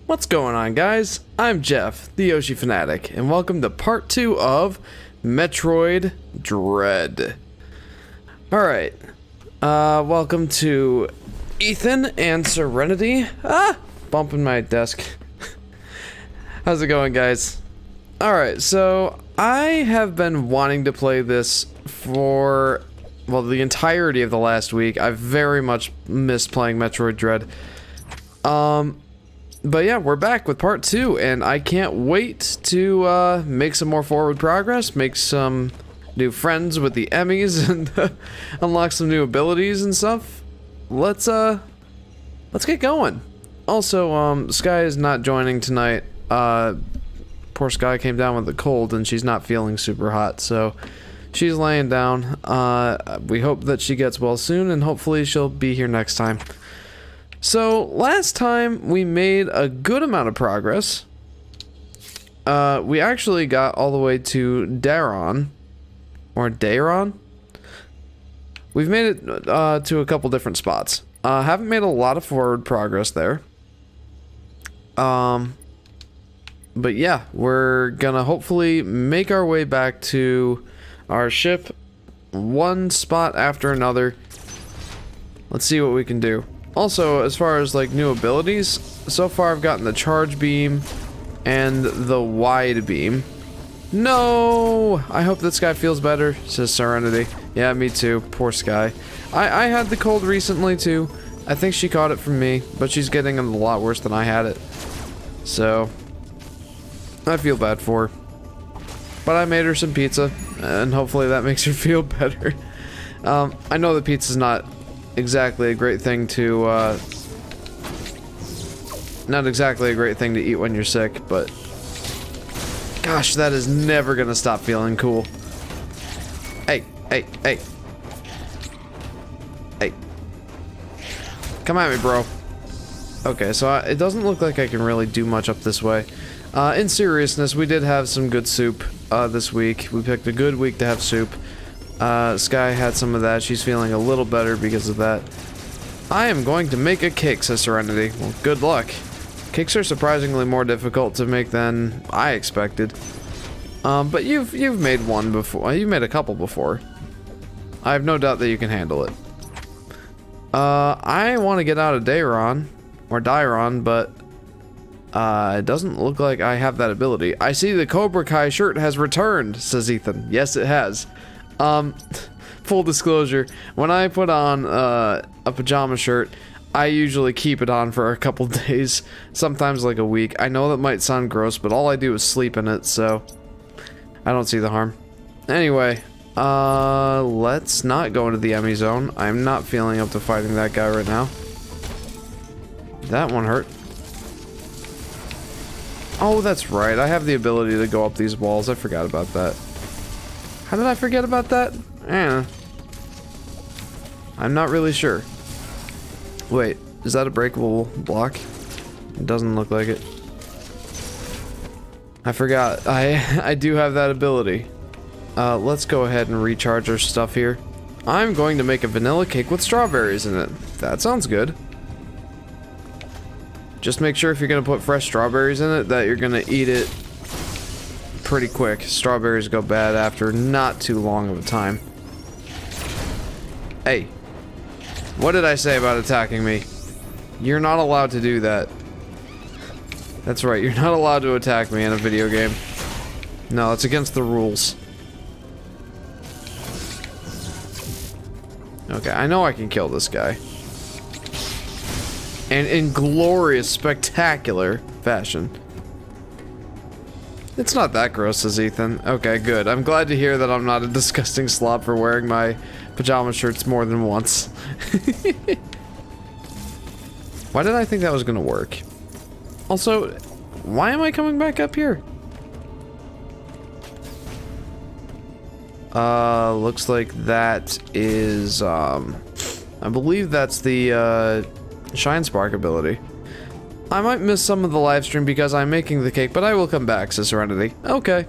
What's going on, guys? I'm Jeff, the Yoshi Fanatic, and welcome to part 2 of Metroid Dread. Alright, welcome to Ethan and Serenity. Bumping my desk. How's it going, guys? Alright, so I have been wanting to play this for, well, the entirety of the last week. I've very much missed playing Metroid Dread. But yeah, we're back with part 2, and I can't wait to make some more forward progress, make some new friends with the Emmys, and unlock some new abilities and stuff. Let's get going. Also, Sky is not joining tonight. Poor Sky came down with a cold, and she's not feeling super hot, so she's laying down. We hope that she gets well soon, and hopefully she'll be here next time. So, last time we made a good amount of progress. We actually got all the way to Daron. Or Daron? We've made it to a couple different spots. Haven't made a lot of forward progress there. But yeah, we're gonna hopefully make our way back to our ship one spot after another. Let's see what we can do. Also, as far as like new abilities, so far I've gotten the charge beam and the wide beam. No! I hope that Sky feels better, says Serenity. Yeah, me too. Poor Sky. I had the cold recently too. I think she caught it from me, but she's getting it a lot worse than I had it. So, I feel bad for her. But I made her some pizza, and hopefully that makes her feel better. I know the pizza's not exactly a great thing to, not exactly a great thing to eat when you're sick, but gosh, that is never gonna stop feeling cool. Hey, hey, hey. Hey. Come at me, bro. Okay, so it doesn't look like I can really do much up this way. In seriousness, we did have some good soup, this week. We picked a good week to have soup. Sky had some of that. She's feeling a little better because of that. I am going to make a cake, says Serenity. Well, good luck. Cakes are surprisingly more difficult to make than I expected. But you've made one before. You've made a couple before. I have no doubt that you can handle it. I want to get out of Dairon, or Dairon, but it doesn't look like I have that ability. I see the Cobra Kai shirt has returned, says Ethan. Yes, it has. Full disclosure, when I put on a pajama shirt, I usually keep it on for a couple days, sometimes like a week. I know that might sound gross, but all I do is sleep in it, so I don't see the harm. Anyway, let's not go into the Emmy zone. I'm not feeling up to fighting that guy right now. That one hurt. Oh, that's right. I have the ability to go up these walls. I forgot about that. How did I forget about that? I'm not really sure. Wait, is that a breakable block? It doesn't look like it. I forgot. I do have that ability. Let's go ahead and recharge our stuff here. I'm going to make a vanilla cake with strawberries in it. That sounds good. Just make sure if you're going to put fresh strawberries in it that you're going to eat it pretty quick. Strawberries go bad after not too long of a time. Hey, what did I say about attacking me? You're not allowed to do that. That's right, you're not allowed to attack me in a video game. No, it's against the rules. Okay, I know I can kill this guy. And in glorious, spectacular fashion. It's not that gross, says Ethan. Okay, good. I'm glad to hear that I'm not a disgusting slob for wearing my pajama shirts more than once. Why did I think that was gonna work? Also, why am I coming back up here? Looks like that is, I believe that's the, Shine Spark ability. I might miss some of the live stream because I'm making the cake, but I will come back, says Serenity. Okay.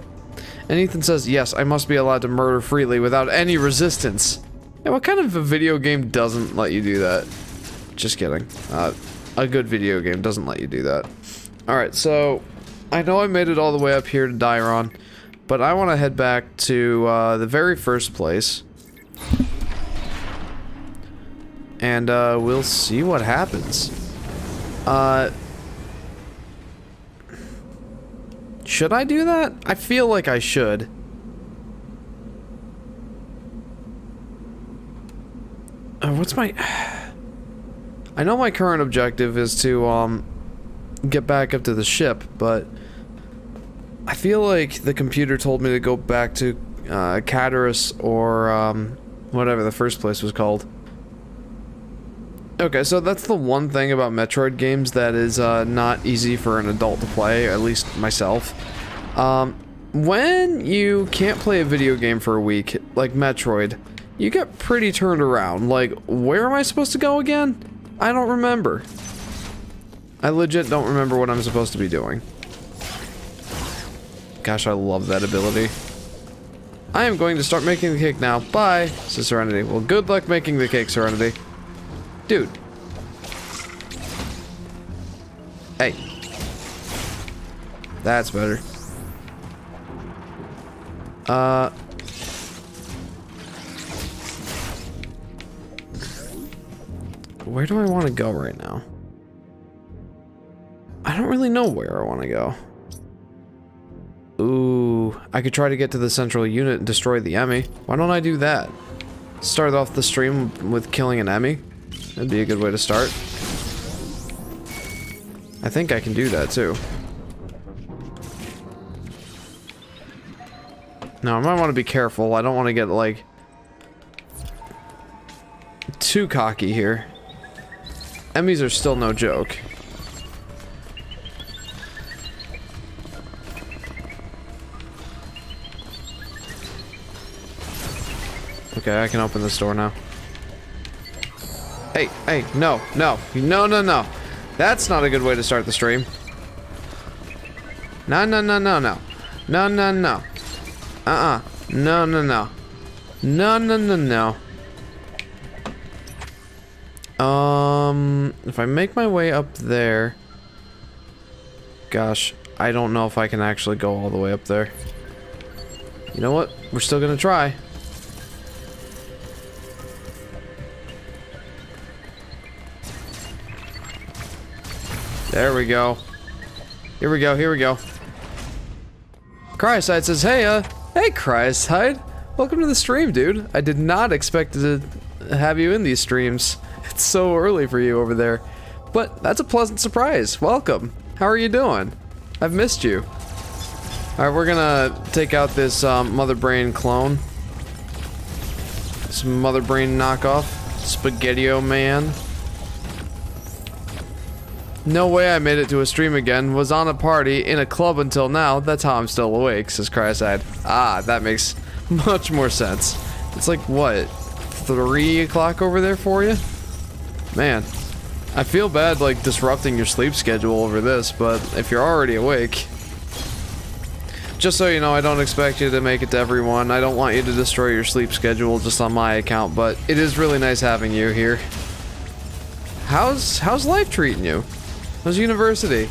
And Ethan says, yes, I must be allowed to murder freely without any resistance. Yeah, what kind of a video game doesn't let you do that? Just kidding. A good video game doesn't let you do that. Alright, so I know I made it all the way up here to Dairon, but I want to head back to the very first place. And we'll see what happens. Should I do that? I feel like I should. What's my... I know my current objective is to, get back up to the ship, but... I feel like the computer told me to go back to, Hiatus or, whatever the first place was called. Okay, so that's the one thing about Metroid games that is, not easy for an adult to play, at least myself. When you can't play a video game for a week, like Metroid, you get pretty turned around. Like, where am I supposed to go again? I don't remember. I legit don't remember what I'm supposed to be doing. Gosh, I love that ability. I am going to start making the cake now. Bye, says Serenity. Well, good luck making the cake, Serenity. Dude. Hey. That's better. Where do I want to go right now? I don't really know where I want to go. Ooh, I could try to get to the central unit and destroy the Emmy. Why don't I do that? Start off the stream with killing an Emmy. That'd be a good way to start. I think I can do that too. Now, I might want to be careful. I don't want to get, like, too cocky here. Emmys are still no joke. Okay, I can open this door now. Hey, hey, no, no, no, no, no. That's not a good way to start the stream. No, no, no, no, no. No, no, no. No, no, no. No, no, no, no. If I make my way up there... Gosh, I don't know if I can actually go all the way up there. You know what? We're still gonna try. There we go. Here we go, here we go. Cryoside says, hey, hey Cryoside. Welcome to the stream, dude. I did not expect to have you in these streams. It's so early for you over there. But that's a pleasant surprise. Welcome. How are you doing? I've missed you. Alright, we're gonna take out this Mother Brain clone. This Mother Brain knockoff. Spaghetti-O Man. No way I made it to a stream again. Was on a party in a club until now. That's how I'm still awake, says Cryoside. Ah, that makes much more sense. It's like, what, 3 o'clock over there for you? Man, I feel bad, like, disrupting your sleep schedule over this, but if you're already awake... Just so you know, I don't expect you to make it to everyone. I don't want you to destroy your sleep schedule just on my account, but it is really nice having you here. How's life treating you? How's university?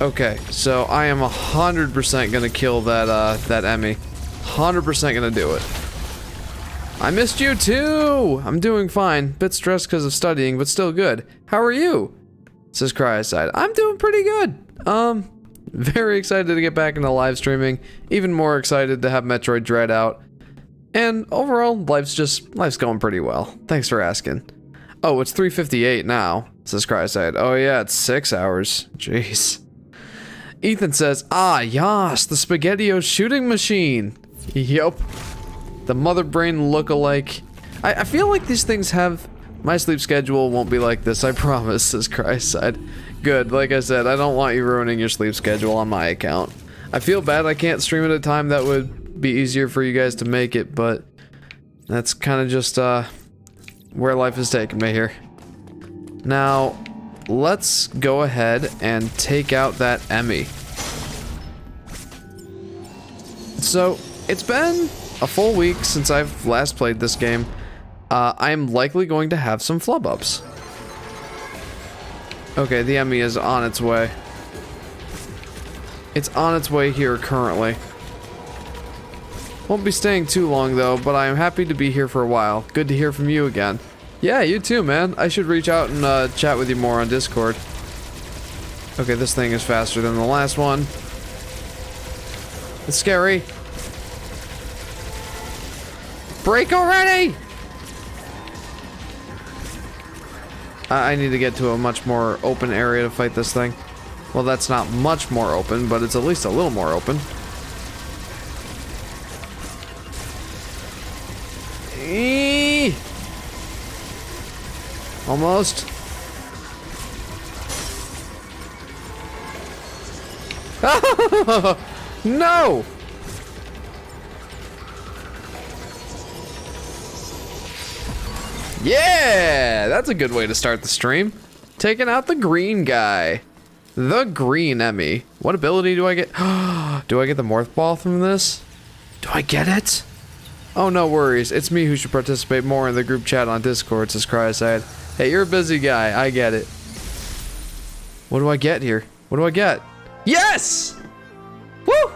Okay, so I am 100% gonna kill that, that Emmy. 100% gonna do it. I missed you too! I'm doing fine. Bit stressed because of studying, but still good. How are you? Says Cryoside. I'm doing pretty good. Very excited to get back into live streaming. Even more excited to have Metroid Dread out. And overall, life's going pretty well. Thanks for asking. Oh, it's 3:58 now, says Cryoside. Oh yeah, it's 6 hours. Jeez. Ethan says, ah, yas, the Spaghetti-O shooting machine. Yup. The Mother Brain look-alike. I feel like these things have... My sleep schedule won't be like this, I promise, says Cryoside. Good, like I said, I don't want you ruining your sleep schedule on my account. I feel bad I can't stream at a time that would be easier for you guys to make it, but... That's kind of just, where life has taken me here. Now, let's go ahead and take out that Emmy. So, it's been a full week since I've last played this game. I'm likely going to have some flub-ups. Okay, the Emmy is on its way. It's on its way here currently. Won't be staying too long though, but I am happy to be here for a while. Good to hear from you again. Yeah, you too, man. I should reach out and chat with you more on Discord. Okay, this thing is faster than the last one. It's scary. Break already! I need to get to a much more open area to fight this thing. Well, that's not much more open, but it's at least a little more open. Eee! Almost. No! Yeah! That's a good way to start the stream. Taking out the green guy. The green Emmy. What ability do I get? Do I get the Morph Ball from this? Do I get it? Oh, no worries. It's me who should participate more in the group chat on Discord, says Cryoside. Hey, you're a busy guy. I get it. What do I get here? What do I get? Yes! Woo!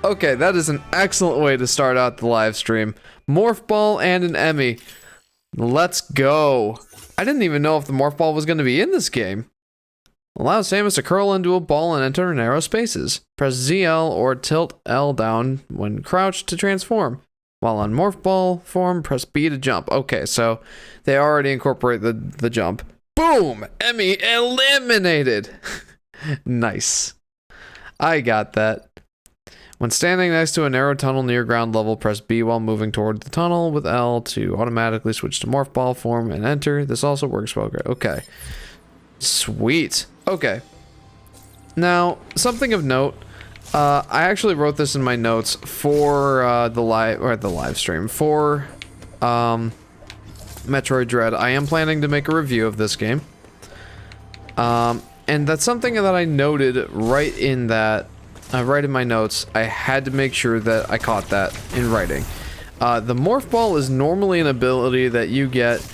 Okay, that is an excellent way to start out the live stream. Morph Ball and an Emmy. Let's go. I didn't even know if the Morph Ball was going to be in this game. Allows Samus to curl into a ball and enter narrow spaces. Press ZL or tilt L down when crouched to transform. While on Morph Ball form, press B to jump. Okay, so they already incorporate the jump. Boom! Emmy eliminated! Nice. I got that. When standing next to a narrow tunnel near ground level, press B while moving toward the tunnel with L to automatically switch to Morph Ball form and enter. This also works well. Okay. Sweet. Okay. Now, something of note. I actually wrote this in my notes for the live stream for Metroid Dread. I am planning to make a review of this game. And that's something that I noted right in that right in my notes. I had to make sure that I caught that in writing. The Morph Ball is normally an ability that you get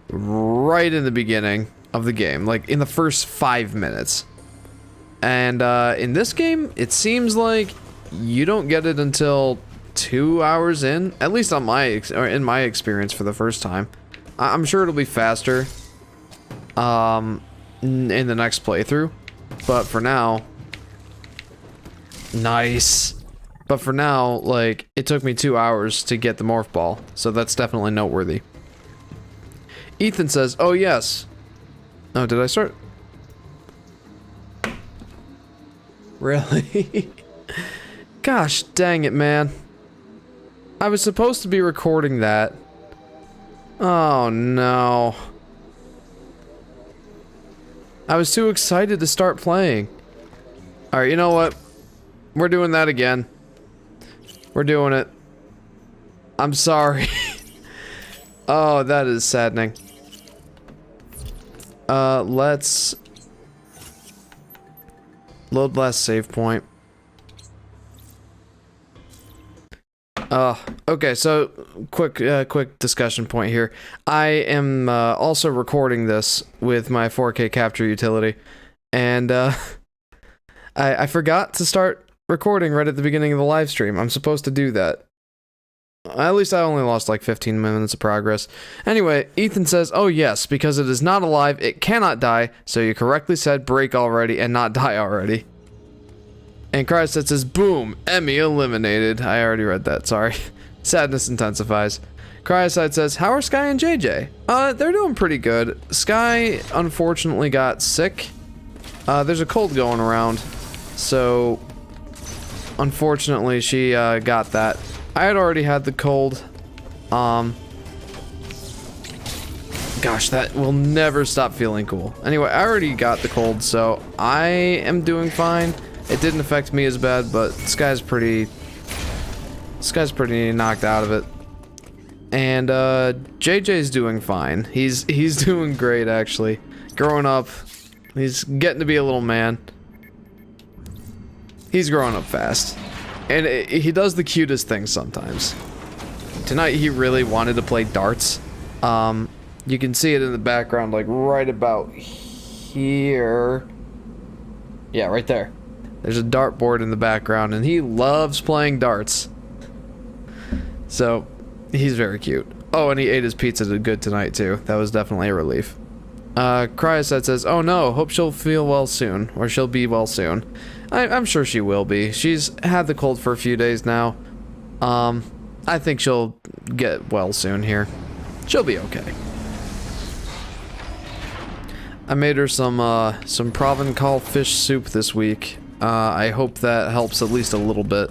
right in the beginning of the game, like in the first 5 minutes. And in this game, it seems like you don't get it until 2 hours in, at least on in my experience for the first time. I'm sure it'll be faster in the next playthrough, but for now, nice. But for now, like, it took me 2 hours to get the Morph Ball, so that's definitely noteworthy. Ethan says, "Oh yes." Oh, did I start? Really? Gosh dang it, man. I was supposed to be recording that. Oh no. I was too excited to start playing. Alright, you know what? We're doing that again. We're doing it. I'm sorry. Oh, that is saddening. Let's load last save point. Okay, so quick discussion point here. I am also recording this with my 4K capture utility, and I forgot to start recording right at the beginning of the live stream. I'm supposed to do that. At least I only lost like 15 minutes of progress. Anyway, Ethan says, "Oh yes, because it is not alive, it cannot die, so you correctly said break already and not die already." And Cryoside says, "Boom, Emmy eliminated." I already read that, sorry. Sadness intensifies. Cryoside says, "How are Sky and JJ?" They're doing pretty good. Sky unfortunately got sick. There's a cold going around, so unfortunately she got that. I had already had the cold. Gosh, that will never stop feeling cool. Anyway, I already got the cold, so I am doing fine. It didn't affect me as bad, but Sky's pretty knocked out of it. And JJ's doing fine. He's doing great actually. Growing up, he's getting to be a little man. He's growing up fast. And he does the cutest things sometimes. Tonight he really wanted to play darts. You can see it in the background, like right about here. Yeah, right there. There's a dartboard in the background, and he loves playing darts. So, he's very cute. Oh, and he ate his pizza good tonight, too. That was definitely a relief. Cryosat says, oh no, hope she'll feel well soon. Or she'll be well soon. I'm sure she will be. She's had the cold for a few days now. I think she'll get well soon here. She'll be okay. I made her some Provençal fish soup this week. I hope that helps at least a little bit.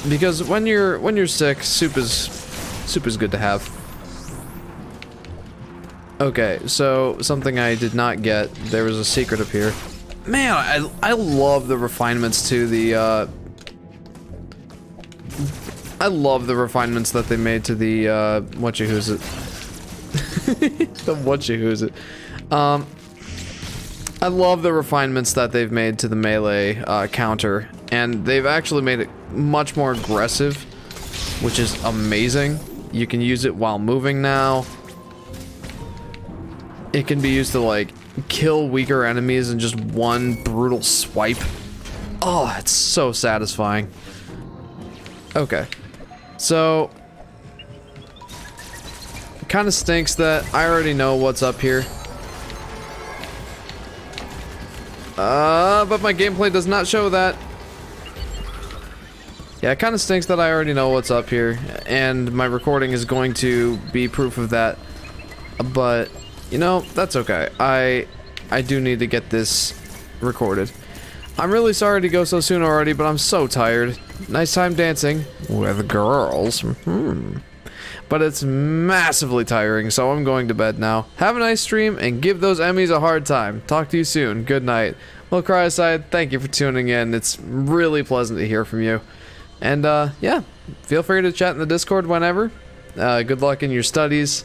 Because when you're sick, soup is good to have. Okay, so something I did not get. There was a secret up here. Man, I love the refinements to the I love the refinements that they made to the whatcha-who's-it. The whatcha-who's-it. I love the refinements that they've made to the melee counter, and they've actually made it much more aggressive, which is amazing. You can use it while moving now. It can be used to, like, kill weaker enemies in just one brutal swipe. Oh, it's so satisfying. Okay. So, it kind of stinks that I already know what's up here. But my gameplay does not show that. Yeah, it kind of stinks that I already know what's up here, and my recording is going to be proof of that. But, you know, that's okay. I do need to get this recorded. I'm really sorry to go so soon already, but I'm so tired. Nice time dancing with girls. But it's massively tiring, so I'm going to bed now. Have a nice stream, and give those Emmys a hard time. Talk to you soon. Good night. Well, Cryoside, thank you for tuning in. It's really pleasant to hear from you. And, yeah, feel free to chat in the Discord whenever. Good luck in your studies.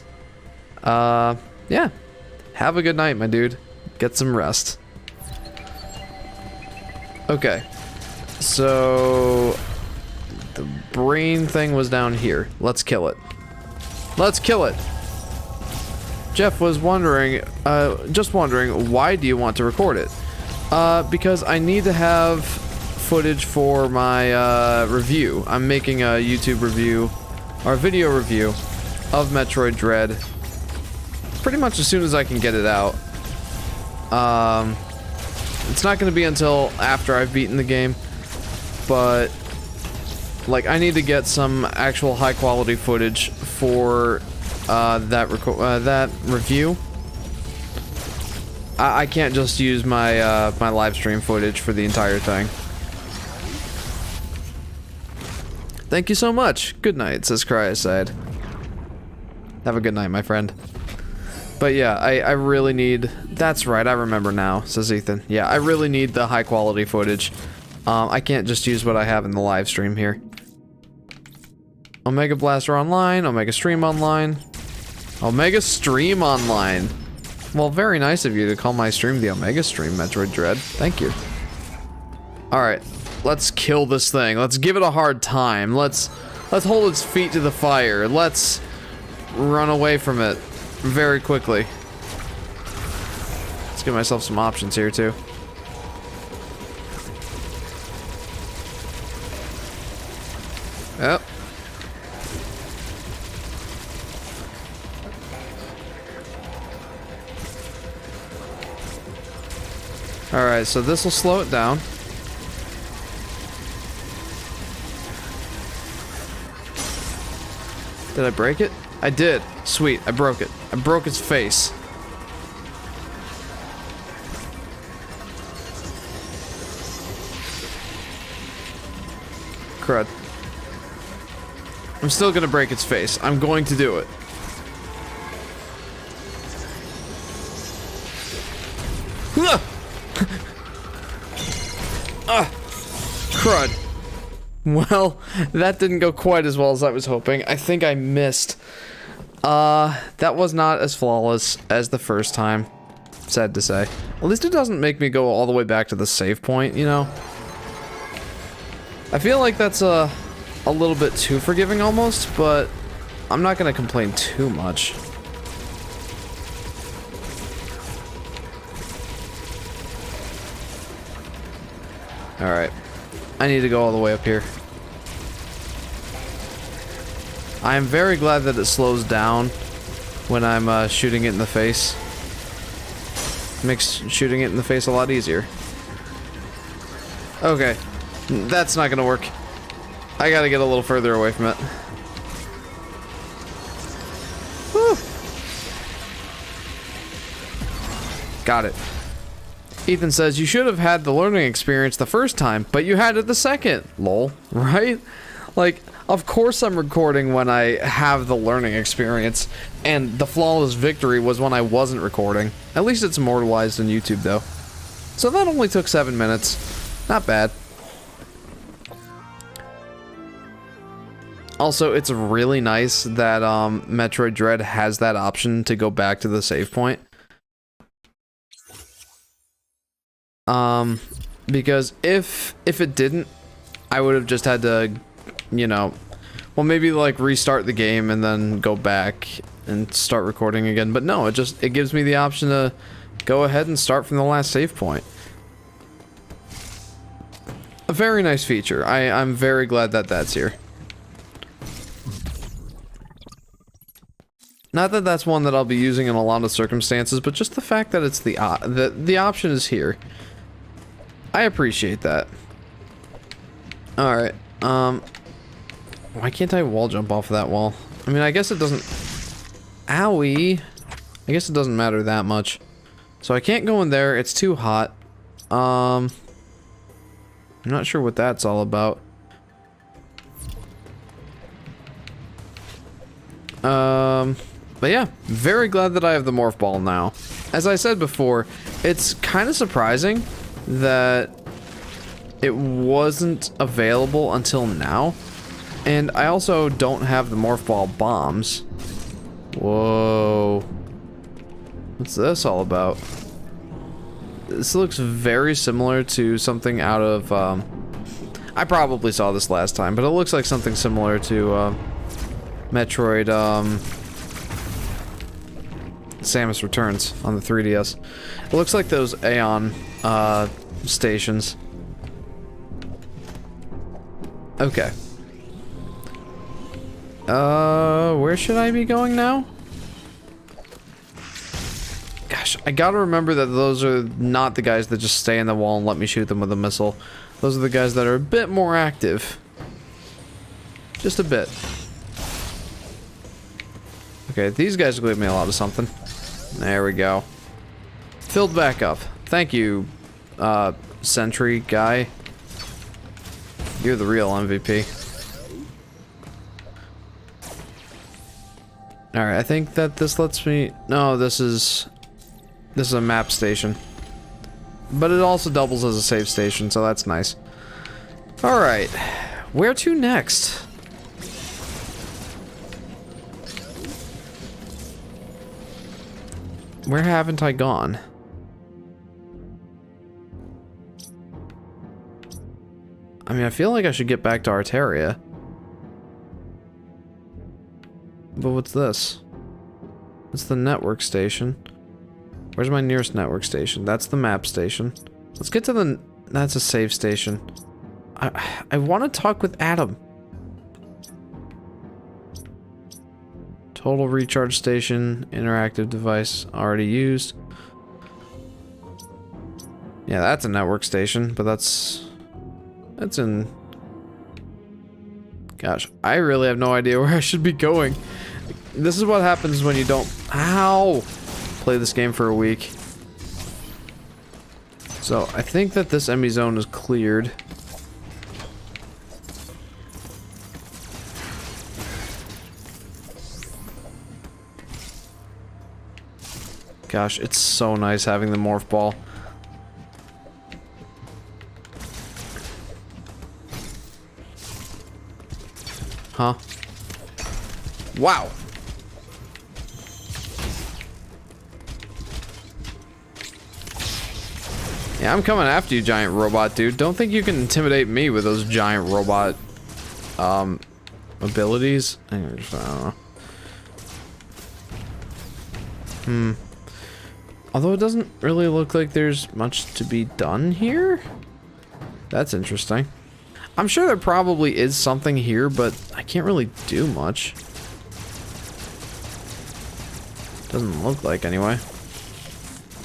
Yeah. Have a good night, my dude. Get some rest. Okay. So, the brain thing was down here. Let's kill it. Let's kill it! Jeff was wondering, just wondering, why do you want to record it? Because I need to have footage for my, review. I'm making a YouTube review, or a video review, of Metroid Dread. Pretty much as soon as I can get it out. It's not gonna be until after I've beaten the game, but like, I need to get some actual high-quality footage for that review. I can't just use my my live stream footage for the entire thing. Thank you so much. Good night, says Cryoside. Have a good night, my friend. But yeah, I really need... That's right, I remember now, says Ethan. Yeah, I really need the high-quality footage. I can't just use what I have in the live stream here. Omega Blaster online, Omega Stream online. Omega Stream online. Well, very nice of you to call my stream the Omega Stream, Metroid Dread. Thank you. Alright, let's kill this thing. Let's give it a hard time. Let's hold its feet to the fire. Let's run away from it very quickly. Let's give myself some options here, too. Yep. Alright, so this will slow it down. Did I break it? I did. Sweet, I broke it. I broke its face. Crud. I'm still gonna break its face. I'm going to do it. Crud. Well, that didn't go quite as well as I was hoping. I think I missed. That was not as flawless as the first time. Sad to say. At least it doesn't make me go all the way back to the save point, you know? I feel like that's a little bit too forgiving almost, but I'm not gonna complain too much. Alright. I need to go all the way up here. I am very glad that it slows down when I'm shooting it in the face. Makes shooting it in the face a lot easier. Okay. That's not gonna work. I gotta get a little further away from it. Woo! Got it. Ethan says, you should have had the learning experience the first time, but you had it the second. Lol. Right? Like, of course I'm recording when I have the learning experience, and the flawless victory was when I wasn't recording. At least it's immortalized on YouTube, though. So that only took 7 minutes. Not bad. Also, it's really nice that Metroid Dread has that option to go back to the save point. Because if it didn't, I would have just had to, you know, well, maybe like restart the game and then go back and start recording again. But no, it gives me the option to go ahead and start from the last save point. A very nice feature. I'm very glad that that's here. Not that that's one that I'll be using in a lot of circumstances, but just the fact that it's the option is here. I appreciate that. Alright, why can't I wall jump off of that wall? I mean, I guess it doesn't... Owie! I guess it doesn't matter that much. So I can't go in there, it's too hot. I'm not sure what that's all about. But yeah, very glad that I have the morph ball now. As I said before, it's kind of surprising that it wasn't available until now. And I also don't have the morph ball bombs. Whoa. What's this all about? This looks very similar to something out of, I probably saw this last time, but it looks like something similar to, Metroid, Samus Returns on the 3DS. It looks like those Aeon, stations. Okay. Where should I be going now? Gosh, I gotta remember that those are not the guys that just stay in the wall and let me shoot them with a missile. Those are the guys that are a bit more active. Just a bit. Okay, these guys will give me a lot of something. There we go. Filled back up. Thank you, sentry guy. You're the real MVP. Alright, I think that this lets me... No, this is a map station. But it also doubles as a save station, so that's nice. Alright. Where to next? Where haven't I gone? I mean, I feel like I should get back to Arteria. But what's this? It's the network station. Where's my nearest network station? That's the map station. Let's get to the... That's a save station. I want to talk with Adam. Total recharge station, interactive device, already used. Yeah, that's a network station, but that's in... Gosh, I really have no idea where I should be going. This is what happens when you don't... Ow! Play this game for a week. So, I think that this enemy zone is cleared. Gosh, it's so nice having the morph ball. Huh? Wow. Yeah, I'm coming after you, giant robot dude. Don't think you can intimidate me with those giant robot, abilities. I don't know. Although it doesn't really look like there's much to be done here. That's interesting. I'm sure there probably is something here, but I can't really do much. Doesn't look like anyway.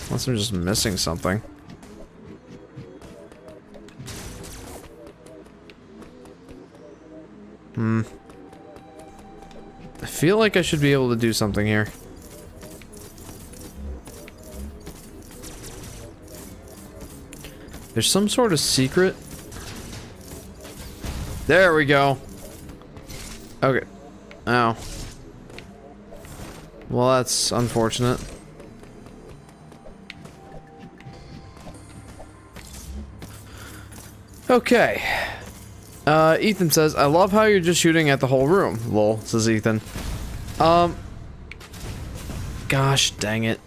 Unless I'm just missing something. I feel like I should be able to do something here. There's some sort of secret. There we go. Okay. Ow. Well, that's unfortunate. Okay. Ethan says, I love how you're just shooting at the whole room. Lol, says Ethan. Gosh dang it.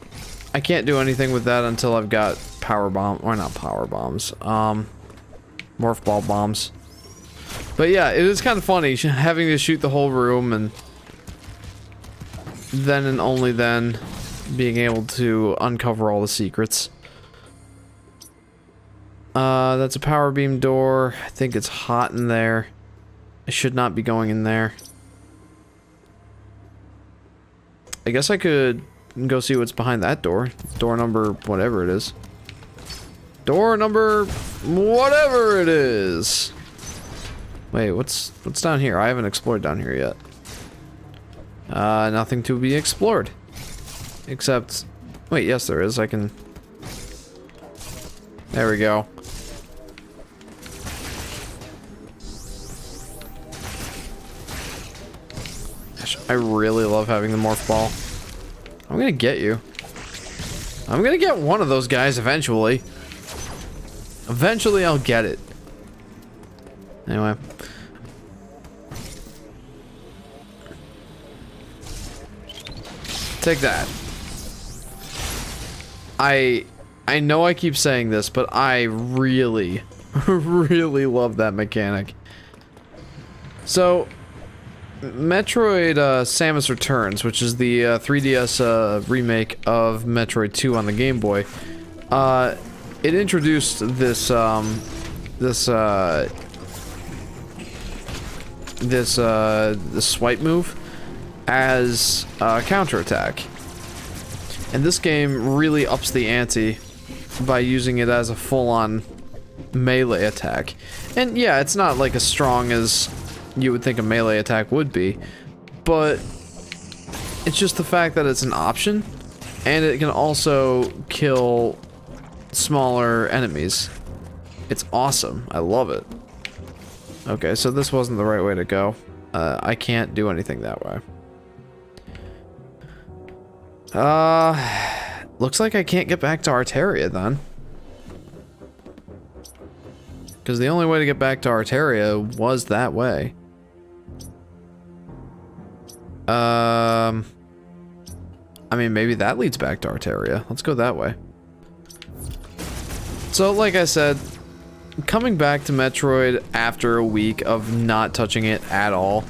I can't do anything with that until I've got power bomb, or not power bombs, morph ball bombs. But yeah, it is kind of funny having to shoot the whole room and then and only then being able to uncover all the secrets. That's a power beam door. I think it's hot in there. I should not be going in there. I guess I could go see what's behind that door. Door number whatever it is. Door number whatever it is. Wait, what's down here? I haven't explored down here yet. Nothing to be explored. Except, wait, yes there is. I can... There we go. Gosh, I really love having the morph ball. I'm gonna get you. I'm gonna get one of those guys eventually. Eventually I'll get it. Anyway. Take that. I know I keep saying this, but I really, really love that mechanic. So, Metroid Samus Returns, which is the 3DS remake of Metroid 2 on the Game Boy, it introduced this swipe move as a counterattack. And this game really ups the ante by using it as a full-on melee attack. And yeah, it's not like as strong as you would think a melee attack would be, but it's just the fact that it's an option, and it can also kill smaller enemies. It's awesome. I love it. Okay, so this wasn't the right way to go. I can't do anything that way. Looks like I can't get back to Arteria then. Because the only way to get back to Arteria was that way. I mean, maybe that leads back to Arteria. Let's go that way. So, like I said, coming back to Metroid after a week of not touching it at all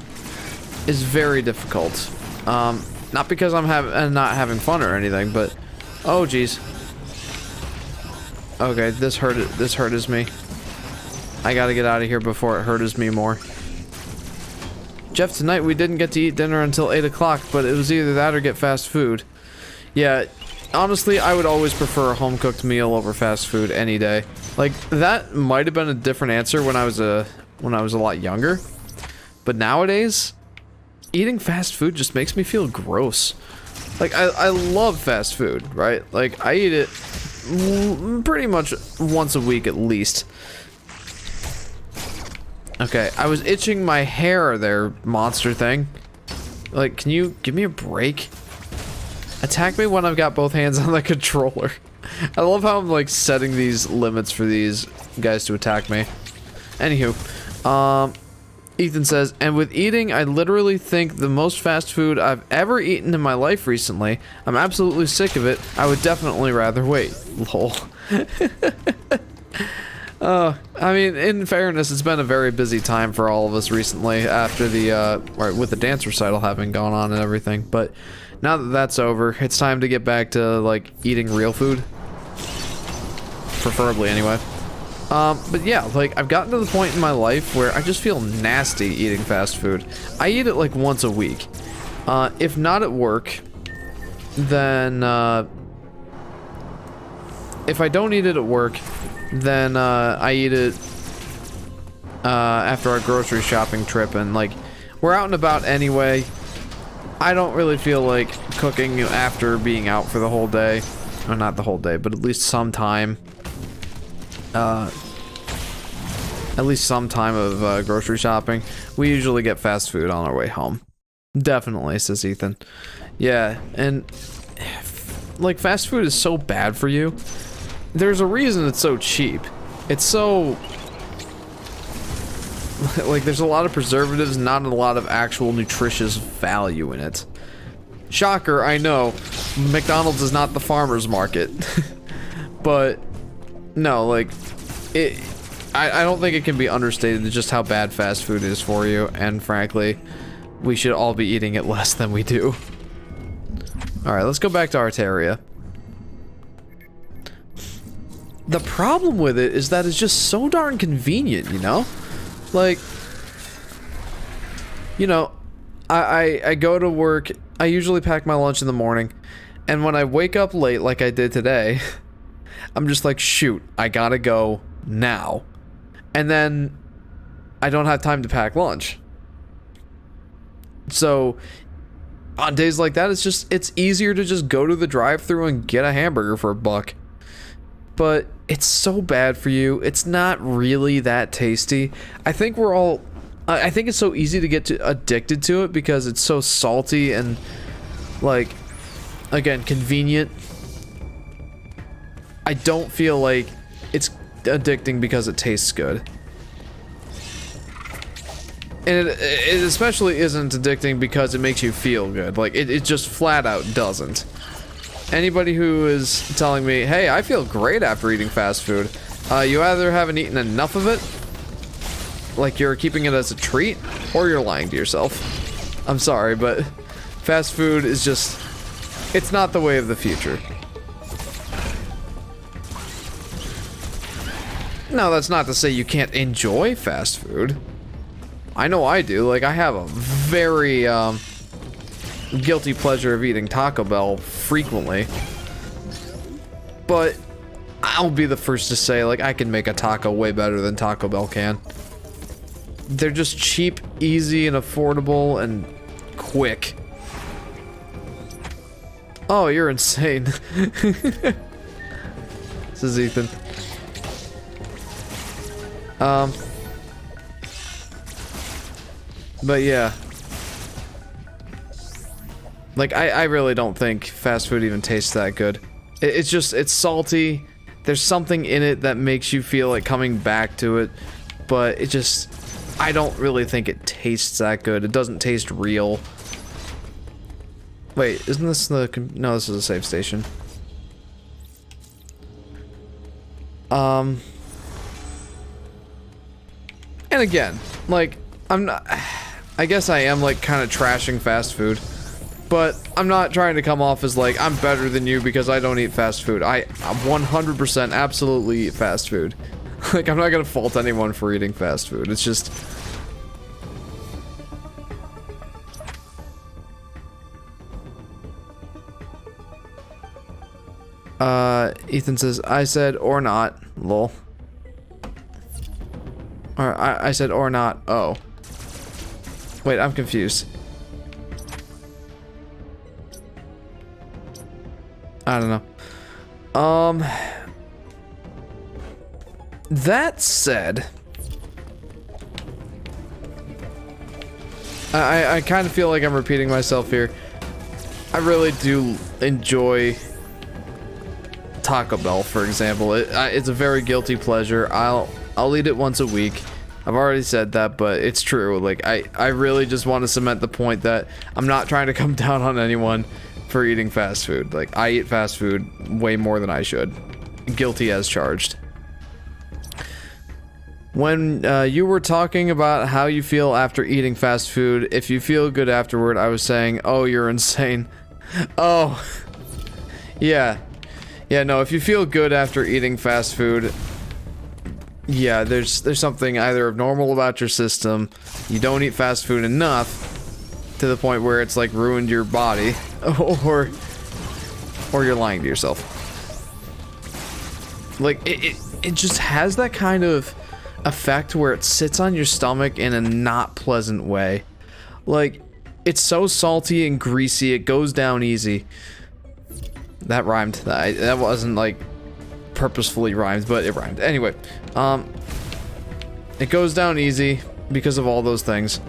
is very difficult. Not because I'm not having fun or anything, but oh jeez. Okay, this hurts me. I gotta get out of here before it hurts me more. Jeff, tonight we didn't get to eat dinner until 8 o'clock, but it was either that or get fast food. Yeah, honestly, I would always prefer a home-cooked meal over fast food any day. Like, that might have been a different answer when I was a lot younger, but nowadays, eating fast food just makes me feel gross. Like, I love fast food, right? Like, I eat it pretty much once a week at least. Okay, I was itching my hair there, monster thing. Like, can you give me a break? Attack me when I've got both hands on the controller. I love how I'm, like, setting these limits for these guys to attack me. Anywho, Ethan says, and with eating, I literally think the most fast food I've ever eaten in my life recently. I'm absolutely sick of it. I would definitely rather wait. Lol. I mean, in fairness, it's been a very busy time for all of us recently after the, with the dance recital having gone on and everything. But now that that's over, it's time to get back to, like, eating real food. Preferably, anyway. But yeah, like, I've gotten to the point in my life where I just feel nasty eating fast food. I eat it like once a week. If not at work, then, if I don't eat it at work, then, I eat it, after our grocery shopping trip, and, like, we're out and about anyway. I don't really feel like cooking after being out for the whole day. Well, not the whole day, but at least some time. At least some time of grocery shopping. We usually get fast food on our way home. Definitely, says Ethan. Yeah, and like, fast food is so bad for you. There's a reason it's so cheap. It's so... like, there's a lot of preservatives, not a lot of actual nutritious value in it. Shocker, I know. McDonald's is not the farmer's market. But, no, like, I don't think it can be understated just how bad fast food is for you, and frankly, we should all be eating it less than we do. Alright, let's go back to Arteria. The problem with it is that it's just so darn convenient, you know? Like, you know, I go to work, I usually pack my lunch in the morning, and when I wake up late like I did today, I'm just like, shoot, I gotta go now. And then I don't have time to pack lunch. So on days like that, it's easier to just go to the drive-thru and get a hamburger for $1. But it's so bad for you. It's not really that tasty. I think we're all... I think it's so easy to get addicted to it because it's so salty and, like, again, convenient. I don't feel like it's addicting because it tastes good. And it especially isn't addicting because it makes you feel good. Like, it just flat out doesn't. Anybody who is telling me, hey, I feel great after eating fast food, you either haven't eaten enough of it, like you're keeping it as a treat, or you're lying to yourself. I'm sorry, but fast food is just, it's not the way of the future. No, that's not to say you can't enjoy fast food. I know I do. Like, I have a very, guilty pleasure of eating Taco Bell frequently. But I'll be the first to say, like, I can make a taco way better than Taco Bell can. They're just cheap, easy, and affordable, and quick. Oh, you're insane. This is Ethan. But yeah. Like, I really don't think fast food even tastes that good. It's just, it's salty. There's something in it that makes you feel like coming back to it. But it just, I don't really think it tastes that good. It doesn't taste real. Wait, isn't this the, no, this is a save station. And again, like, I'm not, I guess I am, like, kind of trashing fast food. But I'm not trying to come off as like, I'm better than you because I don't eat fast food. I 100% absolutely eat fast food. Like, I'm not gonna fault anyone for eating fast food. It's just... Ethan says, I said or not. Lol. Or, I said or not. Oh. Wait, I'm confused. I don't know. That said, I kind of feel like I'm repeating myself here. I really do enjoy Taco Bell, for example. It's a very guilty pleasure. I'll eat it once a week. I've already said that, but it's true. Like, I really just want to cement the point that I'm not trying to come down on anyone for eating fast food. Like, I eat fast food way more than I should. Guilty as charged. When you were talking about how you feel after eating fast food, if you feel good afterward, I was saying, oh, you're insane. Oh. Yeah. Yeah, no, if you feel good after eating fast food, yeah, there's something either abnormal about your system, you don't eat fast food enough to the point where it's like ruined your body, or you're lying to yourself. Like it just has that kind of effect where it sits on your stomach in a not pleasant way. Like, it's so salty and greasy, it goes down easy. That rhymed. That wasn't like purposefully rhymed, but it rhymed. Anyway, it goes down easy because of all those things.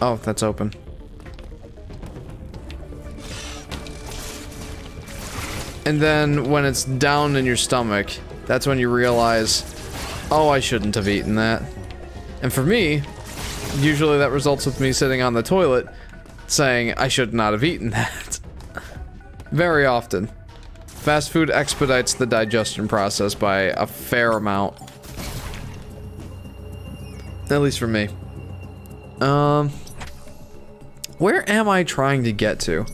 Oh, that's open. And then when it's down in your stomach, that's when you realize, oh, I shouldn't have eaten that. And for me, usually that results with me sitting on the toilet saying I should not have eaten that. Very often. Fast food expedites the digestion process by a fair amount. At least for me. Where am I trying to get to?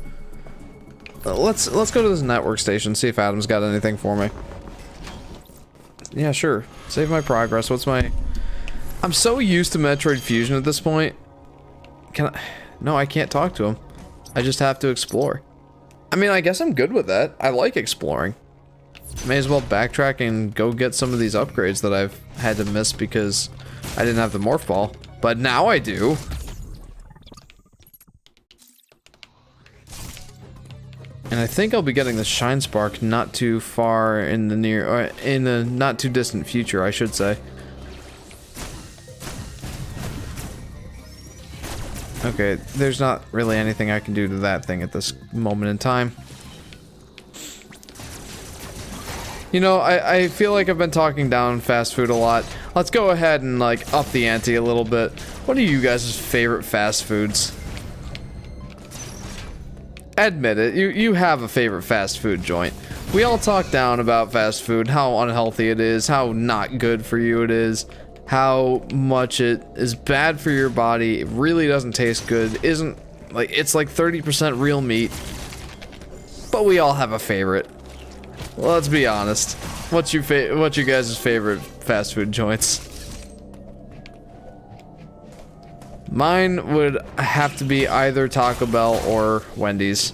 Let's go to this network station, see if Adam's got anything for me. Yeah, sure. Save my progress. What's my... I'm so used to Metroid Fusion at this point. Can I... No, I can't talk to him. I just have to explore. I mean, I guess I'm good with that. I like exploring. May as well backtrack and go get some of these upgrades that I've had to miss because I didn't have the Morph Ball. But now I do. And I think I'll be getting the Shine Spark not too far in the near, or in the not too distant future, I should say. Okay, there's not really anything I can do to that thing at this moment in time. You know, I feel like I've been talking down fast food a lot. Let's go ahead and, like, up the ante a little bit. What are you guys' favorite fast foods? Admit it, you have a favorite fast food joint. We all talk down about fast food, how unhealthy it is, how not good for you it is, how much it is bad for your body, it really doesn't taste good, isn't, like, it's like 30% real meat. But we all have a favorite. Well, let's be honest. What's your guys' favorite fast food joints? Mine would have to be either Taco Bell or Wendy's.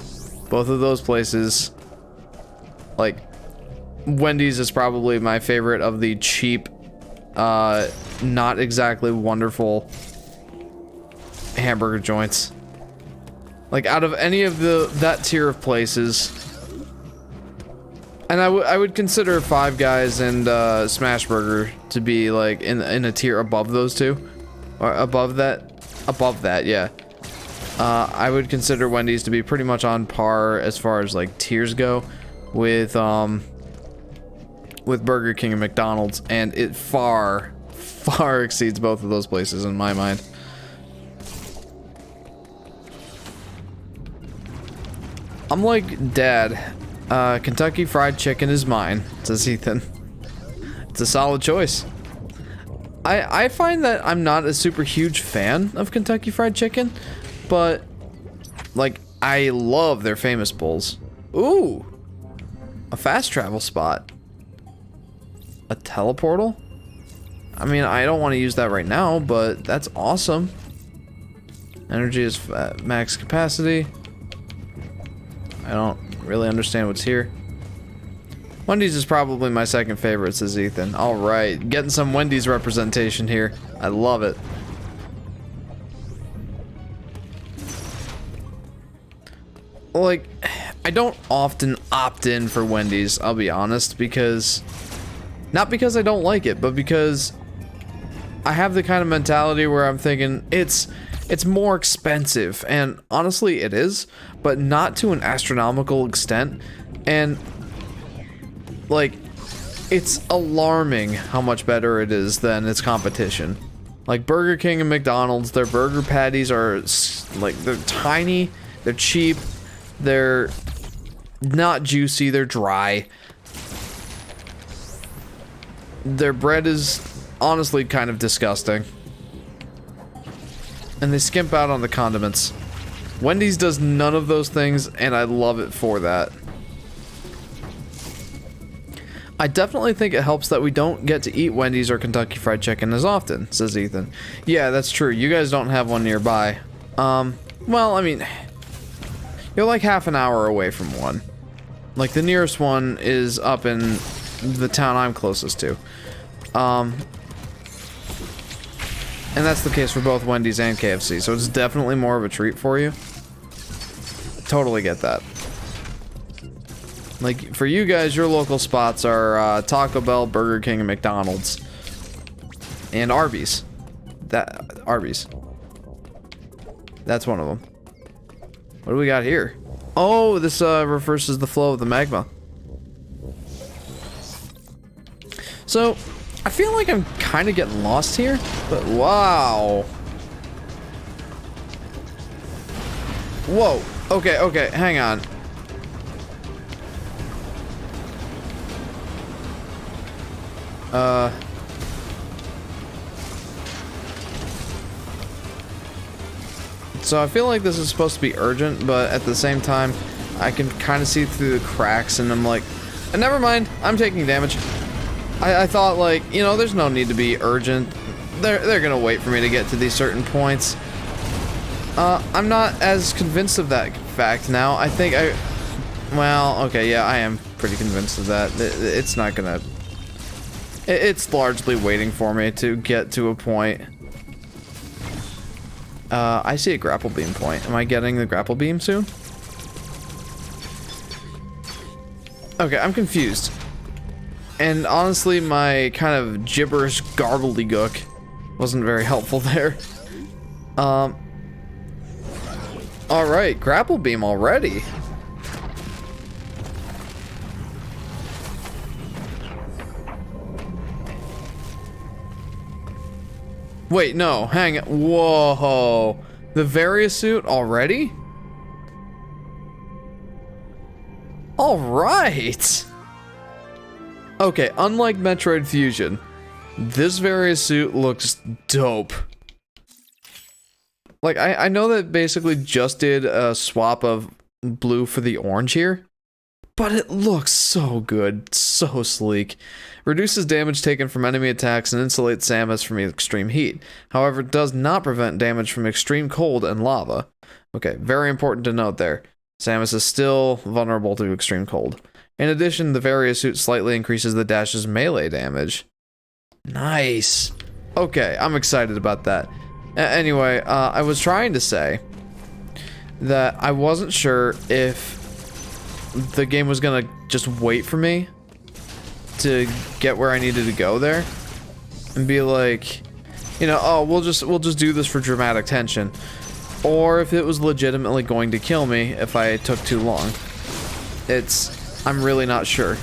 Both of those places, like, Wendy's is probably my favorite of the cheap, not exactly wonderful hamburger joints. Like, out of any of that tier of places, and I would consider Five Guys and Smash Burger to be like in a tier above those two, or above that. Above that, yeah. I would consider Wendy's to be pretty much on par as far as like tiers go with Burger King and McDonald's, and it far exceeds both of those places in my mind. I'm like, Dad, Kentucky Fried Chicken is mine, says Ethan. It's a solid choice. I find that I'm not a super huge fan of Kentucky Fried Chicken, but, like, I love their famous bowls. Ooh! A fast travel spot. A teleportal? I mean, I don't want to use that right now, but that's awesome. Energy is max capacity. I don't really understand what's here. Wendy's is probably my second favorite, says Ethan. Alright, getting some Wendy's representation here. I love it. Like, I don't often opt in for Wendy's, I'll be honest, because... Not because I don't like it, but because I have the kind of mentality where I'm thinking, it's more expensive, and honestly it is, but not to an astronomical extent, and... Like, it's alarming how much better it is than its competition. Like, Burger King and McDonald's, their burger patties are, like, they're tiny, they're cheap, they're not juicy, they're dry. Their bread is honestly kind of disgusting. And they skimp out on the condiments. Wendy's does none of those things, and I love it for that. I definitely think it helps that we don't get to eat Wendy's or Kentucky Fried Chicken as often, says Ethan. Yeah, that's true. You guys don't have one nearby. Well, I mean, you're like half an hour away from one. Like, the nearest one is up in the town I'm closest to. And that's the case for both Wendy's and KFC, so it's definitely more of a treat for you. Totally get that. Like, for you guys, your local spots are Taco Bell, Burger King, and McDonald's. And Arby's. Arby's. That's one of them. What do we got here? Oh, this reverses the flow of the magma. So, I feel like I'm kind of getting lost here, but wow. Whoa. Okay, hang on. So I feel like this is supposed to be urgent, but at the same time, I can kind of see through the cracks, and I'm like, never mind, I'm taking damage. I thought, like, you know, there's no need to be urgent. They're gonna wait for me to get to these certain points. I'm not as convinced of that fact now. I think well, okay, yeah, I am pretty convinced of that. It's not gonna... It's largely waiting for me to get to a point. I see a grapple beam point. Am I getting the grapple beam soon? Okay, I'm confused. And honestly, my kind of gibberish garbledygook wasn't very helpful there. Alright, grapple beam already. Wait, no, hang on. Whoa. The various suit already? Alright. Okay, unlike Metroid Fusion, this various suit looks dope. Like, I know that basically just did a swap of blue for the orange here, but it looks so good, so sleek. Reduces damage taken from enemy attacks and insulates Samus from extreme heat. However, it does not prevent damage from extreme cold and lava. Okay, very important to note there. Samus is still vulnerable to extreme cold. In addition, the various suit slightly increases the dash's melee damage. Nice. Okay, I'm excited about that. Anyway, I was trying to say that I wasn't sure if the game was gonna just wait for me to get where I needed to go there and be like, you know, oh, we'll just do this for dramatic tension, or if it was legitimately going to kill me if I took too long. I'm really not sure,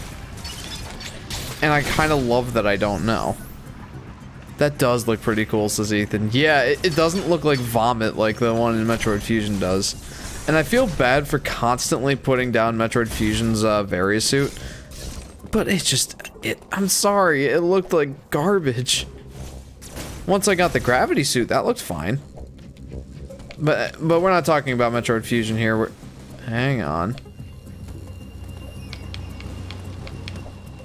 and I kind of love that I don't know. That does look pretty cool, says Ethan. Yeah, it doesn't look like vomit like the one in Metroid Fusion does. And I feel bad for constantly putting down Metroid Fusion's various suit. But I'm sorry, it looked like garbage. Once I got the gravity suit, that looked fine. But we're not talking about Metroid Fusion here. Hang on.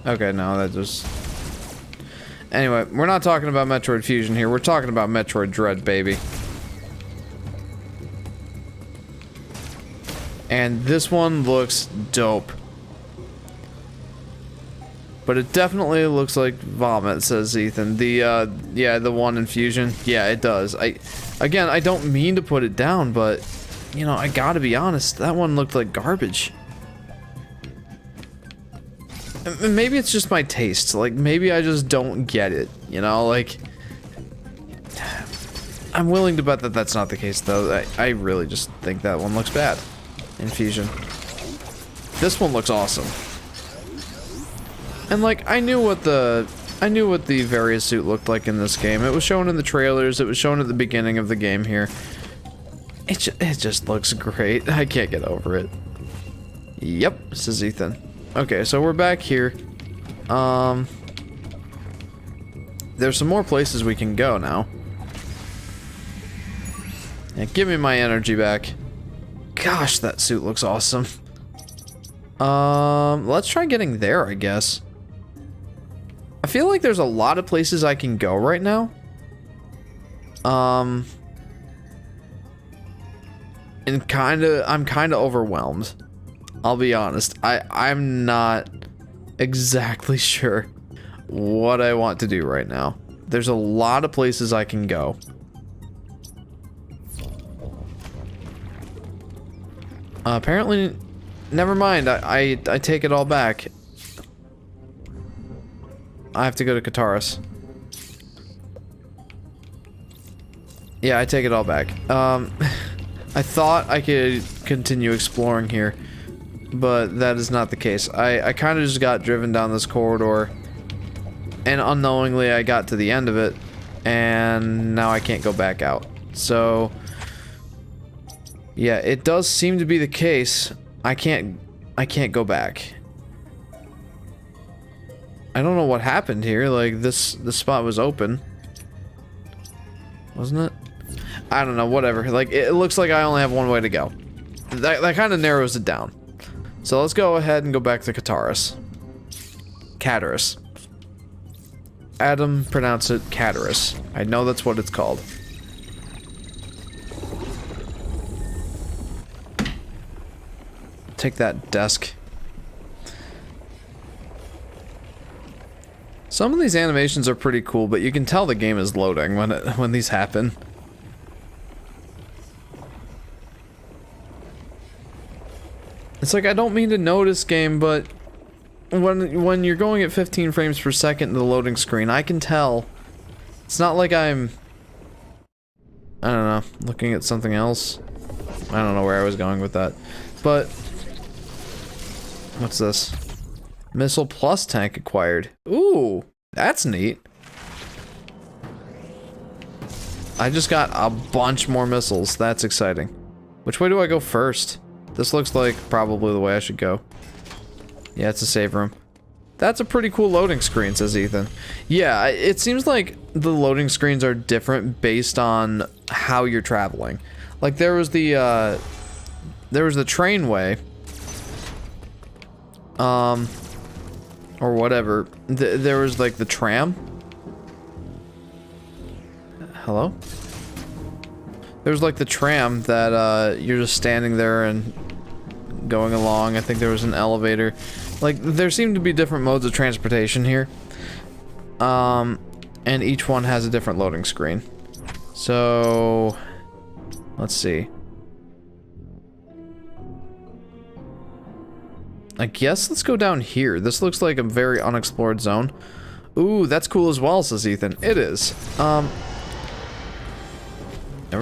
Okay, no, that just... Anyway, we're not talking about Metroid Fusion here. We're talking about Metroid Dread, baby. And this one looks dope. But it definitely looks like vomit, says Ethan. Yeah, the one in Fusion. Yeah, it does. Again, I don't mean to put it down, but, you know, I gotta be honest. That one looked like garbage. Maybe it's just my taste. Like, maybe I just don't get it, you know? Like, I'm willing to bet that that's not the case, though. I really just think that one looks bad in Fusion. This one looks awesome. And, like, I knew what the various suit looked like in this game. It was shown in the trailers. It was shown at the beginning of the game here. It just looks great. I can't get over it. Yep, says Ethan. Okay, so we're back here. There's some more places we can go now. Yeah, give me my energy back. Gosh, that suit looks awesome. Let's try getting there, I guess. feel like there's a lot of places I can go right now. And I'm kind of overwhelmed. I'll be honest. I'm not exactly sure what I want to do right now. There's a lot of places I can go. Apparently, never mind. I take it all back. I have to go to Kataris. Yeah, I take it all back. I thought I could continue exploring here, but that is not the case. I kind of just got driven down this corridor, and unknowingly I got to the end of it, and now I can't go back out. So, yeah, it does seem to be the case. I can't go back. I don't know what happened here. Like, this spot was open, wasn't it? I don't know, whatever. Like, it looks like I only have one way to go. That kind of narrows it down. So let's go ahead and go back to Kataris. Kataris. Adam pronounced it Kataris. I know that's what it's called. Take that desk. Some of these animations are pretty cool, but you can tell the game is loading when these happen. It's like, I don't mean to notice, game, but when you're going at 15 frames per second in the loading screen, I can tell. It's not like I'm, I don't know, looking at something else. I don't know where I was going with that. But what's this? Missile plus tank acquired. Ooh, that's neat. I just got a bunch more missiles. That's exciting. Which way do I go first? This looks like probably the way I should go. Yeah, it's a save room. That's a pretty cool loading screen, says Ethan. Yeah, it seems like the loading screens are different based on how you're traveling. Like, there was the trainway. Or whatever. There was, like, the tram. Hello? There's, like, the tram that, you're just standing there and going along. I think there was an elevator. Like, there seem to be different modes of transportation here. And each one has a different loading screen. So, let's see. I guess let's go down here. This looks like a very unexplored zone. Ooh, that's cool as well, says Ethan. It is. Never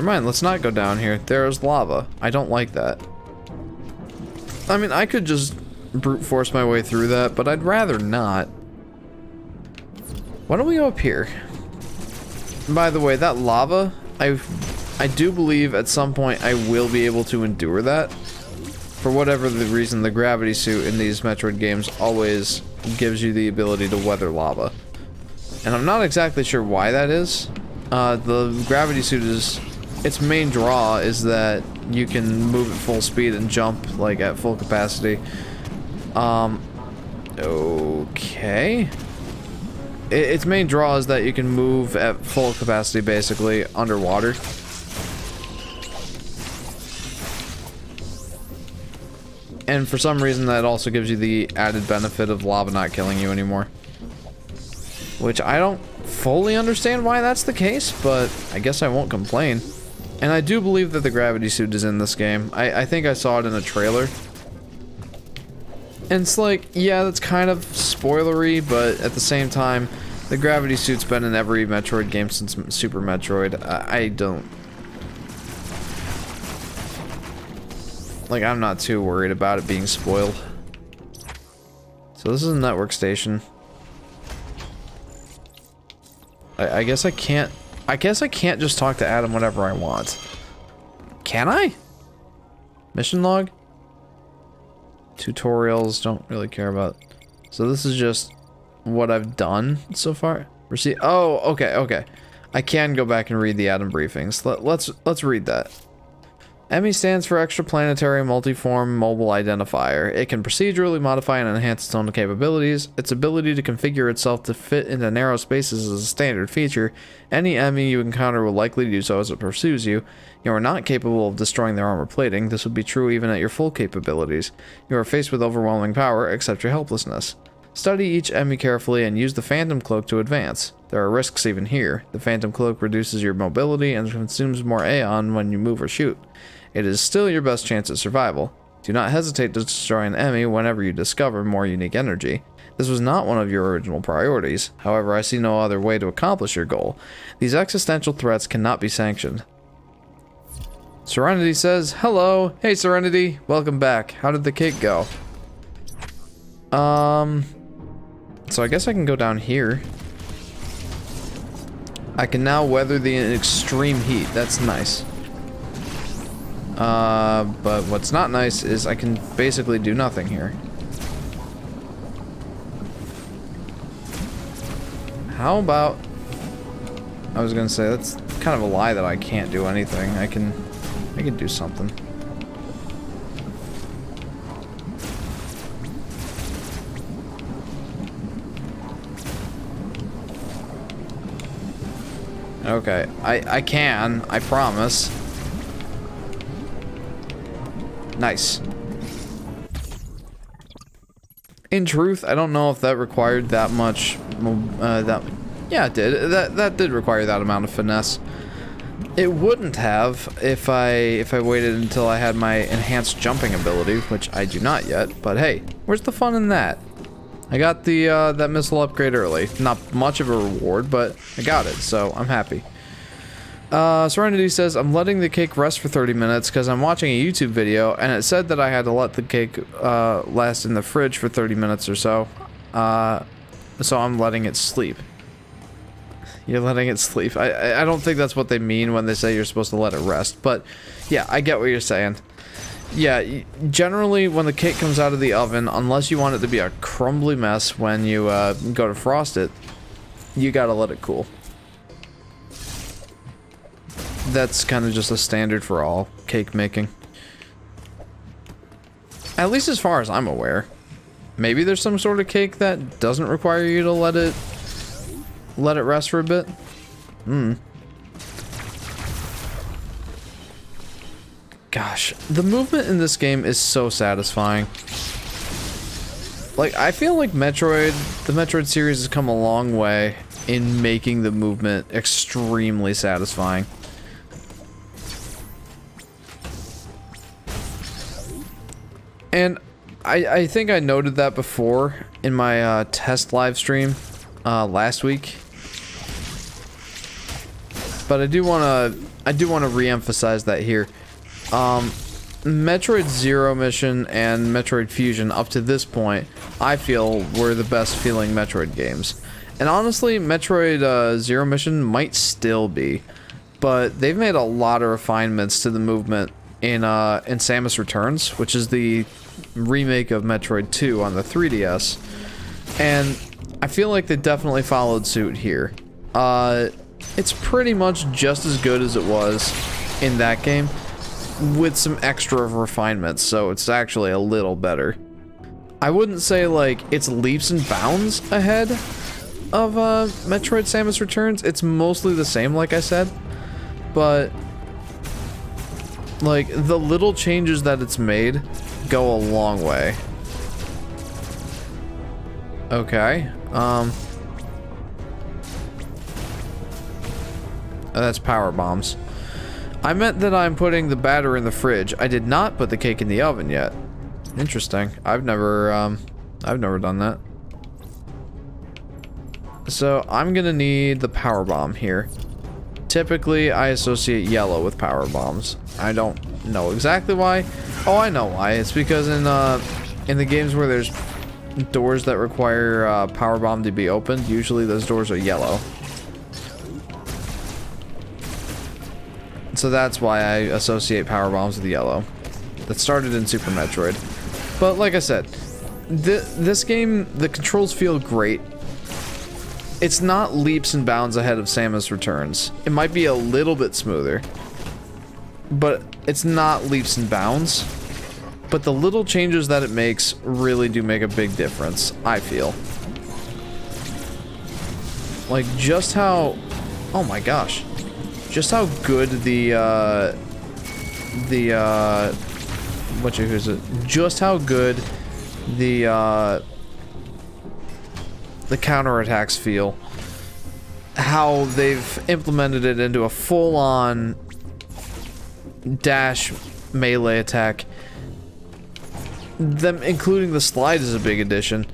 mind, let's not go down here. There's lava. I don't like that. I mean, I could just brute force my way through that, but I'd rather not. Why don't we go up here? By the way, that lava, I do believe at some point I will be able to endure that. For whatever the reason, the gravity suit in these Metroid games always gives you the ability to weather lava. And I'm not exactly sure why that is. The gravity suit is... its main draw is that you can move at full speed and jump, like, at full capacity. Okay. Its main draw is that you can move at full capacity, basically, underwater. And for some reason, that also gives you the added benefit of lava not killing you anymore. Which I don't fully understand why that's the case, but I guess I won't complain. And I do believe that the gravity suit is in this game. I think I saw it in a trailer. And it's like, yeah, that's kind of spoilery, but at the same time, the gravity suit's been in every Metroid game since Super Metroid. I don't... like, I'm not too worried about it being spoiled. So this is a network station. I guess I can't... I guess I can't just talk to Adam whenever I want. Can I? Mission log? Tutorials, don't really care about. So this is just what I've done so far. Receive. Oh, okay, okay. I can go back and read the Adam briefings. Let's read that. ME stands for Extraplanetary Multiform Mobile Identifier. It can procedurally modify and enhance its own capabilities. Its ability to configure itself to fit into narrow spaces is a standard feature. Any ME you encounter will likely do so as it pursues you. You are not capable of destroying their armor plating. This would be true even at your full capabilities. You are faced with overwhelming power, accept your helplessness. Study each ME carefully and use the Phantom Cloak to advance. There are risks even here. The Phantom Cloak reduces your mobility and consumes more Aeon when you move or shoot. It is still your best chance at survival. Do not hesitate to destroy an enemy whenever you discover more unique energy. This was not one of your original priorities. However, I see no other way to accomplish your goal. These existential threats cannot be sanctioned. Serenity says, hello. Hey, Serenity. Welcome back. How did the cake go? So I guess I can go down here. I can now weather the extreme heat. That's nice. But what's not nice is I can basically do nothing here. How about... I was gonna say, that's kind of a lie that I can't do anything. I can do something. Okay, I can, I promise. Nice. In truth, I don't know if that required that much, yeah, it did. That did require that amount of finesse. It wouldn't have if I waited until I had my enhanced jumping ability, which I do not yet, but hey, where's the fun in that? I got the, that missile upgrade early. Not much of a reward, but I got it, so I'm happy. Serenity says, I'm letting the cake rest for 30 minutes because I'm watching a YouTube video, and it said that I had to let the cake, last in the fridge for 30 minutes or so. So I'm letting it sleep. You're letting it sleep. I don't think that's what they mean when they say you're supposed to let it rest, but yeah, I get what you're saying. Yeah, generally when the cake comes out of the oven, unless you want it to be a crumbly mess when you go to frost it, you gotta let it cool. That's kind of just a standard for all cake making. At least as far as I'm aware. Maybe there's some sort of cake that doesn't require you to let it rest for a bit. Gosh, the movement in this game is so satisfying. Like, I feel like the Metroid series has come a long way in making the movement extremely satisfying. And I think I noted that before in my test live stream last week. But I do want to re-emphasize that here. Metroid Zero Mission and Metroid Fusion up to this point, I feel, were the best feeling Metroid games. And honestly, Metroid Zero Mission might still be, but they've made a lot of refinements to the movement in Samus Returns, which is the remake of Metroid 2 on the 3DS. And I feel like they definitely followed suit here. It's pretty much just as good as it was in that game, with some extra refinements, so it's actually a little better. I wouldn't say, like, it's leaps and bounds ahead of Metroid Samus Returns. It's mostly the same, like I said, but like, the little changes that it's made go a long way. Okay, that's power bombs. I meant that I'm putting the batter in the fridge. I did not put the cake in the oven yet. Interesting. I've never done that. So I'm gonna need the power bomb here. Typically, I associate yellow with power bombs. I don't know exactly why. Oh, I know why. It's because in the games where there's doors that require power bomb to be opened, usually those doors are yellow. So that's why I associate power bombs with yellow. That started in Super Metroid. But like I said, this game, the controls feel great. It's not leaps and bounds ahead of Samus Returns. It might be a little bit smoother. but it's not leaps and bounds. But the little changes that it makes really do make a big difference, I feel. Like, just how... Oh my gosh. Just how good just how good the counterattacks feel. How they've implemented it into a full-on dash melee attack. Them including the slide is a big addition.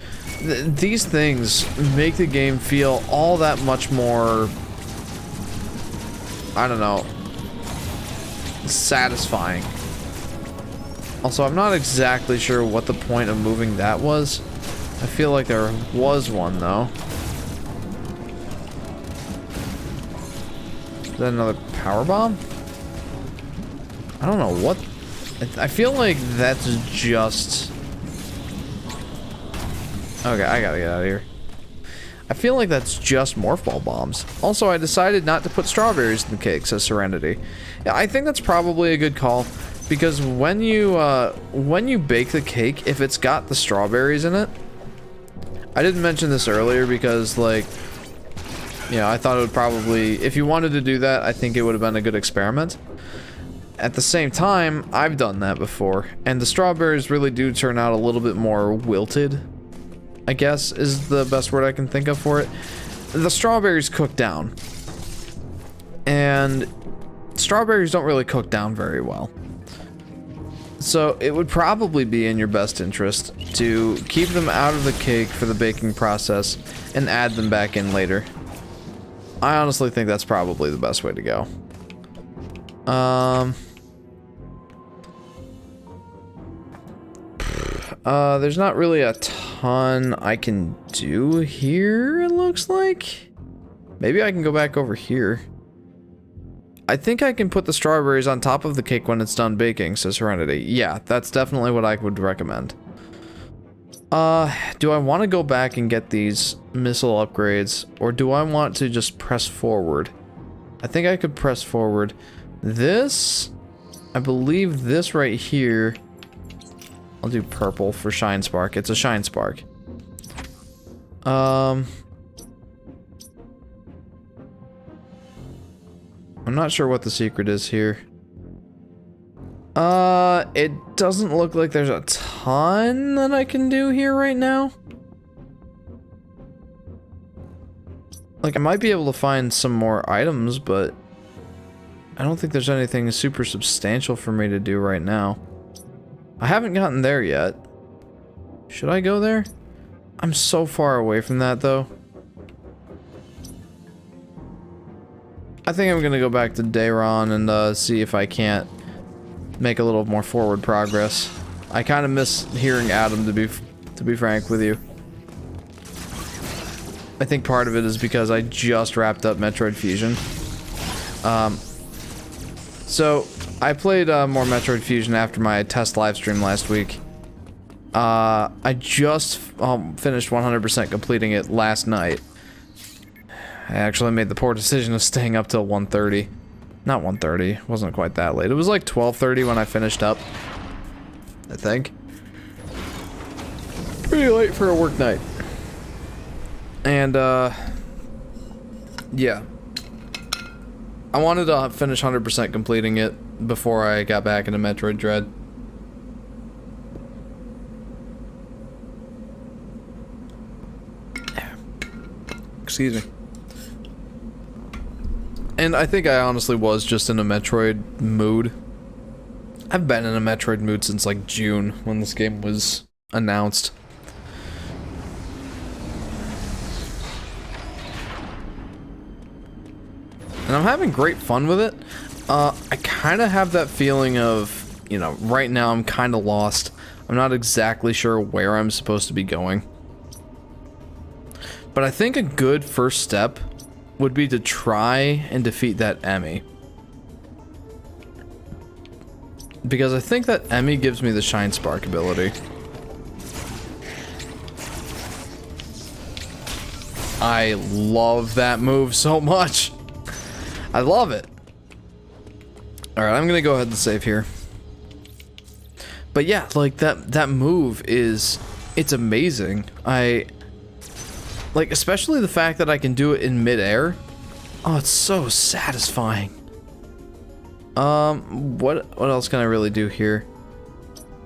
These things make the game feel all that much more, I don't know, satisfying. Also, I'm not exactly sure what the point of moving that was. I feel like there was one, though. Is that another power bomb? I don't know what... I feel like that's just... Okay, I gotta get out of here. I feel like that's just Morph Ball bombs. Also, I decided not to put strawberries in the cake, says Serenity. Yeah, I think that's probably a good call, because when you bake the cake, if it's got the strawberries in it... I didn't mention this earlier because, like... You know, I thought it would probably... If you wanted to do that, I think it would have been a good experiment. At the same time, I've done that before, and the strawberries really do turn out a little bit more wilted, I guess, is the best word I can think of for it. The strawberries cook down. And strawberries don't really cook down very well. So it would probably be in your best interest to keep them out of the cake for the baking process and add them back in later. I honestly think that's probably the best way to go. There's not really a ton I can do here, it looks like. Maybe I can go back over here. I think I can put the strawberries on top of the cake when it's done baking, says Serenity. Yeah, that's definitely what I would recommend. Do I want to go back and get these missile upgrades, or do I want to just press forward? I think I could press forward. This, I believe this right here, I'll do purple for Shine Spark. It's a Shine Spark. I'm not sure what the secret is here. It doesn't look like there's a ton that I can do here right now. Like, I might be able to find some more items, but I don't think there's anything super substantial for me to do right now. I haven't gotten there yet. Should I go there? I'm so far away from that, though. I think I'm gonna go back to Dayron and see if I can't make a little more forward progress. I kind of miss hearing Adam, to be frank with you. I think part of it is because I just wrapped up Metroid Fusion. So I played more Metroid Fusion after my test live stream last week. I just finished 100% completing it last night. I actually made the poor decision of staying up till 1:30. Not 1:30, it wasn't quite that late. It was like 12:30 when I finished up, I think. Pretty late for a work night. And, yeah. I wanted to finish 100% completing it before I got back into Metroid Dread. Excuse me. And I think I honestly was just in a Metroid mood. I've been in a Metroid mood since like June when this game was announced. And I'm having great fun with it. I kind of have that feeling of, you know, right now I'm kind of lost. I'm not exactly sure where I'm supposed to be going. But I think a good first step would be to try and defeat that Emmy. Because I think that Emmy gives me the Shine Spark ability. I love that move so much. I love it. Alright, I'm gonna go ahead and save here. But yeah, like that move is, it's amazing. Like, especially the fact that I can do it in midair. Oh, it's so satisfying. What else can I really do here?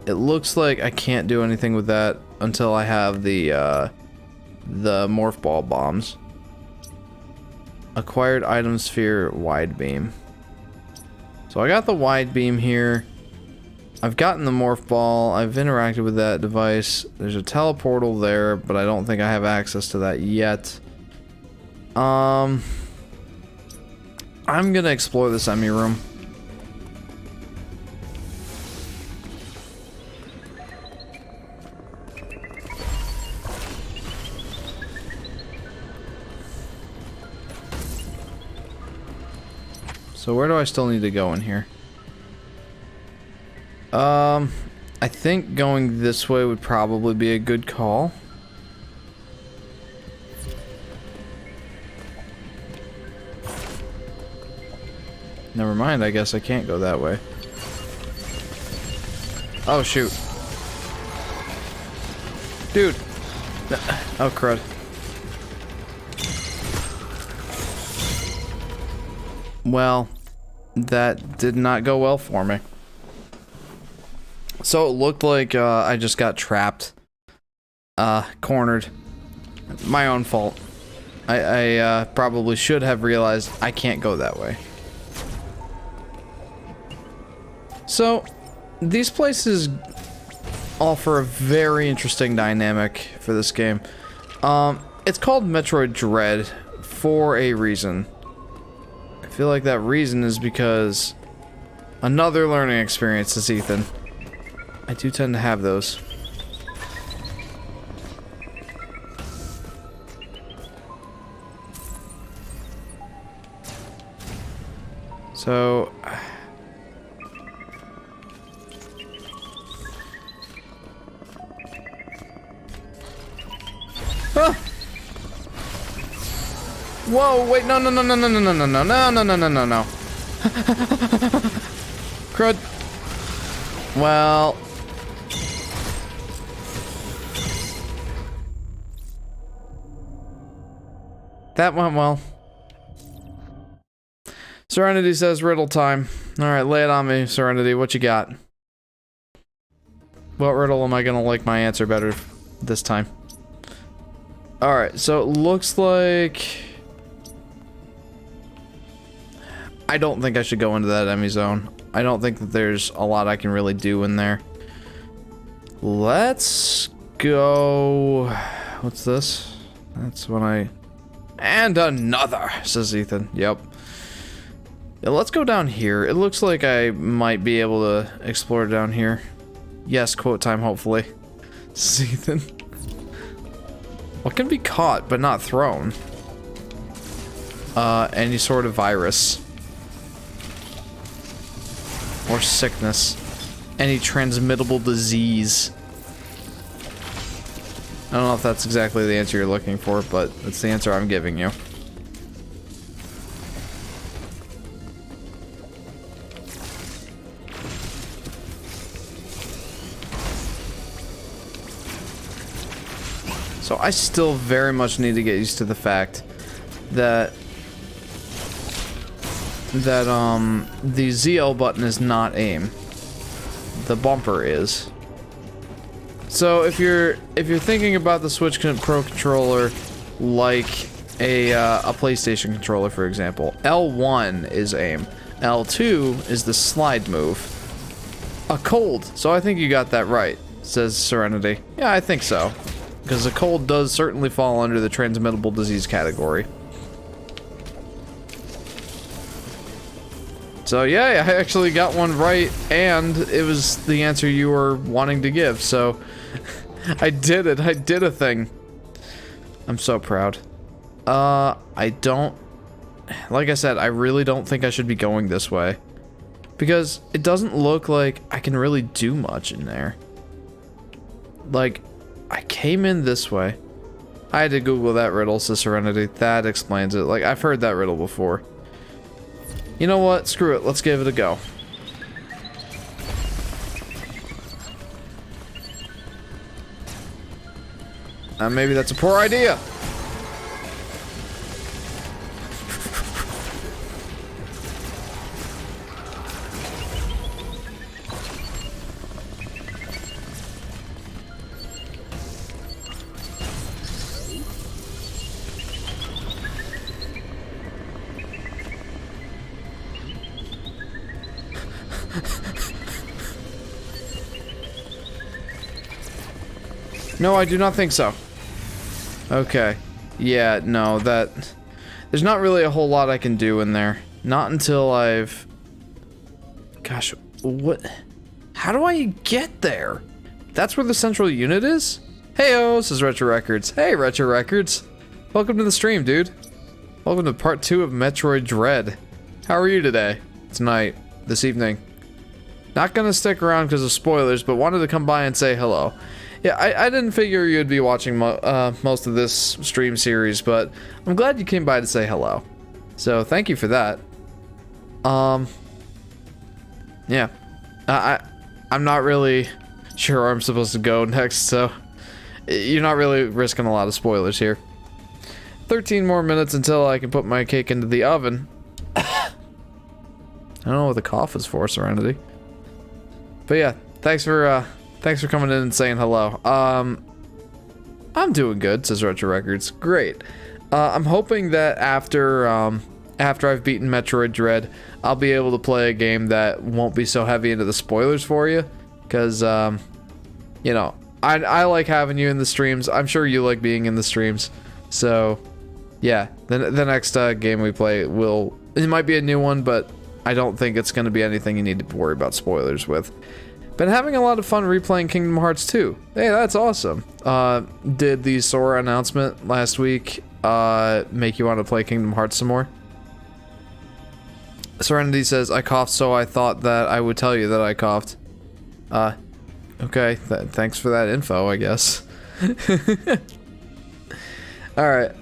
It looks like I can't do anything with that until I have the morph ball bombs. Acquired item sphere wide beam. So I got the wide beam here. I've gotten the morph ball. I've interacted with that device. There's a teleportal there, but I don't think I have access to that yet. I'm gonna explore this Emmy room. So where do I still need to go in here? I think going this way would probably be a good call. Never mind, I guess I can't go that way. Oh, shoot. Dude! Oh, crud. Well, that did not go well for me. So it looked like I just got trapped. Cornered. My own fault. I probably should have realized I can't go that way. So, these places offer a very interesting dynamic for this game. It's called Metroid Dread for a reason. I feel like that reason is because another learning experience is Ethan. I do tend to have those. So... Ah! Whoa, wait, no, no, no, no, no, no, no, no, no, no, no, no, no, no, no. Crud. Well... that went well. Serenity says riddle time. Alright, lay it on me, Serenity. What you got? What riddle am I gonna like my answer better this time? Alright, so it looks like... I don't think I should go into that Emmy zone. I don't think that there's a lot I can really do in there. Let's go... what's this? That's when I... and another, says Ethan. Yep. Yeah, let's go down here. It looks like I might be able to explore down here. Yes, quote time, hopefully. Says Ethan. What can be caught but not thrown? Any sort of virus. Or sickness. Any transmittable disease. I don't know if that's exactly the answer you're looking for, but that's the answer I'm giving you. So I still very much need to get used to the fact that the ZL button is not aim. The bumper is. So if you're thinking about the Switch Pro controller like a PlayStation controller, for example, L1 is aim, L2 is the slide move. A cold. So I think you got that right, says Serenity. Yeah, I think so, because a cold does certainly fall under the transmittable disease category. So yeah, I actually got one right, and it was the answer you were wanting to give, so I did it. I did a thing. I'm so proud. I don't... like I said, I really don't think I should be going this way. Because it doesn't look like I can really do much in there. Like, I came in this way. I had to Google that riddle, says Serenity. That explains it. Like, I've heard that riddle before. You know what? Screw it. Let's give it a go. Maybe that's a poor idea. No, I do not think so. Okay. Yeah, no, that... There's not really a whole lot I can do in there. Not until I've... Gosh, what... How do I get there? That's where the central unit is? Heyo, this is Retro Records. Hey, Retro Records. Welcome to the stream, dude. Welcome to part 2 of Metroid Dread. How are you today? Tonight. This evening. Not gonna stick around because of spoilers, but wanted to come by and say hello. Yeah, I didn't figure you'd be watching most of this stream series, but I'm glad you came by to say hello. So, thank you for that. Yeah. I'm not really sure where I'm supposed to go next, so... You're not really risking a lot of spoilers here. 13 more minutes until I can put my cake into the oven. I don't know what the cough is for, Serenity. But yeah, thanks for coming in and saying hello. I'm doing good, says Retro Records. Great. I'm hoping that after I've beaten Metroid Dread, I'll be able to play a game that won't be so heavy into the spoilers for you. Because, you know, I like having you in the streams. I'm sure you like being in the streams. So, yeah, the next game we play it might be a new one, but I don't think it's going to be anything you need to worry about spoilers with. Been having a lot of fun replaying Kingdom Hearts 2. Hey, that's awesome. Did the Sora announcement last week make you want to play Kingdom Hearts some more? Serenity says, I coughed, so I thought that I would tell you that I coughed. Okay, thanks for that info, I guess. Alright,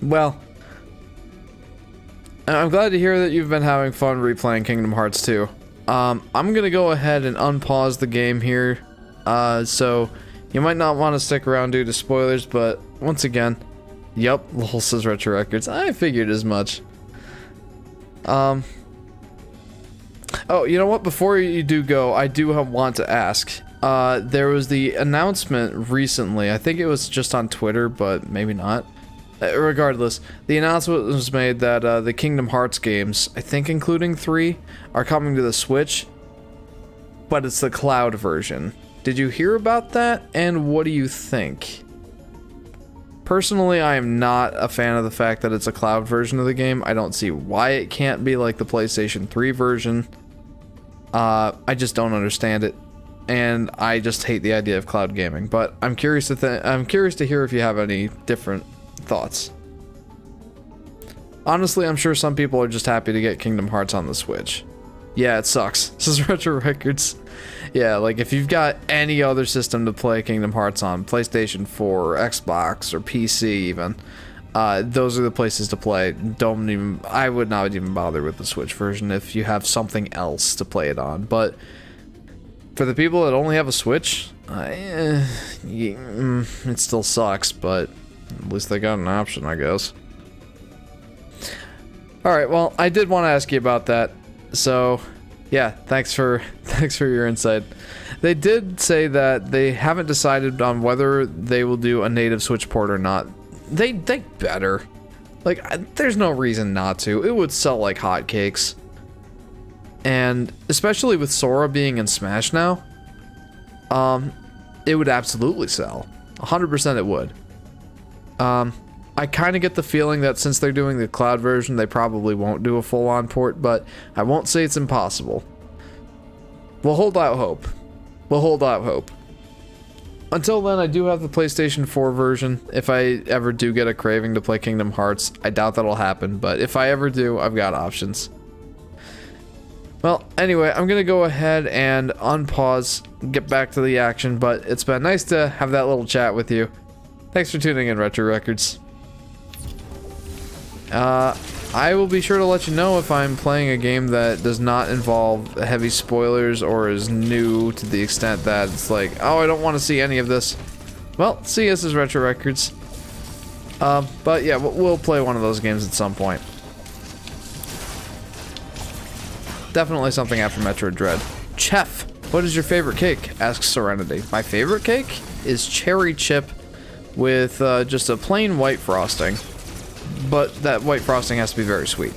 well, I'm glad to hear that you've been having fun replaying Kingdom Hearts 2. I'm gonna go ahead and unpause the game here, so you might not want to stick around due to spoilers, but once again, yep, lol, says Retro Records. I figured as much. Oh, you know what? Before you do go, I do want to ask. There was the announcement recently, I think it was just on Twitter, but maybe not. Regardless, the announcement was made that the Kingdom Hearts games, I think including 3, are coming to the Switch, but it's the cloud version. Did you hear about that, and what do you think? Personally, I am not a fan of the fact that it's a cloud version of the game. I don't see why it can't be like the PlayStation 3 version. I just don't understand it, and I just hate the idea of cloud gaming. But I'm curious to hear if you have any different thoughts. Honestly, I'm sure some people are just happy to get Kingdom Hearts on the Switch. Yeah, it sucks. This is Retro Records. Yeah, like if you've got any other system to play Kingdom Hearts on, PlayStation 4, or Xbox, or PC even, those are the places to play. I would not even bother with the Switch version if you have something else to play it on. But for the people that only have a Switch, it still sucks, but at least they got an option, I guess. Alright, well, I did want to ask you about that. So, yeah, thanks for your insight. They did say that they haven't decided on whether they will do a native Switch port or not. They better. Like, there's no reason not to. It would sell like hotcakes. And especially with Sora being in Smash now, it would absolutely sell. 100% it would. I kind of get the feeling that since they're doing the cloud version, they probably won't do a full-on port, but I won't say it's impossible. We'll hold out hope. We'll hold out hope. Until then, I do have the PlayStation 4 version. If I ever do get a craving to play Kingdom Hearts, I doubt that'll happen, but if I ever do, I've got options. Well, anyway, I'm gonna go ahead and unpause, get back to the action, but it's been nice to have that little chat with you. Thanks for tuning in, Retro Records. I will be sure to let you know if I'm playing a game that does not involve heavy spoilers or is new to the extent that it's like, oh, I don't want to see any of this. Well, CS is Retro Records. But yeah, we'll play one of those games at some point. Definitely something after Metroid Dread. Chef, what is your favorite cake? Asks Serenity. My favorite cake is cherry chip with just a plain white frosting. But that white frosting has to be very sweet.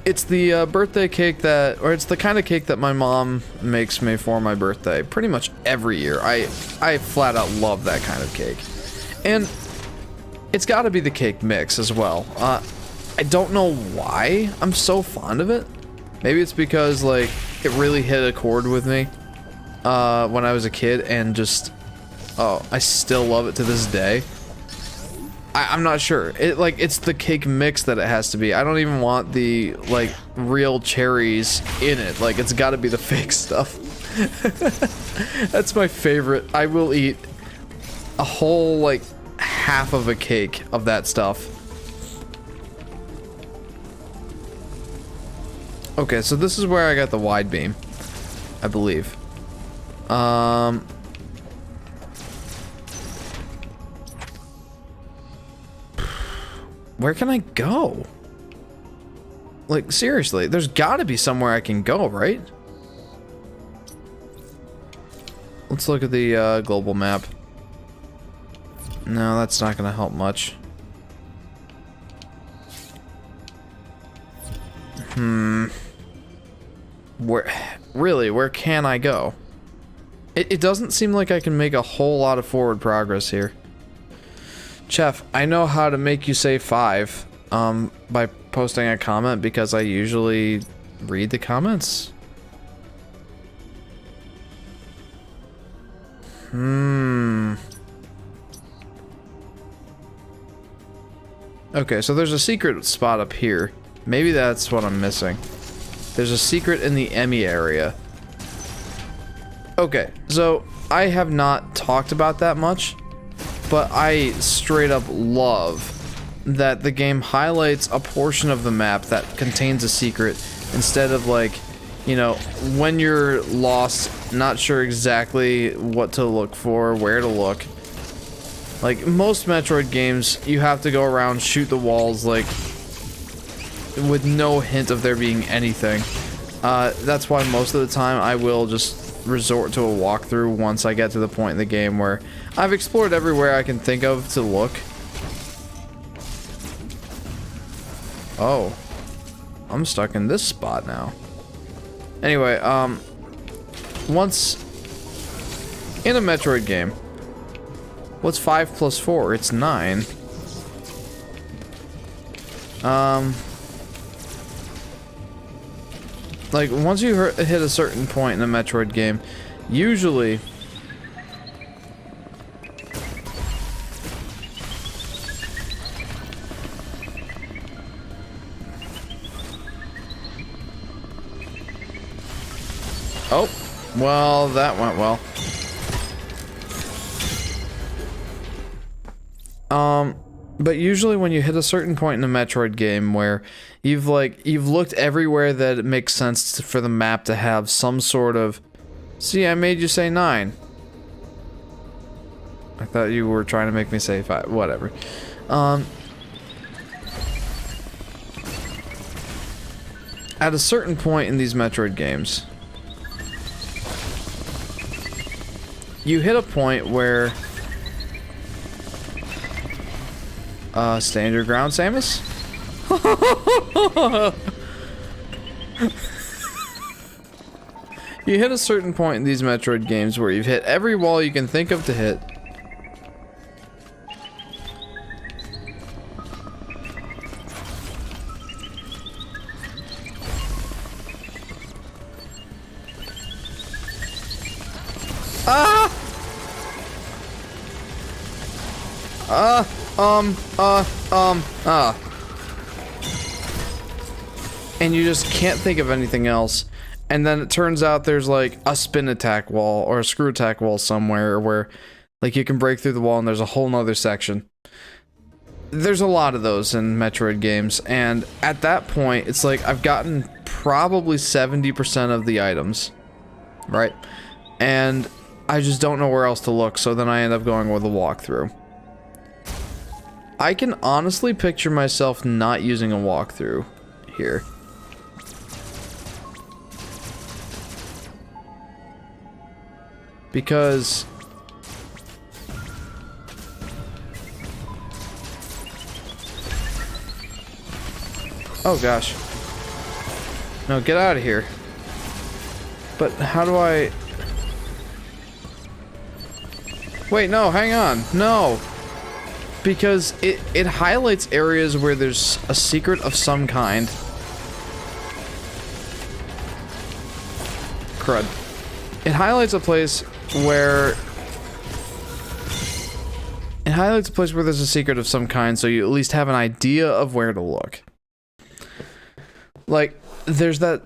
It's the birthday cake that, or it's the kind of cake that my mom makes me for my birthday pretty much every year. I flat out love that kind of cake. And it's got to be the cake mix as well. I don't know why I'm so fond of it. Maybe it's because, like, it really hit a chord with me when I was a kid, and just, oh, I still love it to this day. I'm not sure. It's the cake mix that it has to be. I don't even want the, like, real cherries in it. Like, it's got to be the fake stuff. That's my favorite. I will eat a whole, like, half of a cake of that stuff. Okay, so this is where I got the wide beam, I believe. Where can I go? Like, seriously, there's gotta be somewhere I can go, right? Let's look at the global map. No, that's not gonna help much. Where can I go? It doesn't seem like I can make a whole lot of forward progress here. Chef, I know how to make you say 5 by posting a comment, because I usually read the comments. Okay, so there's a secret spot up here. Maybe that's what I'm missing. There's a secret in the Emmy area. Okay, so I have not talked about that much, but I straight up love that the game highlights a portion of the map that contains a secret, instead of, like, you know, when you're lost, not sure exactly what to look for, where to look. Like, most Metroid games, you have to go around, shoot the walls, like, with no hint of there being anything. That's why most of the time I will just resort to a walkthrough once I get to the point in the game where I've explored everywhere I can think of to look. Oh. I'm stuck in this spot now. Anyway, once in a Metroid game, what's 5 plus 4? It's 9. Like, once you hit a certain point in a Metroid game, usually oh, well, that went well. But usually when you hit a certain point in a Metroid game where you've looked everywhere that it makes sense for the map to have some sort of... See, I made you say 9. I thought you were trying to make me say 5. Whatever. At a certain point in these Metroid games, you hit a point where... stand your ground, Samus? You hit a certain point in these Metroid games where you've hit every wall you can think of to hit. Ah! And you just can't think of anything else. And then it turns out there's like a spin attack wall or a screw attack wall somewhere where like you can break through the wall and there's a whole nother section. There's a lot of those in Metroid games, and at that point it's like I've gotten probably 70% of the items, right? And I just don't know where else to look, so then I end up going with a walkthrough. I can honestly picture myself not using a walkthrough here. Because... oh gosh. No, get out of here. But how do I... wait, no, hang on. No. Because it highlights areas where there's a secret of some kind. Crud. It highlights a place where... it highlights a place where there's a secret of some kind, so you at least have an idea of where to look. Like, there's that...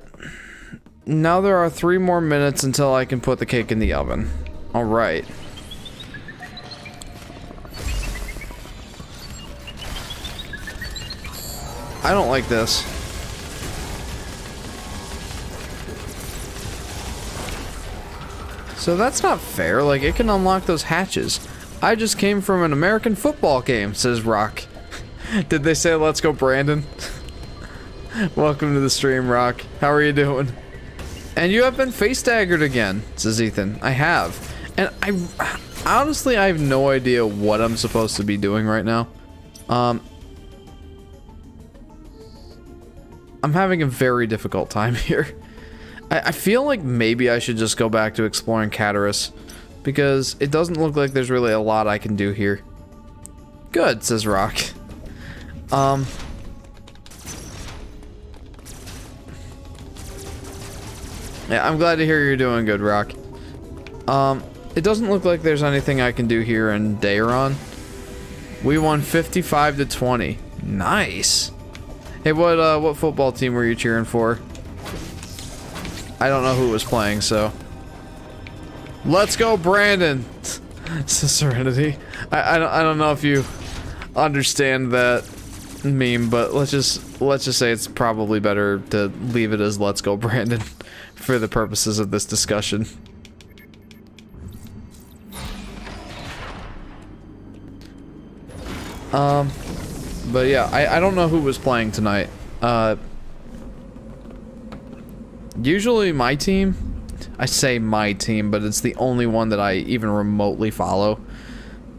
now there are 3 more minutes until I can put the cake in the oven. Alright. I don't like this. So that's not fair. Like, it can unlock those hatches. I just came from an American football game, says Rock. Did they say let's go, Brandon? Welcome to the stream, Rock. How are you doing? And you have been face staggered again, says Ethan. I have. And honestly, I have no idea what I'm supposed to be doing right now. I'm having a very difficult time here. I feel like maybe I should just go back to exploring Catarus, because it doesn't look like there's really a lot I can do here. Good, says Rock. Yeah, I'm glad to hear you're doing good, Rock. It doesn't look like there's anything I can do here in Dayron. We won 55-20. Nice. Hey, what football team were you cheering for? I don't know who was playing, so... let's go, Brandon! Serenity. I don't know if you understand that meme, but let's just say it's probably better to leave it as let's go, Brandon, for the purposes of this discussion. But yeah, I don't know who was playing tonight. Usually my team, I say my team, but it's the only one that I even remotely follow.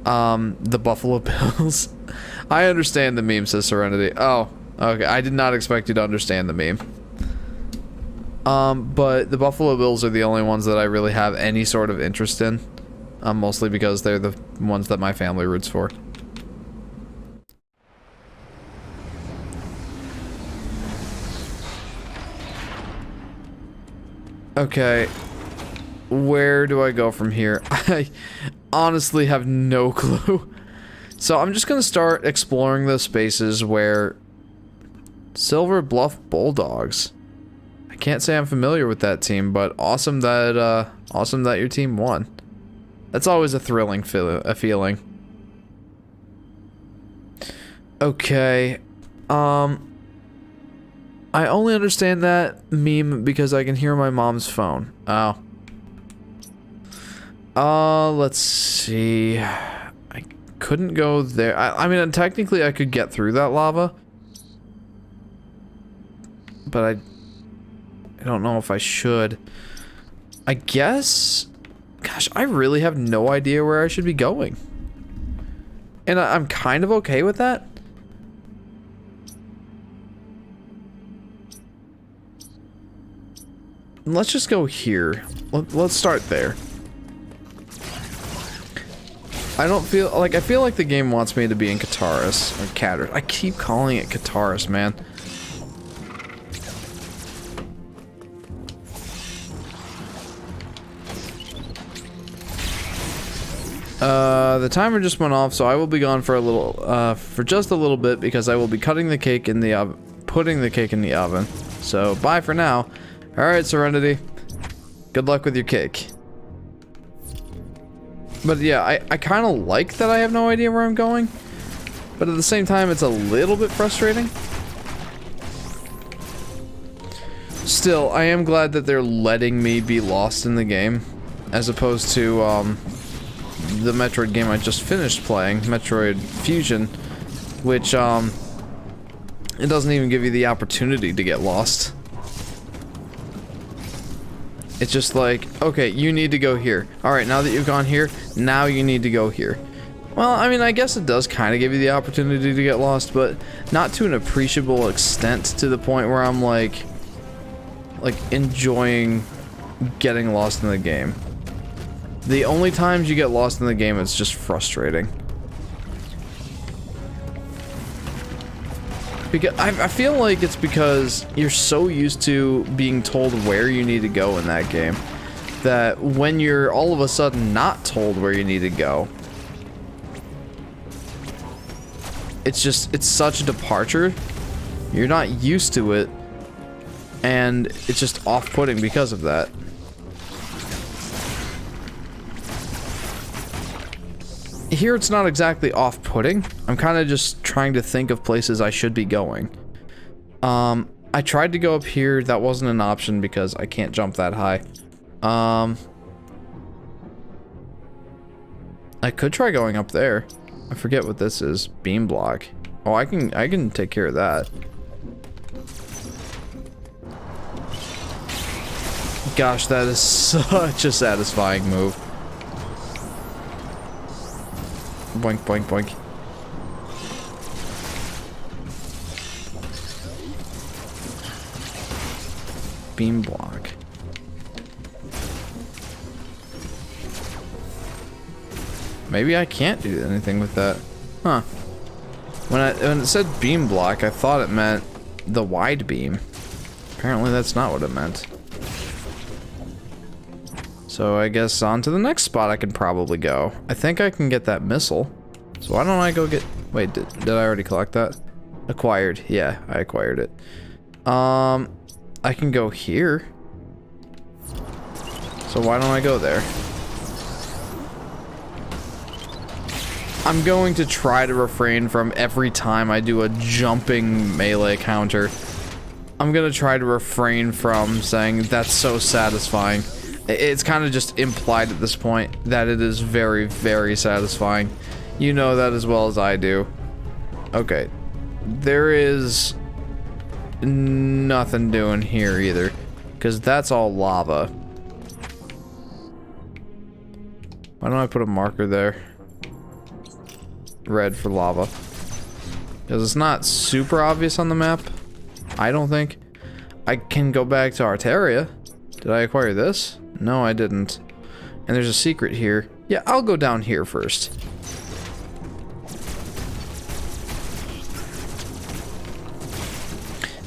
The Buffalo Bills. I understand the meme, says Serenity. Oh, okay, I did not expect you to understand the meme. But the Buffalo Bills are the only ones that I really have any sort of interest in. Mostly because they're the ones that my family roots for. Okay, where do I go from here? I honestly have no clue. So I'm just gonna start exploring those spaces where... Silver Bluff Bulldogs. I can't say I'm familiar with that team, but awesome that your team won. That's always a thrilling feeling. Okay, I only understand that meme because I can hear my mom's phone. Oh. Let's see. I couldn't go there. I mean, technically I could get through that lava. But I don't know if I should. I guess... gosh, I really have no idea where I should be going. And I'm kind of okay with that. Let's just go here. Let's start there. I don't feel like... I feel like the game wants me to be in Kataris. Or Catarus. I keep calling it Kataris, man. The timer just went off, so I will be gone for a little, for just a little bit, because I will be cutting the cake in the oven, putting the cake in the oven. So, bye for now. Alright, Serenity. Good luck with your cake. But yeah, I kind of like that I have no idea where I'm going. But at the same time, it's a little bit frustrating. Still, I am glad that they're letting me be lost in the game. as opposed to the Metroid game I just finished playing, Metroid Fusion, which it doesn't even give you the opportunity to get lost. It's just like, okay, you need to go here. Alright, now that you've gone here, now you need to go here. Well, I mean, I guess it does kind of give you the opportunity to get lost, but not to an appreciable extent to the point where I'm like enjoying getting lost in the game. The only times you get lost in the game, it's just frustrating. Because I feel like it's because you're so used to being told where you need to go in that game that when you're all of a sudden not told where you need to go, it's such a departure. You're not used to it, and it's just off-putting because of that. Here it's not exactly off-putting. I'm kind of just trying to think of places I should be going. I tried to go up here. That wasn't an option because I can't jump that high. I could try going up there. I forget what this is. Beam block. Oh, I can take care of that. Gosh, that is such a satisfying move. Boink, boink, boink. Beam block. Maybe I can't do anything with that. Huh. When it said beam block, I thought it meant the wide beam. Apparently that's not what it meant. So I guess on to the next spot I can probably go. I think I can get that missile. So why don't I go get... Wait, did I already collect that? Acquired. Yeah, I acquired it. I can go here. So why don't I go there? I'm going to try to refrain from every time I do a jumping melee counter. I'm gonna try to refrain from saying that's so satisfying. It's kind of just implied at this point that it is very, very satisfying. You know that as well as I do. Okay. There is nothing doing here either, because that's all lava. Why don't I put a marker there? Red for lava. Because it's not super obvious on the map, I don't think. I can go back to Arteria. Did I acquire this? No, I didn't. And there's a secret here. Yeah, I'll go down here first.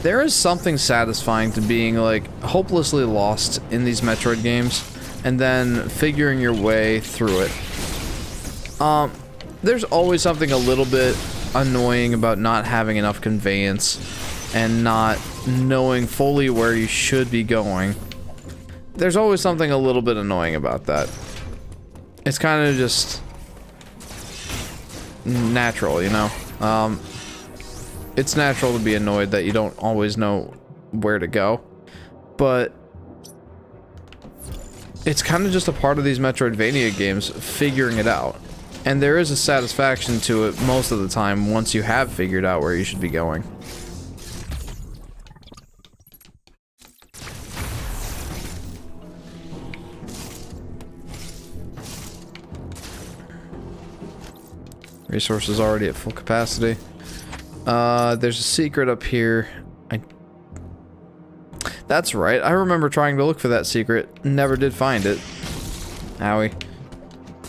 There is something satisfying to being, like, hopelessly lost in these Metroid games, and then figuring your way through it. There's always something a little bit annoying about not having enough conveyance, and not knowing fully where you should be going. There's always something a little bit annoying about that. It's kind of just natural, you know? It's natural to be annoyed that you don't always know where to go, but it's kind of just a part of these Metroidvania games, figuring it out. And there is a satisfaction to it most of the time once you have figured out where you should be going. Resources already at full capacity. There's a secret up here. That's right. I remember trying to look for that secret. Never did find it. Owie.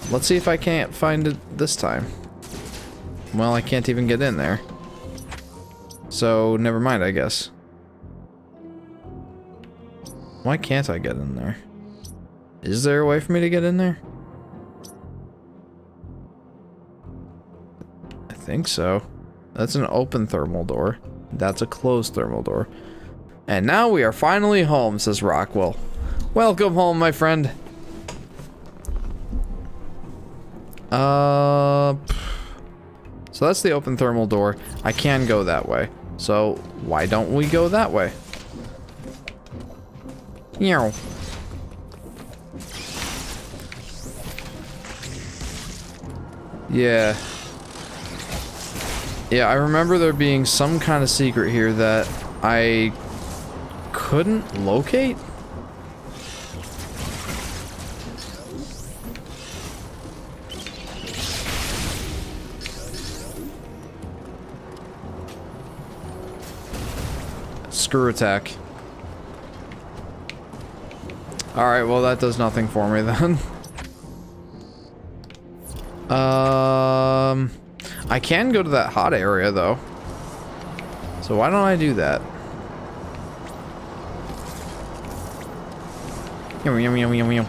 Let's see if I can't find it this time. Well, I can't even get in there. So, never mind, I guess. Why can't I get in there? Is there a way for me to get in there? I think so. That's an open thermal door. That's a closed thermal door. And now we are finally home, says Rockwell. Welcome home, my friend. So that's the open thermal door. I can go that way. So why don't we go that way? Yeah. Yeah, I remember there being some kind of secret here that I couldn't locate? Screw attack. Alright, well that does nothing for me then. I can go to that hot area though. So why don't I do that? Yum yum yum yum yum.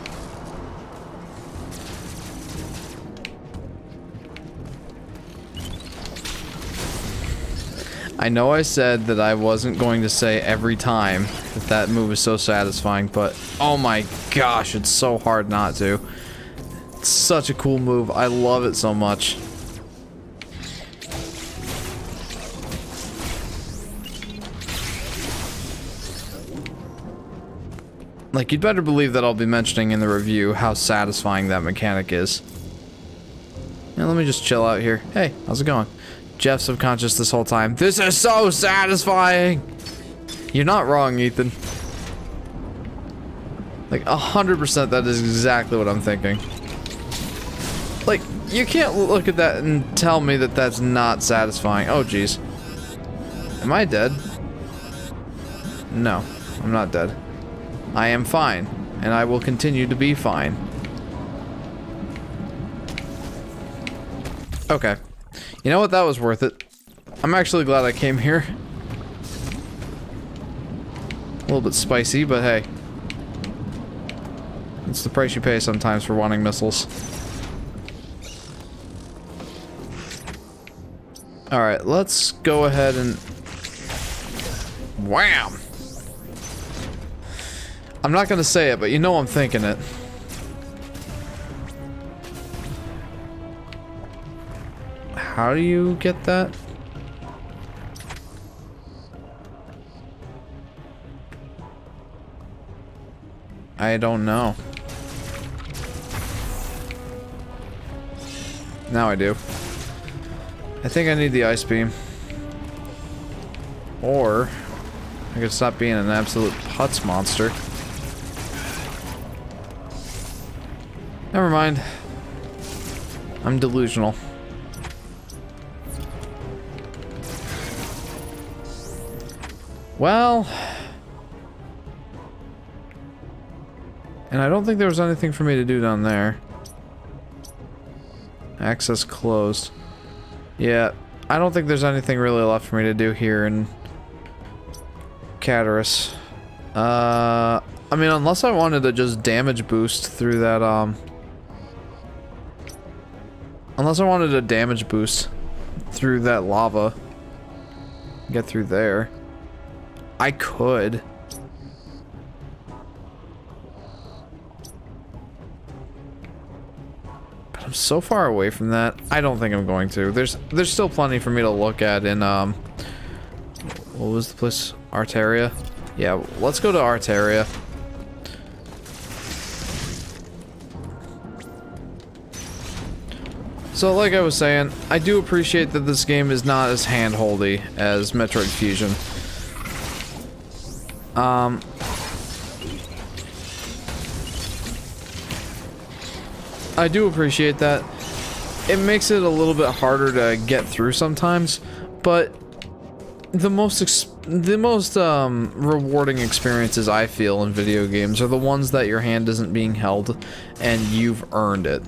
I know I said that I wasn't going to say every time that that move is so satisfying, but oh my gosh, it's so hard not to. It's such a cool move. I love it so much. Like, you'd better believe that I'll be mentioning in the review how satisfying that mechanic is. Now, let me just chill out here. Hey, how's it going? Jeff subconscious this whole time. This is so satisfying! You're not wrong, Ethan. Like, 100% that is exactly what I'm thinking. Like, you can't look at that and tell me that that's not satisfying. Oh, jeez. Am I dead? No, I'm not dead. I am fine, and I will continue to be fine. Okay. You know what? That was worth it. I'm actually glad I came here. A little bit spicy, but hey. It's the price you pay sometimes for wanting missiles. Alright, let's go ahead and... Wham! I'm not gonna say it, but you know I'm thinking it. How do you get that? I don't know. Now I do. I think I need the ice beam. Or I could stop being an absolute putz monster. Never mind. I'm delusional. Well... And I don't think there was anything for me to do down there. Access closed. Yeah, I don't think there's anything really left for me to do here in... Caterus. I mean, unless I wanted to just damage boost through that, Unless I wanted a damage boost through that lava. Get through there. I could. But I'm so far away from that. I don't think I'm going to. There's still plenty for me to look at in, what was the place? Arteria? Yeah, let's go to Arteria. So, like I was saying, I do appreciate that this game is not as hand-holdy as Metroid Fusion. I do appreciate that. It makes it a little bit harder to get through sometimes, but the most rewarding experiences I feel in video games are the ones that your hand isn't being held and you've earned it.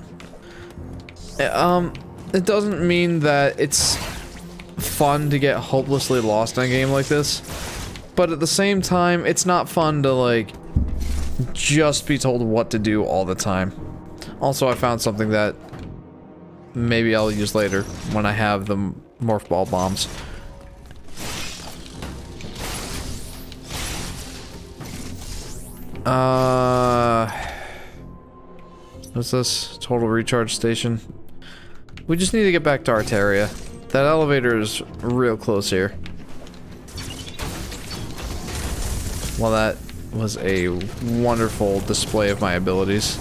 It doesn't mean that it's fun to get hopelessly lost in a game like this, but at the same time, it's not fun to, like, just be told what to do all the time. Also, I found something that maybe I'll use later when I have the morph ball bombs. What's this? Total recharge station. We just need to get back to Arteria. That elevator is real close here. Well, that was a wonderful display of my abilities.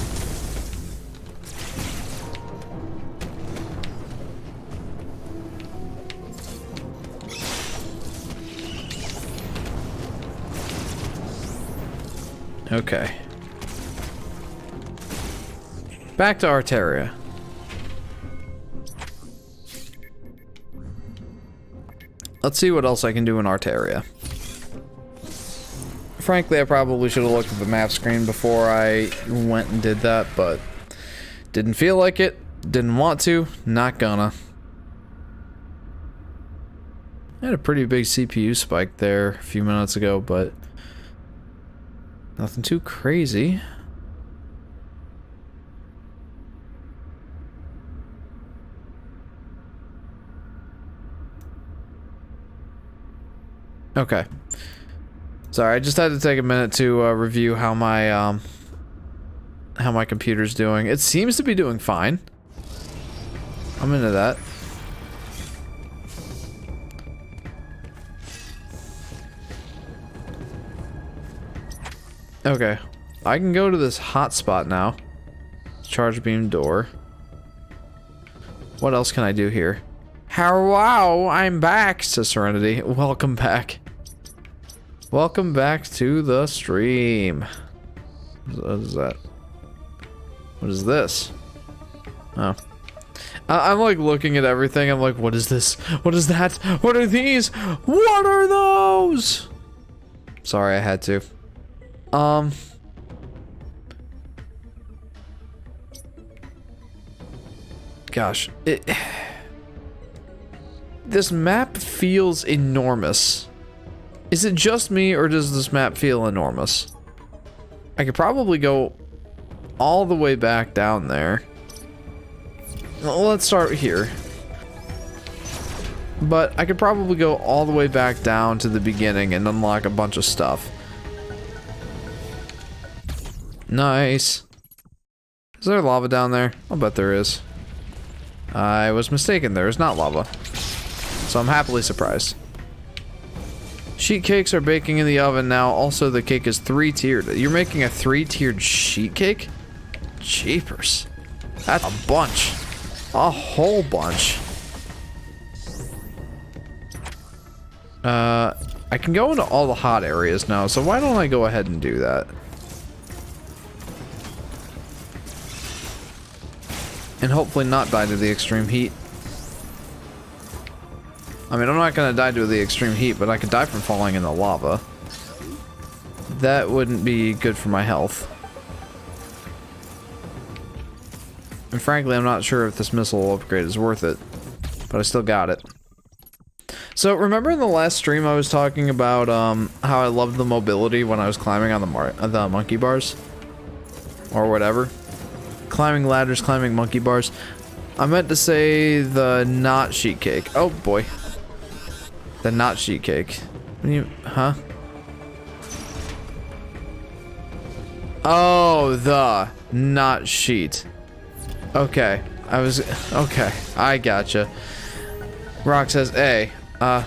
Okay. Back to Arteria. Let's see what else I can do in Arteria. Frankly, I probably should have looked at the map screen before I went and did that, but didn't feel like it, didn't want to, not gonna. I had a pretty big CPU spike there a few minutes ago, but nothing too crazy. Okay. Sorry, I just had to take a minute to review how my computer's doing. It seems to be doing fine. I'm into that. Okay, I can go to this hotspot now. Charge beam door. What else can I do here? Hello, I'm back, says Serenity. Welcome back. Welcome back to the stream. What is that? What is this? Oh. I'm like looking at everything. I'm like, what is this? What is that? What are these? What are those? Sorry, I had to. Gosh, this map feels enormous. Is it just me, or does this map feel enormous? I could probably go all the way back down there. Well, let's start here. But I could probably go all the way back down to the beginning and unlock a bunch of stuff. Nice. Is there lava down there? I'll bet there is. I was mistaken, there is not lava. So I'm happily surprised. Sheet cakes are baking in the oven now. Also, the cake is 3-tiered. You're making a 3-tiered sheet cake? Jeepers. That's a bunch. A whole bunch. I can go into all the hot areas now, so why don't I go ahead and do that? And hopefully not die to the extreme heat. I mean, I'm not gonna die to the extreme heat, but I could die from falling in the lava. That wouldn't be good for my health. And frankly, I'm not sure if this missile upgrade is worth it. But I still got it. So, remember in the last stream I was talking about how I loved the mobility when I was climbing on the monkey bars? Or whatever. Climbing ladders, climbing monkey bars. I meant to say the not sheet cake. Oh boy. The not sheet cake. Huh? Oh, the not sheet. Okay. Okay. I gotcha. Rock says A. A,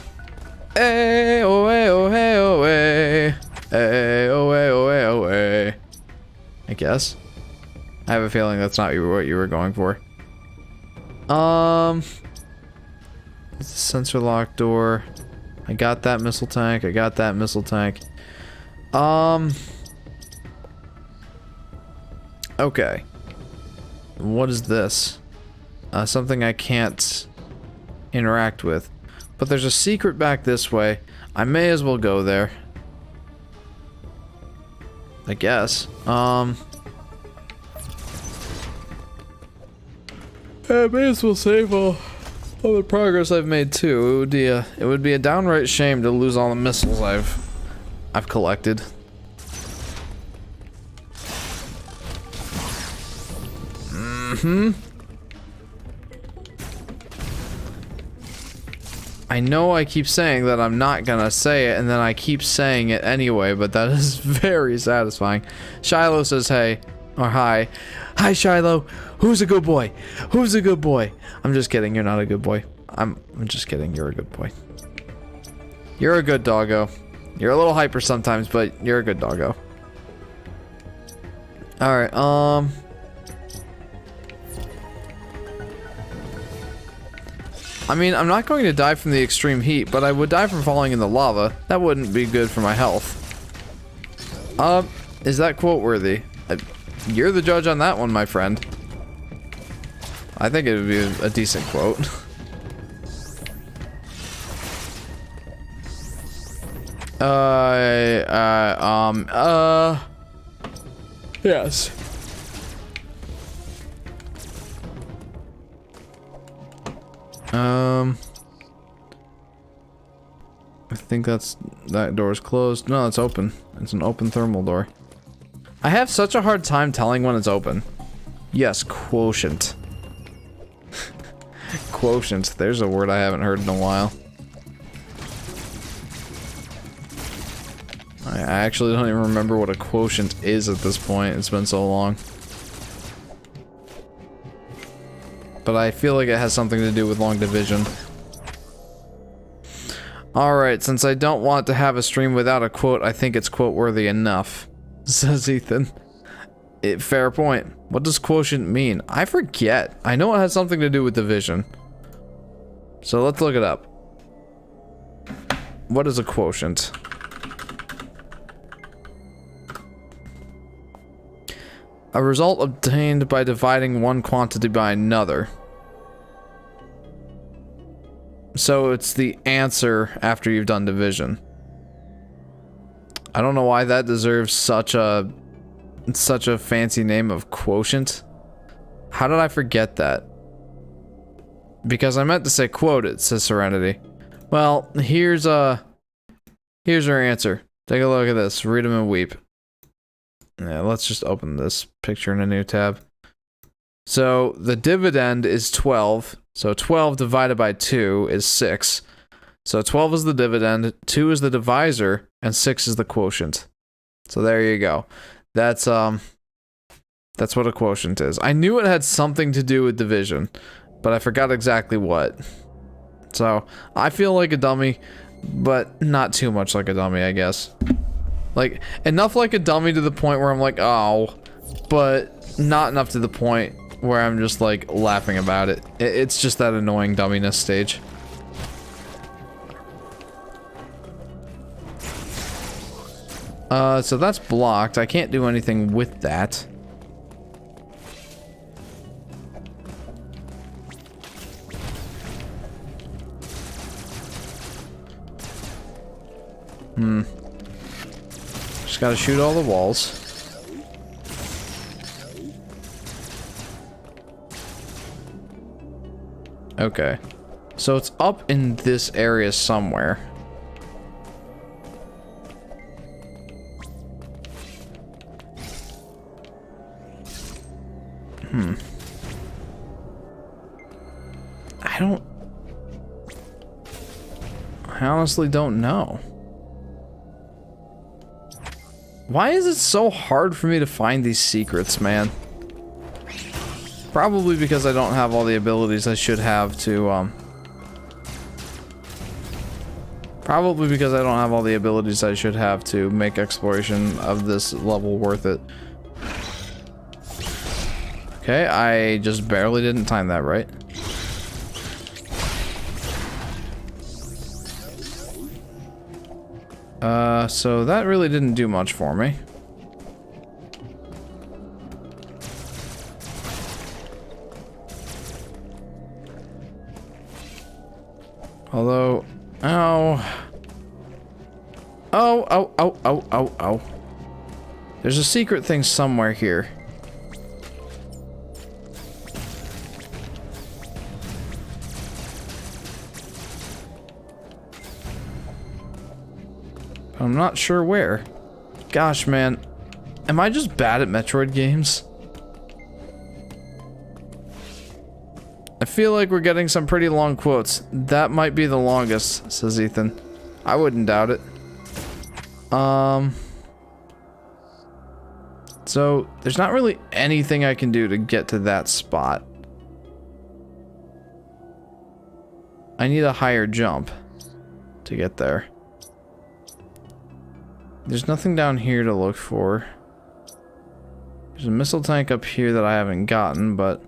oh, hey, oh, hey, oh, hey. A, oh, hey, oh, hey, oh, hey. I guess. I have a feeling that's not what you were going for. It's a sensor lock door. I got that missile tank. I got that missile tank. Okay. What is this? Something I can't interact with. But there's a secret back this way. I may as well go there. I guess. I may as well save all the progress I've made too. It would be a downright shame to lose all the missiles I've collected. I know I keep saying that I'm not gonna say it, and then I keep saying it anyway, but that is very satisfying. Shiloh says hey, or hi. Hi Shiloh, who's a good boy? Who's a good boy? I'm just kidding, you're not a good boy. I'm just kidding, you're a good boy. You're a good doggo. You're a little hyper sometimes, but you're a good doggo. Alright, I mean, I'm not going to die from the extreme heat, but I would die from falling in the lava. That wouldn't be good for my health. Is that quote worthy? You're the judge on that one, my friend. I think it would be a decent quote. Yes. I think that door's closed. No, it's open. It's an open thermal door. I have such a hard time telling when it's open. Yes, quotient. Quotient. There's a word I haven't heard in a while. I actually don't even remember what a quotient is at this point. It's been so long. But I feel like it has something to do with long division. Alright, since I don't want to have a stream without a quote, I think it's quote-worthy enough, says Ethan. Fair point. What does quotient mean? I forget. I know it has something to do with division. So let's look it up. What is a quotient? A result obtained by dividing one quantity by another. So it's the answer after you've done division. I don't know why that deserves such a fancy name of quotient. How did I forget that? Because I meant to say quote it, says Serenity. Well, here's our answer. Take a look at this. Read them and weep. Yeah, let's just open this picture in a new tab. So the dividend is 12. So 12 divided by 2 is 6. So 12 is the dividend, 2 is the divisor, and 6 is the quotient. So there you go. That's what a quotient is. I knew it had something to do with division, but I forgot exactly what. So I feel like a dummy, but not too much like a dummy, I guess. Like, enough like a dummy to the point where I'm like, oh, but not enough to the point where I'm just like laughing about it. It's just that annoying dumminess stage. So that's blocked. I can't do anything with that. Just gotta shoot all the walls. Okay. So it's up in this area somewhere. I honestly don't know. Why is it so hard for me to find these secrets, man? Probably because I don't have all the abilities I should have to, Probably because I don't have all the abilities I should have to make exploration of this level worth it. Okay, I just barely didn't time that right. So that really didn't do much for me. Although, ow. Oh. There's a secret thing somewhere here. I'm not sure where. Gosh, man. Am I just bad at Metroid games? I feel like we're getting some pretty long quotes. That might be the longest, says Ethan. I wouldn't doubt it. So, there's not really anything I can do to get to that spot. I need a higher jump to get there. There's nothing down here to look for. There's a missile tank up here that I haven't gotten, but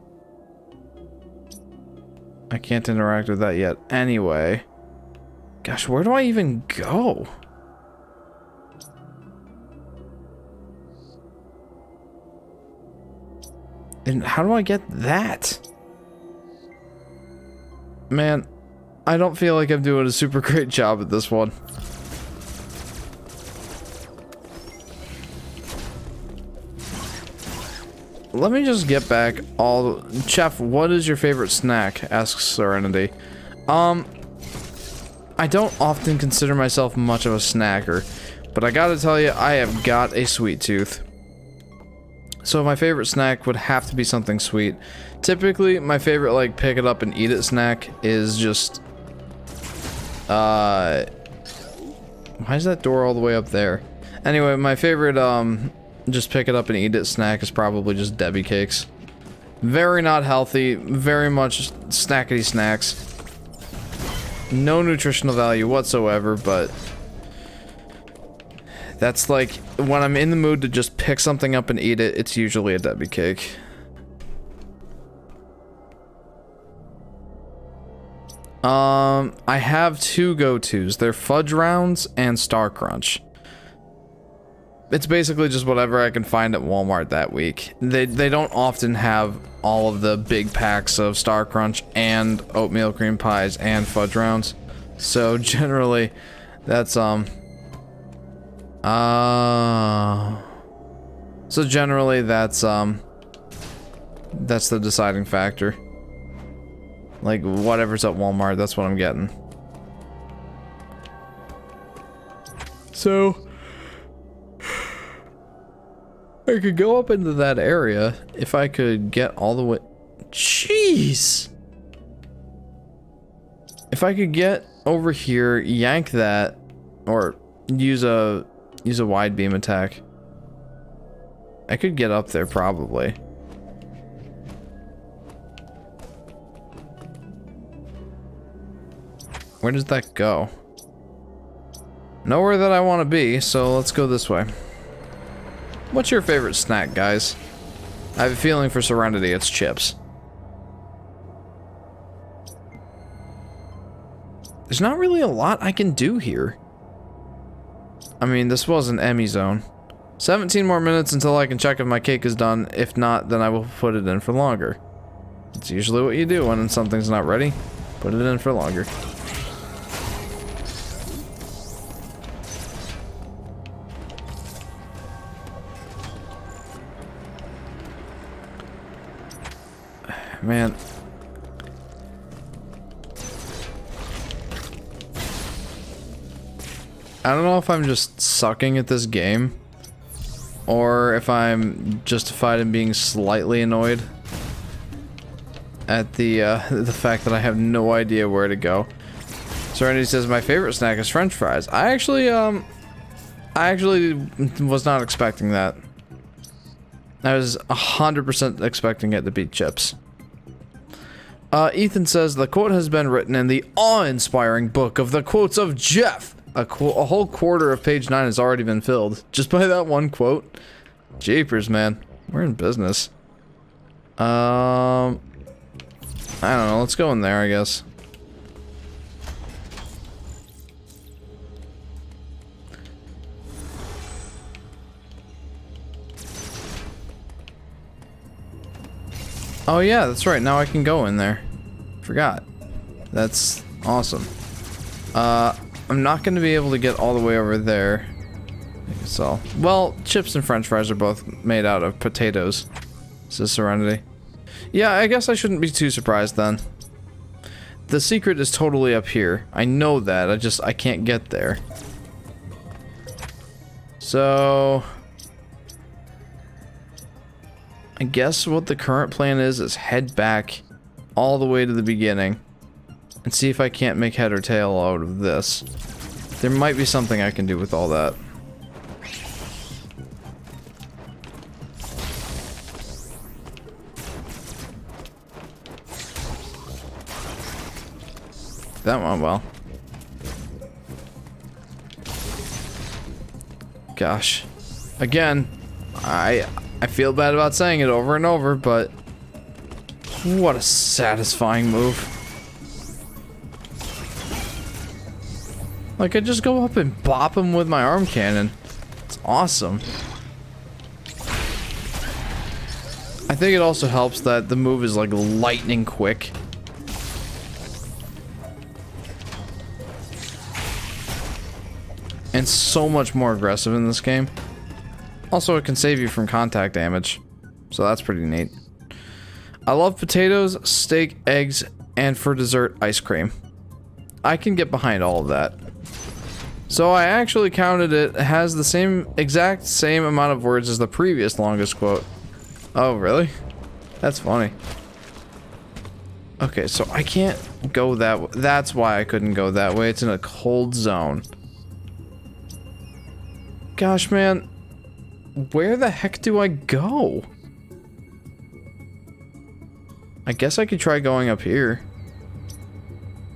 I can't interact with that yet anyway. Gosh, where do I even go? And how do I get that? Man, I don't feel like I'm doing a super great job at this one. Let me just get back all... Chef, what is your favorite snack? Asks Serenity. I don't often consider myself much of a snacker, but I gotta tell you, I have got a sweet tooth. So my favorite snack would have to be something sweet. Typically, my favorite, like, pick it up and eat it snack is just... Why is that door all the way up there? Anyway, my favorite, just pick it up and eat it snack is probably just Debbie cakes. Very not healthy, very much snackety snacks. No nutritional value whatsoever, but that's like, when I'm in the mood to just pick something up and eat it, it's usually a Debbie cake. I have two go-tos. They're Fudge Rounds and Star Crunch. It's basically just whatever I can find at Walmart that week. They don't often have all of the big packs of Star Crunch and oatmeal cream pies and Fudge Rounds. So generally, that's So generally that's the deciding factor. Like whatever's at Walmart, that's what I'm getting. So I could go up into that area if I could get all the way. Jeez! If I could get over here, yank that, or use a wide beam attack, I could get up there probably. Where does that go? Nowhere that I want to be, so let's go this way. What's your favorite snack, guys? I have a feeling for Serenity, it's chips. There's not really a lot I can do here. I mean, this was an Emmy zone. 17 more minutes until I can check if my cake is done. If not, then I will put it in for longer. It's usually what you do when something's not ready. Put it in for longer. Man. I don't know if I'm just sucking at this game, or if I'm justified in being slightly annoyed at the fact that I have no idea where to go. Serenity says my favorite snack is French fries. I actually was not expecting that. I was 100% expecting it to be chips. Ethan says the quote has been written in the awe-inspiring book of the quotes of Jeff. A whole quarter of page 9 has already been filled just by that one quote. Jeepers, man. We're in business. I don't know. Let's go in there, I guess. Oh yeah, that's right. Now I can go in there. Forgot. That's awesome. I'm not going to be able to get all the way over there. So, well, chips and French fries are both made out of potatoes. Says Serenity. Yeah, I guess I shouldn't be too surprised then. The secret is totally up here. I know that. I can't get there. So I guess what the current plan is head back all the way to the beginning and see if I can't make head or tail out of this. There might be something I can do with all that. That went well. Gosh. Again, I feel bad about saying it over and over, but what a satisfying move. Like, I just go up and bop him with my arm cannon. It's awesome. I I think it also helps that the move is like lightning quick. And so much more aggressive in this game. Also, it can save you from contact damage. So that's pretty neat. I love potatoes, steak, eggs, and for dessert, ice cream. I can get behind all of that. So I actually counted it. It has the exact same amount of words as the previous longest quote. Oh, really? That's funny. Okay, so I can't go that way. That's why I couldn't go that way. It's in a cold zone. Gosh, man. Where the heck do I go? I guess I could try going up here.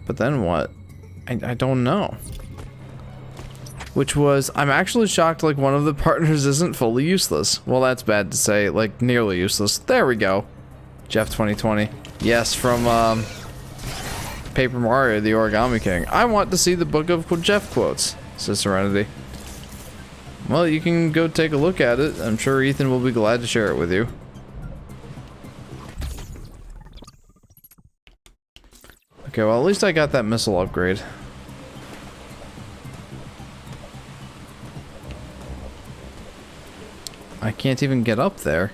But then what? I don't know. Which was, I'm actually shocked like one of the partners isn't fully useless. Well, that's bad to say, like nearly useless. There we go. Jeff 2020. Yes, from Paper Mario, the Origami King. I want to see the book of Jeff quotes, says Serenity. Well, you can go take a look at it. I'm sure Ethan will be glad to share it with you. Okay, well, at least I got that missile upgrade. I can't even get up there.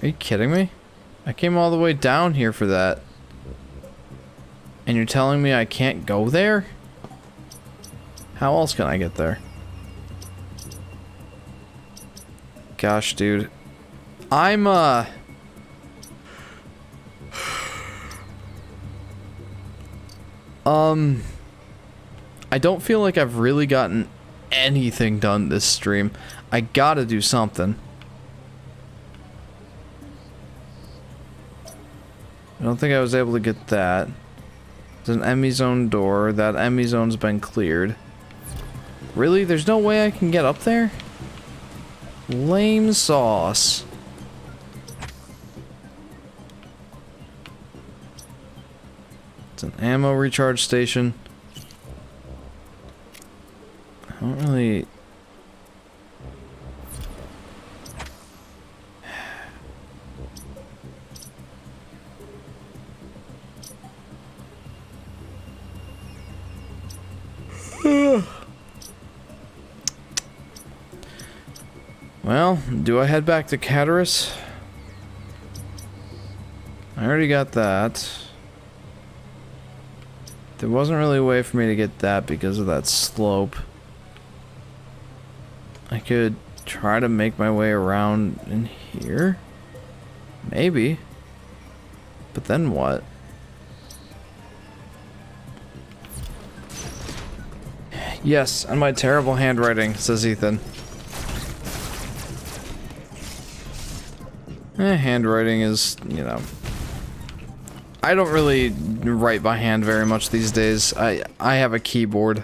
Are you kidding me? I came all the way down here for that. And you're telling me I can't go there? How else can I get there? Gosh, dude. I'm, I don't feel like I've really gotten anything done this stream. I gotta do something. I don't think I was able to get that. There's an Emmy Zone door. That Emmy Zone's been cleared. Really? There's no way I can get up there? Lame sauce. It's an ammo recharge station. I don't really... Well, do I head back to Caterus? I already got that. There wasn't really a way for me to get that because of that slope. I could try to make my way around in here? Maybe. But then what? Yes, and my terrible handwriting, says Ethan. Handwriting is, you know... I don't really write by hand very much these days. I have a keyboard.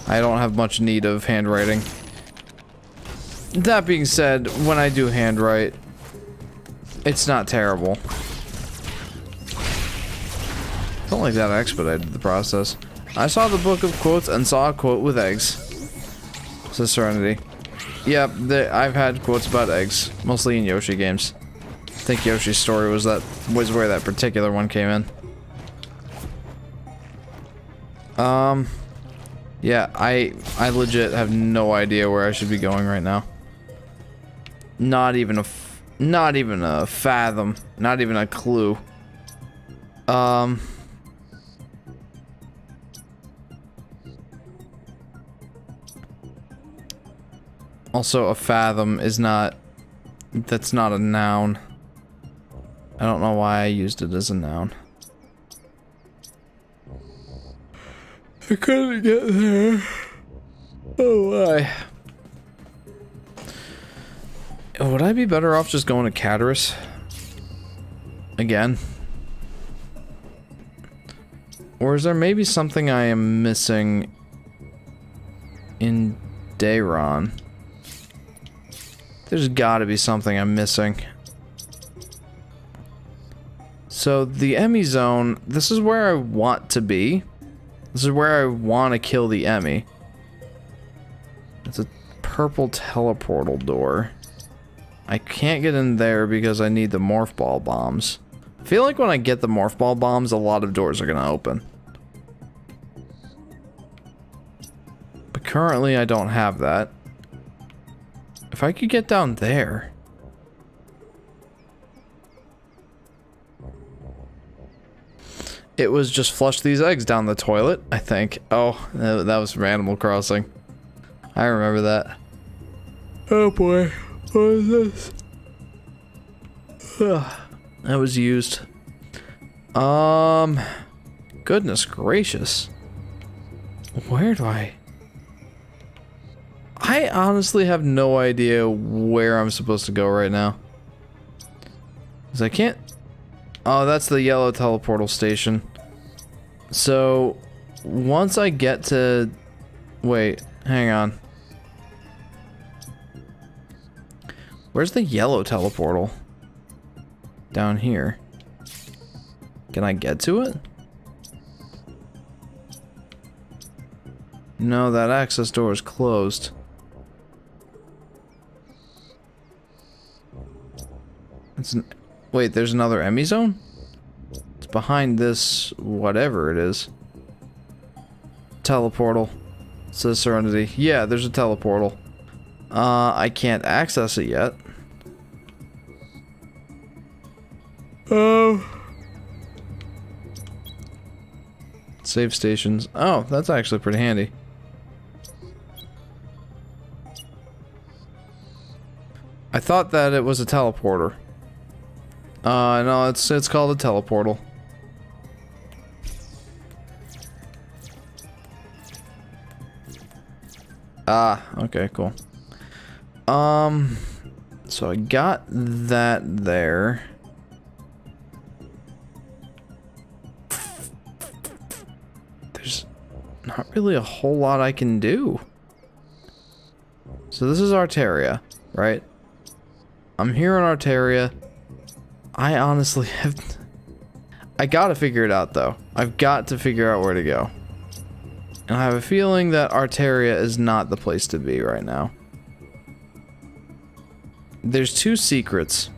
I don't have much need of handwriting. That being said, when I do handwrite, it's not terrible. Felt like that expedited the process. I saw the book of quotes and saw a quote with eggs. Says Serenity. Yep, I've had quotes about eggs, mostly in Yoshi games. I think Yoshi's story was where that particular one came in. Yeah, I legit have no idea where I should be going right now. Not even a fathom, not even a clue. Also, a fathom is not... That's not a noun. I don't know why I used it as a noun. I couldn't get there. Oh, why? Would I be better off just going to Caterus? Again? Or is there maybe something I am missing in Dayron? There's gotta be something I'm missing. So, the Emmy Zone, this is where I want to be. This is where I want to kill the Emmy. It's a purple teleportal door. I can't get in there because I need the morph ball bombs. I feel like when I get the morph ball bombs, a lot of doors are gonna open. But currently I don't have that. If I could get down there. It was just flush these eggs down the toilet, I think. Oh, that was from Animal Crossing. I remember that. Oh boy, what is this? That was used. Goodness gracious. Where do I honestly have no idea where I'm supposed to go right now. 'Cause I can't... Oh, that's the yellow teleportal station. So, once I get to... Wait, hang on. Where's the yellow teleportal? Down here. Can I get to it? No, that access door is closed. Wait, there's another Emmy zone? It's behind this, whatever it is. Teleportal. It says Serenity. Yeah, there's a teleportal. I can't access it yet. Oh. Save stations. Oh, that's actually pretty handy. I thought that it was a teleporter. No, it's called a teleportal. Ah, okay, cool. So I got that there. There's not really a whole lot I can do. So this is Arteria, right? I'm here in Arteria. I honestly have... I gotta figure it out, though. I've got to figure out where to go. And I have a feeling that Arteria is not the place to be right now. There's two secrets.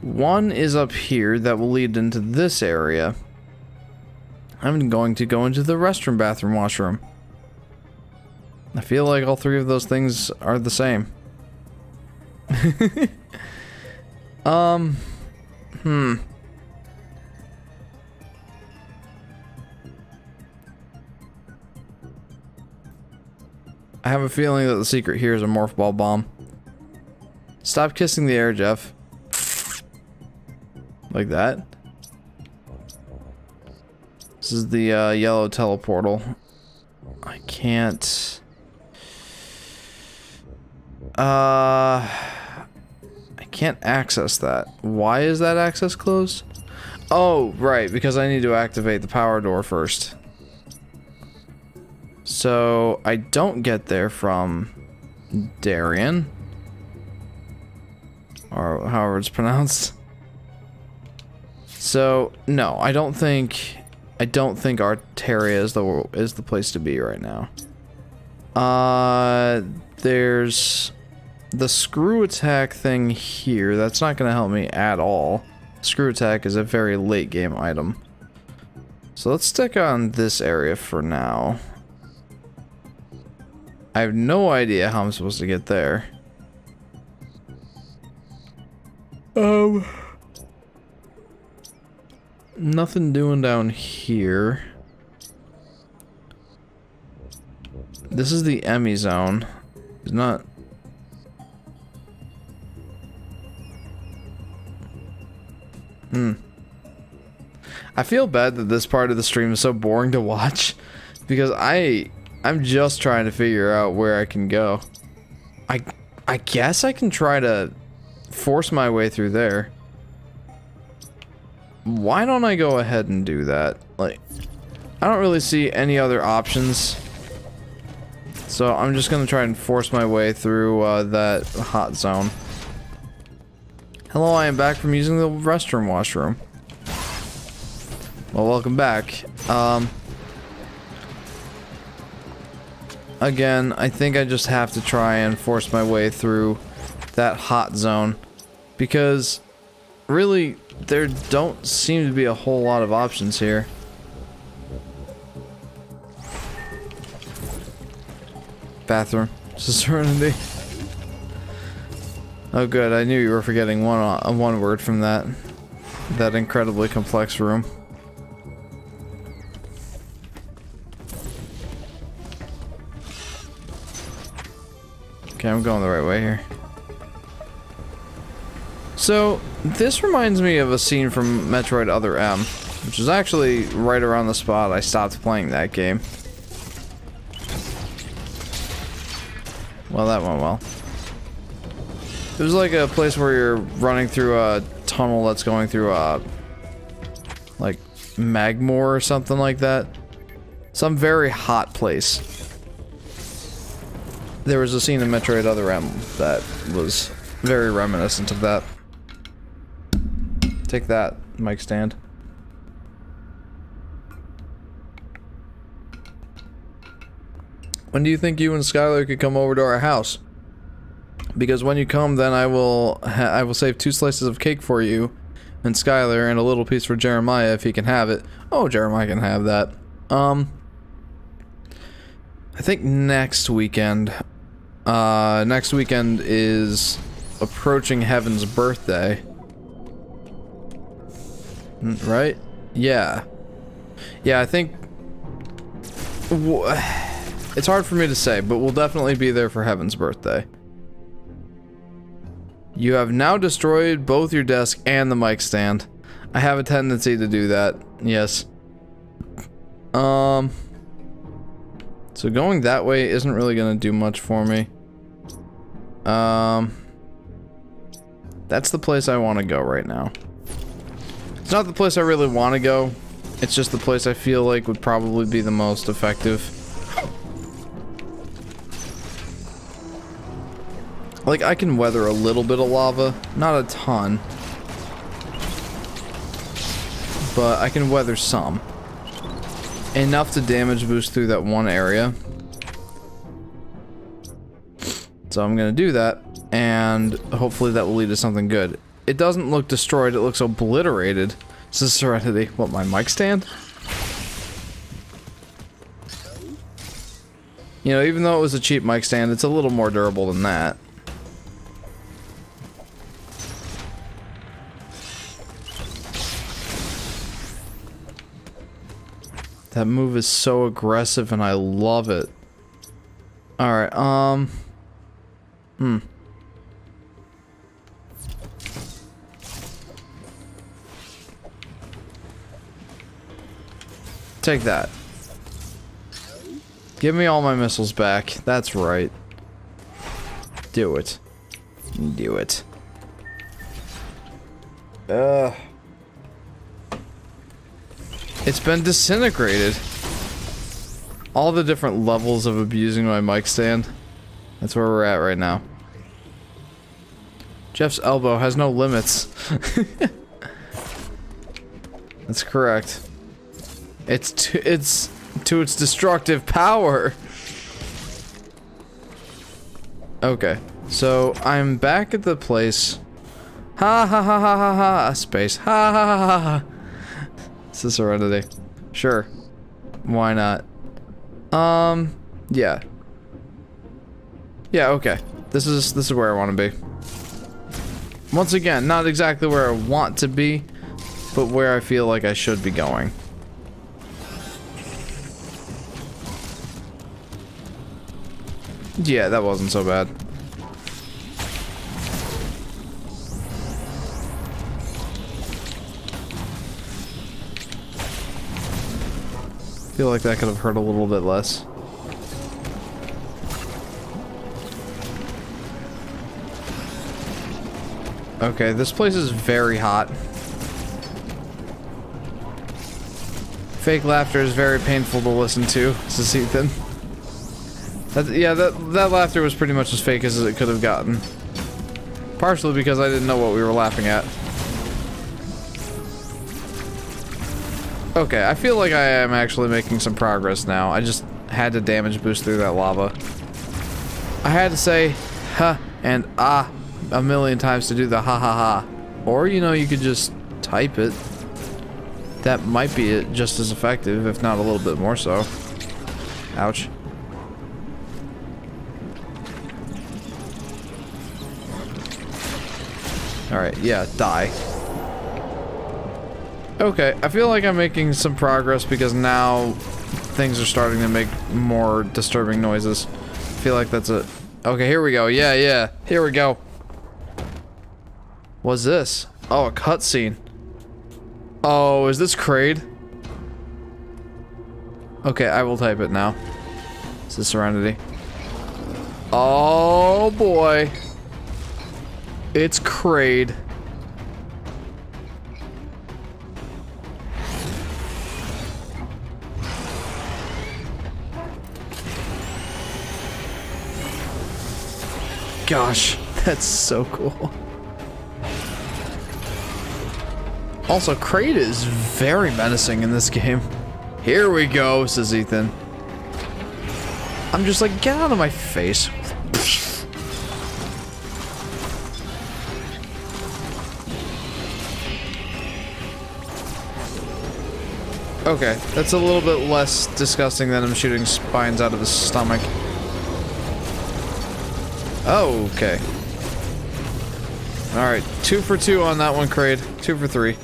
One is up here that will lead into this area. I'm going to go into the restroom, bathroom, washroom. I feel like all three of those things are the same. I have a feeling that the secret here is a morph ball bomb. Stop kissing the air, Jeff. Like that. This is the yellow teleportal. I can't... I can't access that. Why is that access closed? Oh, right, because I need to activate the power door first. So, I don't get there from Darien. Or however it's pronounced. So, no, I don't think Arteria is the place to be right now. There's the screw attack thing here. That's not going to help me at all. Screw attack is a very late game item. So let's stick on this area for now. I have no idea how I'm supposed to get there. Nothing doing down here. This is the Emmy zone. It's not... I feel bad that this part of the stream is so boring to watch. Because I'm just trying to figure out where I can go. I guess I can try to force my way through there. Why don't I go ahead and do that? Like, I don't really see any other options. So I'm just gonna try and force my way through that hot zone. Hello, I am back from using the restroom washroom. Well, welcome back. Again, I think I just have to try and force my way through that hot zone, because really there don't seem to be a whole lot of options here. Bathroom. Serenity. Oh good, I knew you were forgetting one word from that incredibly complex room. Okay, I'm going the right way here. So, this reminds me of a scene from Metroid Other M, which is actually right around the spot I stopped playing that game. Well, that went well. It was like a place where you're running through a tunnel that's going through a, like, Magmore or something like that. Some very hot place. There was a scene in Metroid Other M that was very reminiscent of that. Take that, mic stand. When do you think you and Skylar could come over to our house? Because when you come, then I will save 2 slices of cake for you and Skylar, and a little piece for Jeremiah if he can have it. Oh, Jeremiah can have that. I think next weekend. Next weekend is approaching Heaven's birthday. Right? Yeah. Yeah, I think... It's hard for me to say, but we'll definitely be there for Heaven's birthday. You have now destroyed both your desk and the mic stand. I have a tendency to do that. Yes. So going that way isn't really gonna do much for me. That's the place I want to go right now. It's not the place I really want to go. It's just the place I feel like would probably be the most effective. Like, I can weather a little bit of lava, not a ton. But I can weather some. Enough to damage boost through that one area. So I'm gonna do that, and hopefully that will lead to something good. It doesn't look destroyed, it looks obliterated. This is Serenity. What, my mic stand? You know, even though it was a cheap mic stand, it's a little more durable than that. That move is so aggressive and I love it. Alright, Take that. Give me all my missiles back. That's right. Do it. Do it. It's been disintegrated. All the different levels of abusing my mic stand. That's where we're at right now. Jeff's elbow has no limits. That's correct. It's to its destructive power. Okay, so I'm back at the place. Ha ha ha ha ha ha. Space. Ha ha ha ha ha. This is Serenity. Sure. Why not? Yeah. Yeah, okay. This is where I want to be. Once again, not exactly where I want to be, but where I feel like I should be going. Yeah, that wasn't so bad. I feel like that could have hurt a little bit less. Okay, this place is very hot. Fake laughter is very painful to listen to. This is Ethan. That laughter was pretty much as fake as it could have gotten. Partially because I didn't know what we were laughing at. Okay, I feel like I am actually making some progress now. I just had to damage boost through that lava. I had to say, huh, and ah, a million times to do the ha ha ha. Or, you know, you could just type it. That might be it, just as effective, if not a little bit more so. Ouch. Alright, yeah, die. Okay, I feel like I'm making some progress because now things are starting to make more disturbing noises. I feel like that's it. Okay, here we go. Yeah, yeah. Here we go. What's this? Oh, a cutscene. Oh, is this Kraid? Okay, I will type it now. This is Serenity. Oh boy. It's Kraid. Gosh, that's so cool. Also, Kraid is very menacing in this game. Here we go, says Ethan. I'm just like, get out of my face. Okay, that's a little bit less disgusting than him shooting spines out of his stomach. Oh, okay. Alright, 2 for 2 on that one, Kraid. 2 for 3.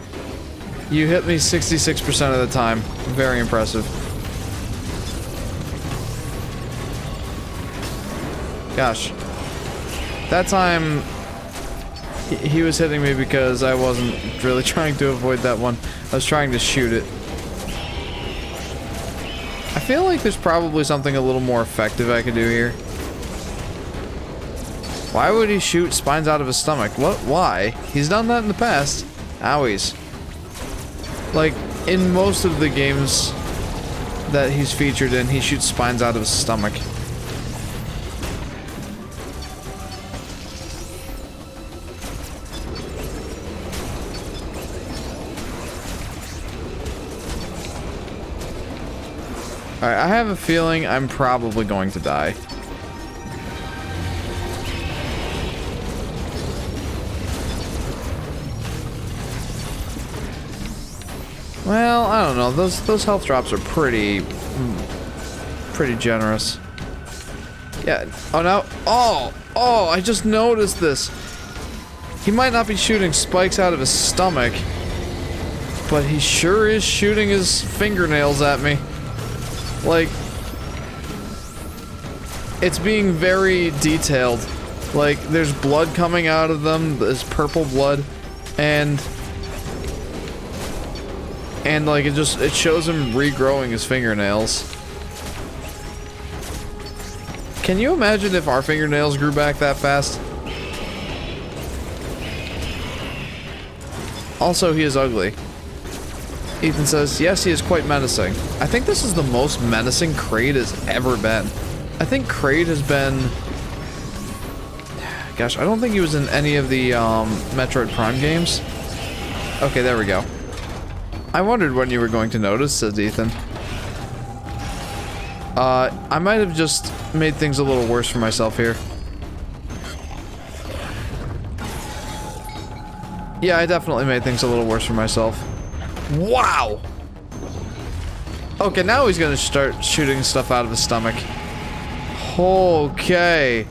You hit me 66% of the time. Very impressive. Gosh. That time, he was hitting me because I wasn't really trying to avoid that one. I was trying to shoot it. I feel like there's probably something a little more effective I could do here. Why would he shoot spines out of his stomach? What? Why? He's done that in the past. Owies. Like, in most of the games that he's featured in, he shoots spines out of his stomach. Alright, I have a feeling I'm probably going to die. Well, I don't know. Those health drops are pretty generous. Yeah. Oh no. Oh! I just noticed this. He might not be shooting spikes out of his stomach, but he sure is shooting his fingernails at me. Like, it's being very detailed. Like, there's blood coming out of them. There's purple blood, and like it shows him regrowing his fingernails. Can you imagine if our fingernails grew back that fast? Also, he is ugly. Ethan says, yes, he is quite menacing. I think this is the most menacing Kraid has ever been. I think Kraid has been... Gosh, I don't think he was in any of the Metroid Prime games. Okay, there we go. I wondered when you were going to notice, says Ethan. I might have just made things a little worse for myself here. Yeah, I definitely made things a little worse for myself. Wow! Okay, now he's gonna start shooting stuff out of his stomach. Okay.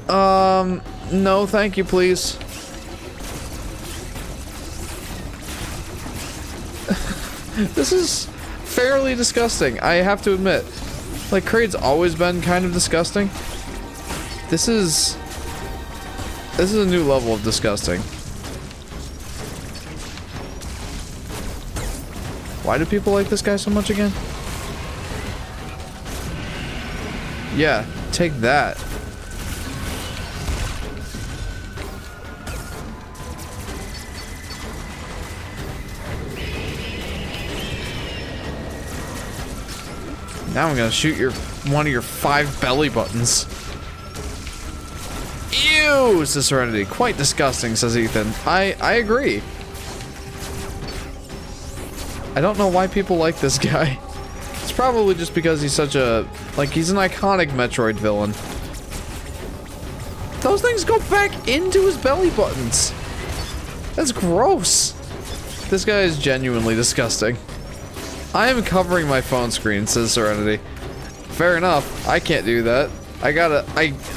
No, thank you, please. This is fairly disgusting, I have to admit. Like, Kraid's always been kind of disgusting. This is a new level of disgusting. Why do people like this guy so much again? Yeah, take that. Now I'm gonna shoot one of your 5 belly buttons. Ew, says Serenity. Quite disgusting, says Ethan. I agree. I don't know why people like this guy. It's probably just because he's such a... Like, he's an iconic Metroid villain. Those things go back into his belly buttons. That's gross. This guy is genuinely disgusting. I am covering my phone screen, says Serenity. Fair enough. I can't do that.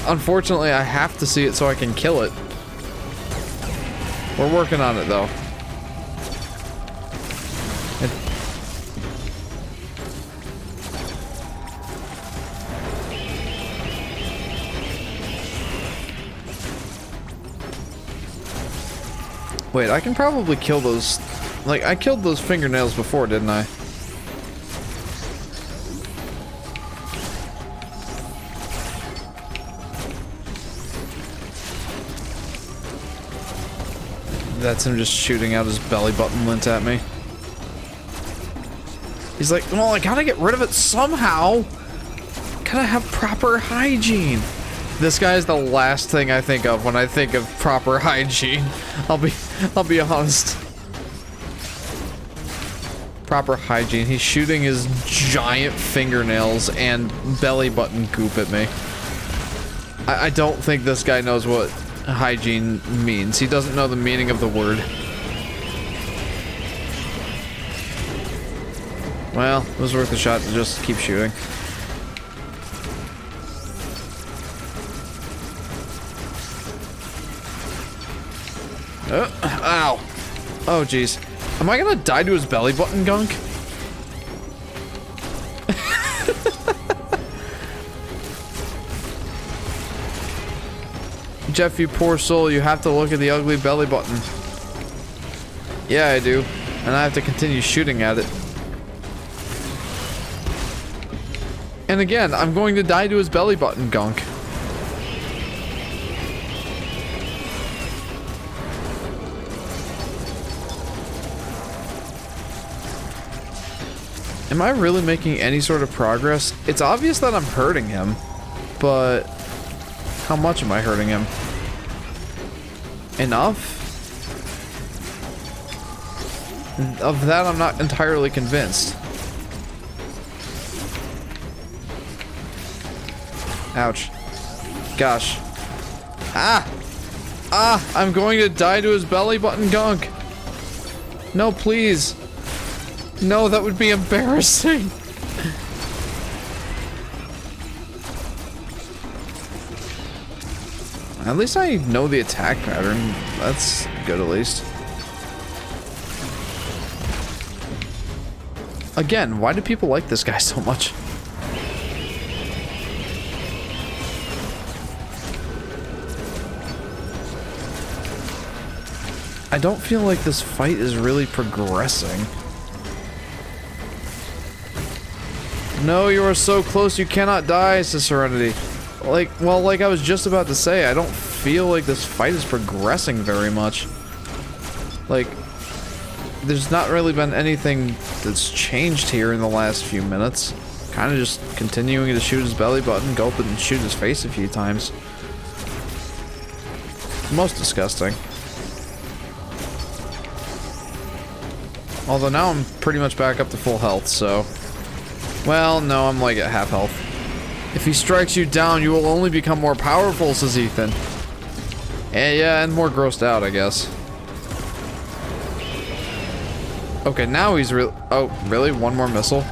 Unfortunately, I have to see it so I can kill it. We're working on it, though. Wait, I can probably kill those... Like, I killed those fingernails before, didn't I? That's him just shooting out his belly button lint at me. He's like, well, I gotta get rid of it somehow. Gotta have proper hygiene. This guy is the last thing I think of when I think of proper hygiene. I'll be honest. Proper hygiene. He's shooting his giant fingernails and belly button goop at me. I don't think this guy knows what hygiene means. He doesn't know the meaning of the word. Well, it was worth a shot to just keep shooting. Ow. Oh, jeez. Am I gonna die to his belly button gunk? Jeff, you poor soul, you have to look at the ugly belly button. Yeah, I do. And I have to continue shooting at it. And again, I'm going to die to his belly button gunk. Am I really making any sort of progress? It's obvious that I'm hurting him, but how much am I hurting him? Enough? Of that, I'm not entirely convinced. Ouch. Gosh. Ah! Ah! I'm going to die to his belly button gunk. No, please. No, that would be embarrassing. At least I know the attack pattern. That's good, at least. Again, why do people like this guy so much? I don't feel like this fight is really progressing. No, you are so close, you cannot die, says Serenity. Like, well, like I was just about to say, I don't feel like this fight is progressing very much. Like, there's not really been anything that's changed here in the last few minutes. Kind of just continuing to shoot his belly button, go up and shoot his face a few times. Most disgusting. Although now I'm pretty much back up to full health, so... Well, no, I'm like at half health. If he strikes you down, you will only become more powerful, says Ethan. And yeah, and more grossed out, I guess. Okay, now he's real. Oh, really? One more missile?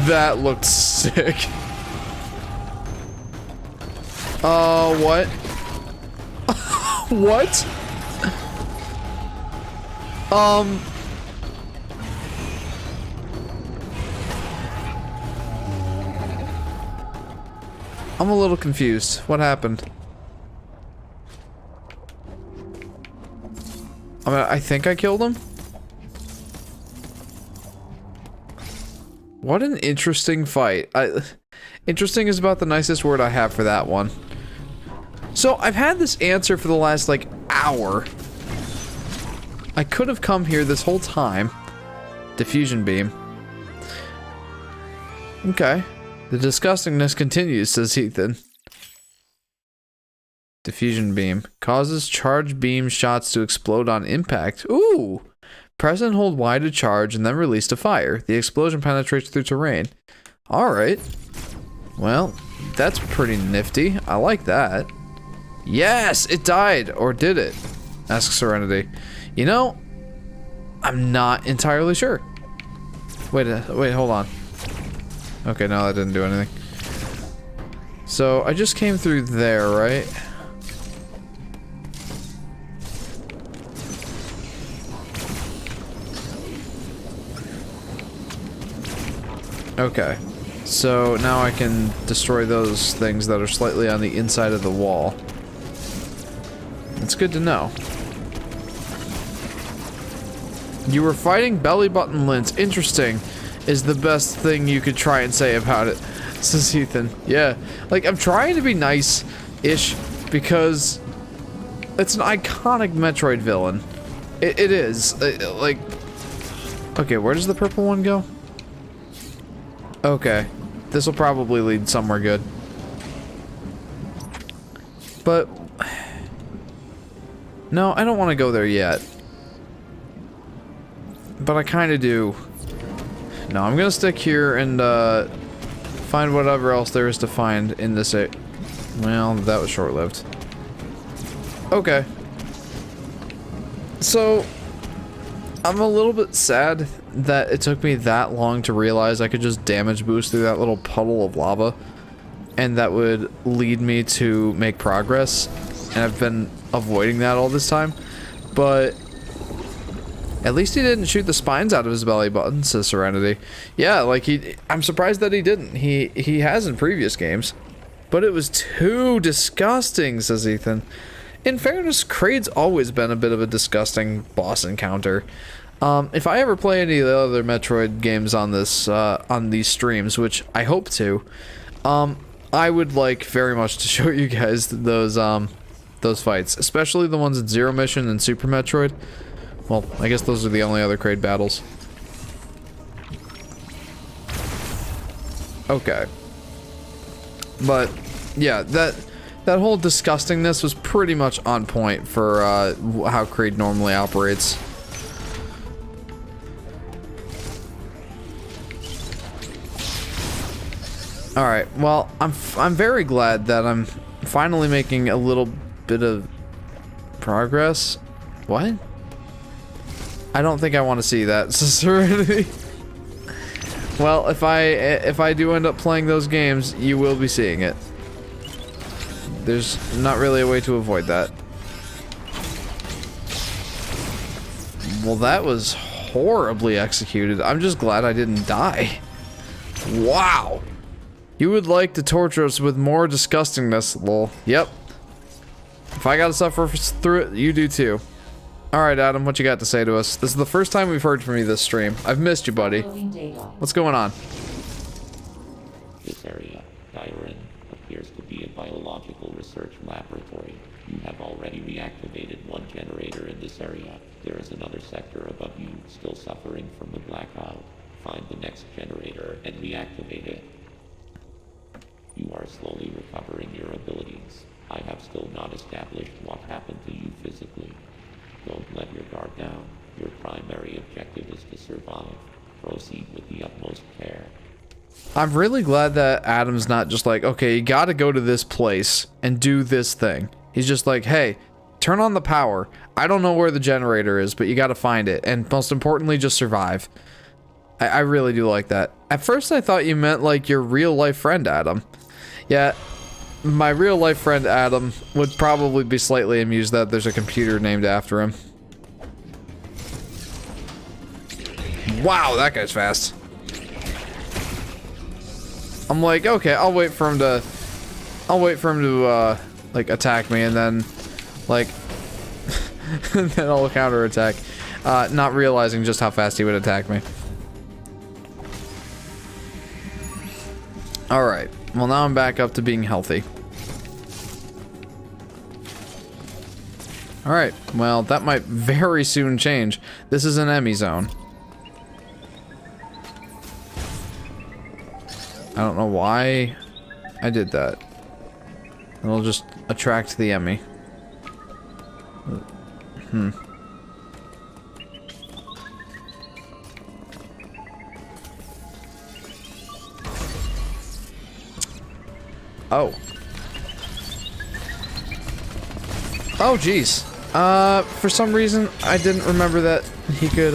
That looked sick. What? What? I'm a little confused. What happened? I mean, I think I killed him? What an interesting fight. Interesting is about the nicest word I have for that one. So, I've had this answer for the last, like, hour. I could have come here this whole time. Diffusion beam. Okay. The disgustingness continues, says Ethan. Diffusion beam. Causes charged beam shots to explode on impact. Ooh! Press and hold Y to charge and then release to fire. The explosion penetrates through terrain. Alright. Well, that's pretty nifty. I like that. Yes, it died. Or did it? Asks Serenity. You know, I'm not entirely sure. Wait, hold on. Okay, no, that didn't do anything. So, I just came through there, right? Okay. So, now I can destroy those things that are slightly on the inside of the wall. It's good to know. You were fighting belly button Linz. Interesting is the best thing you could try and say about it, says Ethan. Yeah, like I'm trying to be nice-ish because it's an iconic Metroid villain. It is. Like, okay, where does the purple one go? Okay, this will probably lead somewhere good. But no, I don't want to go there yet. But I kind of do. No, I'm gonna stick here and find whatever else there is to find in this well, that was short-lived. Okay. So, I'm a little bit sad that it took me that long to realize I could just damage boost through that little puddle of lava. And that would lead me to make progress. And I've been avoiding that all this time. But at least he didn't shoot the spines out of his belly button, says Serenity. Yeah, like I'm surprised that he didn't. He has in previous games. But it was too disgusting, says Ethan. In fairness, Kraid's always been a bit of a disgusting boss encounter. If I ever play any of the other Metroid games on this, on these streams, which I hope to, I would like very much to show you guys those fights, especially the ones in Zero Mission and Super Metroid. Well, I guess those are the only other Kraid battles. Okay. But, yeah, that whole disgustingness was pretty much on point for how Kraid normally operates. Alright, well, I'm very glad that I'm finally making a little bit of progress. What? I don't think I want to see that, Serenity. Well, if I do end up playing those games, you will be seeing it. There's not really a way to avoid that. Well, that was horribly executed. I'm just glad I didn't die. Wow. You would like to torture us with more disgustingness, lol. Yep. If I gotta suffer through it, you do too. Alright, Adam, what you got to say to us? This is the first time we've heard from you this stream. I've missed you, buddy. What's going on? This area, Dyren, appears to be a biological research laboratory. You have already reactivated one generator in this area. There is another sector above you still suffering from the blackout. Find the next generator and reactivate it. You are slowly recovering your abilities. I have still not established what happened to you physically. Don't let your guard down. Your primary objective is to survive. Proceed with the utmost care. I'm really glad that Adam's not just like, okay, you gotta go to this place and do this thing. He's just like, hey, turn on the power. I don't know where the generator is, but you gotta find it. And most importantly, just survive. I really do like that. At first, I thought you meant like your real-life friend, Adam. Yeah, my real-life friend, Adam, would probably be slightly amused that there's a computer named after him. Wow, that guy's fast. I'm like, okay, I'll wait for him to, like, attack me, and then, like, and then I'll counterattack, not realizing just how fast he would attack me. Alright, well now I'm back up to being healthy. Alright, well that might very soon change. This is an Emmy zone. I don't know why I did that. It'll just attract the Emmy. Oh. Oh, jeez. For some reason, I didn't remember that he could,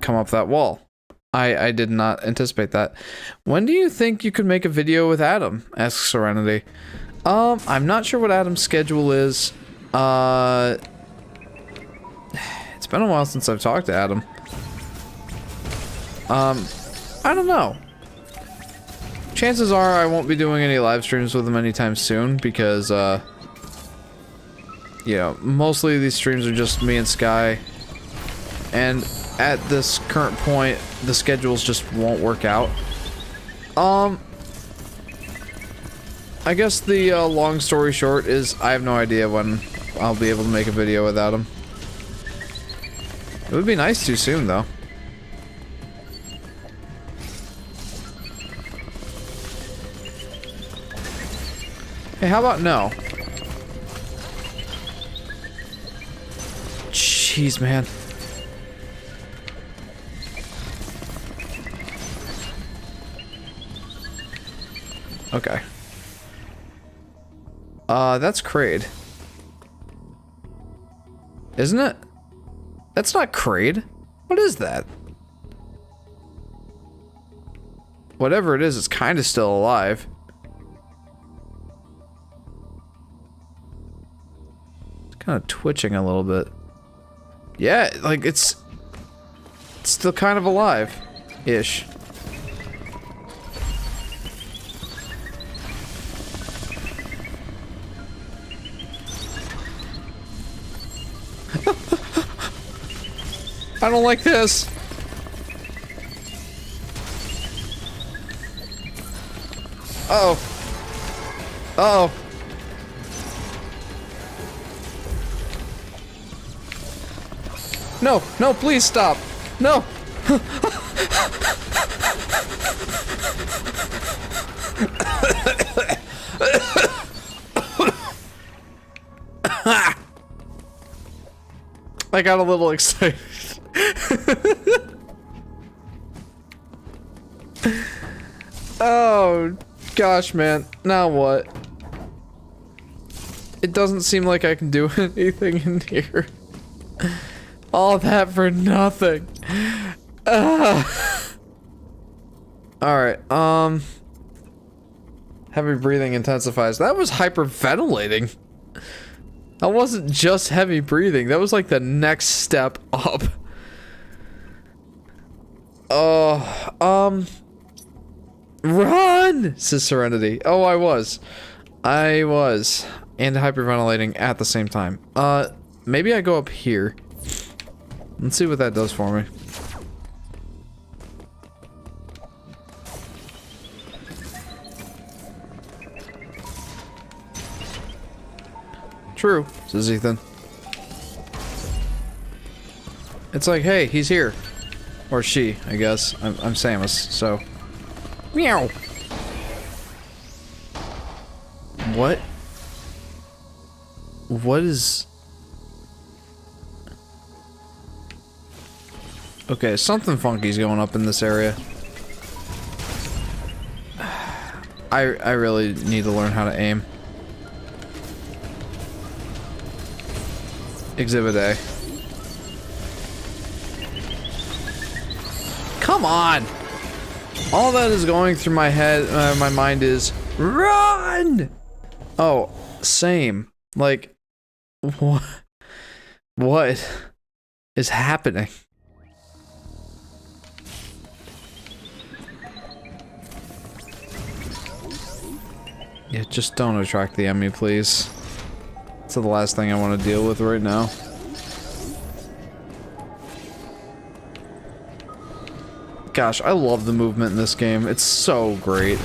come up that wall. I did not anticipate that. When do you think you could make a video with Adam? Asks Serenity. I'm not sure what Adam's schedule is. It's been a while since I've talked to Adam. I don't know. Chances are I won't be doing any live streams with him anytime soon because, you know, mostly these streams are just me and Sky. And at this current point, the schedules just won't work out. I guess the long story short is I have no idea when I'll be able to make a video without him. It would be nice to soon, though. Hey, how about no? Jeez, man. Okay. That's Kraid. Isn't it? That's not Kraid. What is that? Whatever it is, it's kind of still alive. It's kind of twitching a little bit. Yeah, like it's still kind of alive-ish. I don't like this. Uh-oh. Uh-oh. No, no, please stop. No. I got a little excited. Oh, gosh, man. Now what? It doesn't seem like I can do anything in here. All that for nothing. Alright, heavy breathing intensifies. That was hyperventilating. That wasn't just heavy breathing. That was like the next step up. Run! Says Serenity. Oh, I was. And hyperventilating at the same time. Maybe I go up here. Let's see what that does for me. True, says Ethan. It's like, hey, he's here. Or she, I guess. I'm Samus, so. Meow! What? What is... Okay, something funky's going up in this area. I really need to learn how to aim. Exhibit A. Come on! All that is going through my head, my mind is, run! Oh, same. Like, what is happening? Yeah, just don't attract the enemy, please. It's the last thing I want to deal with right now. Gosh, I love the movement in this game. It's so great.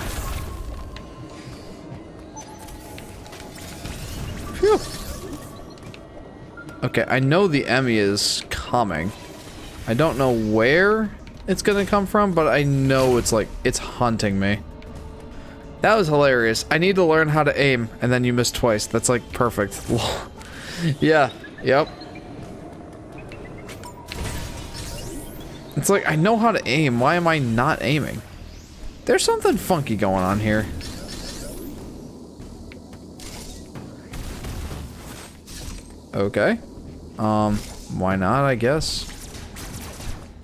Phew. Okay, I know the Emmy is coming. I don't know where it's gonna come from, but I know it's like, it's hunting me. That was hilarious. I need to learn how to aim, and then you missed twice. That's like perfect. Yeah, yep. It's like, I know how to aim. Why am I not aiming? There's something funky going on here. Okay. Why not, I guess?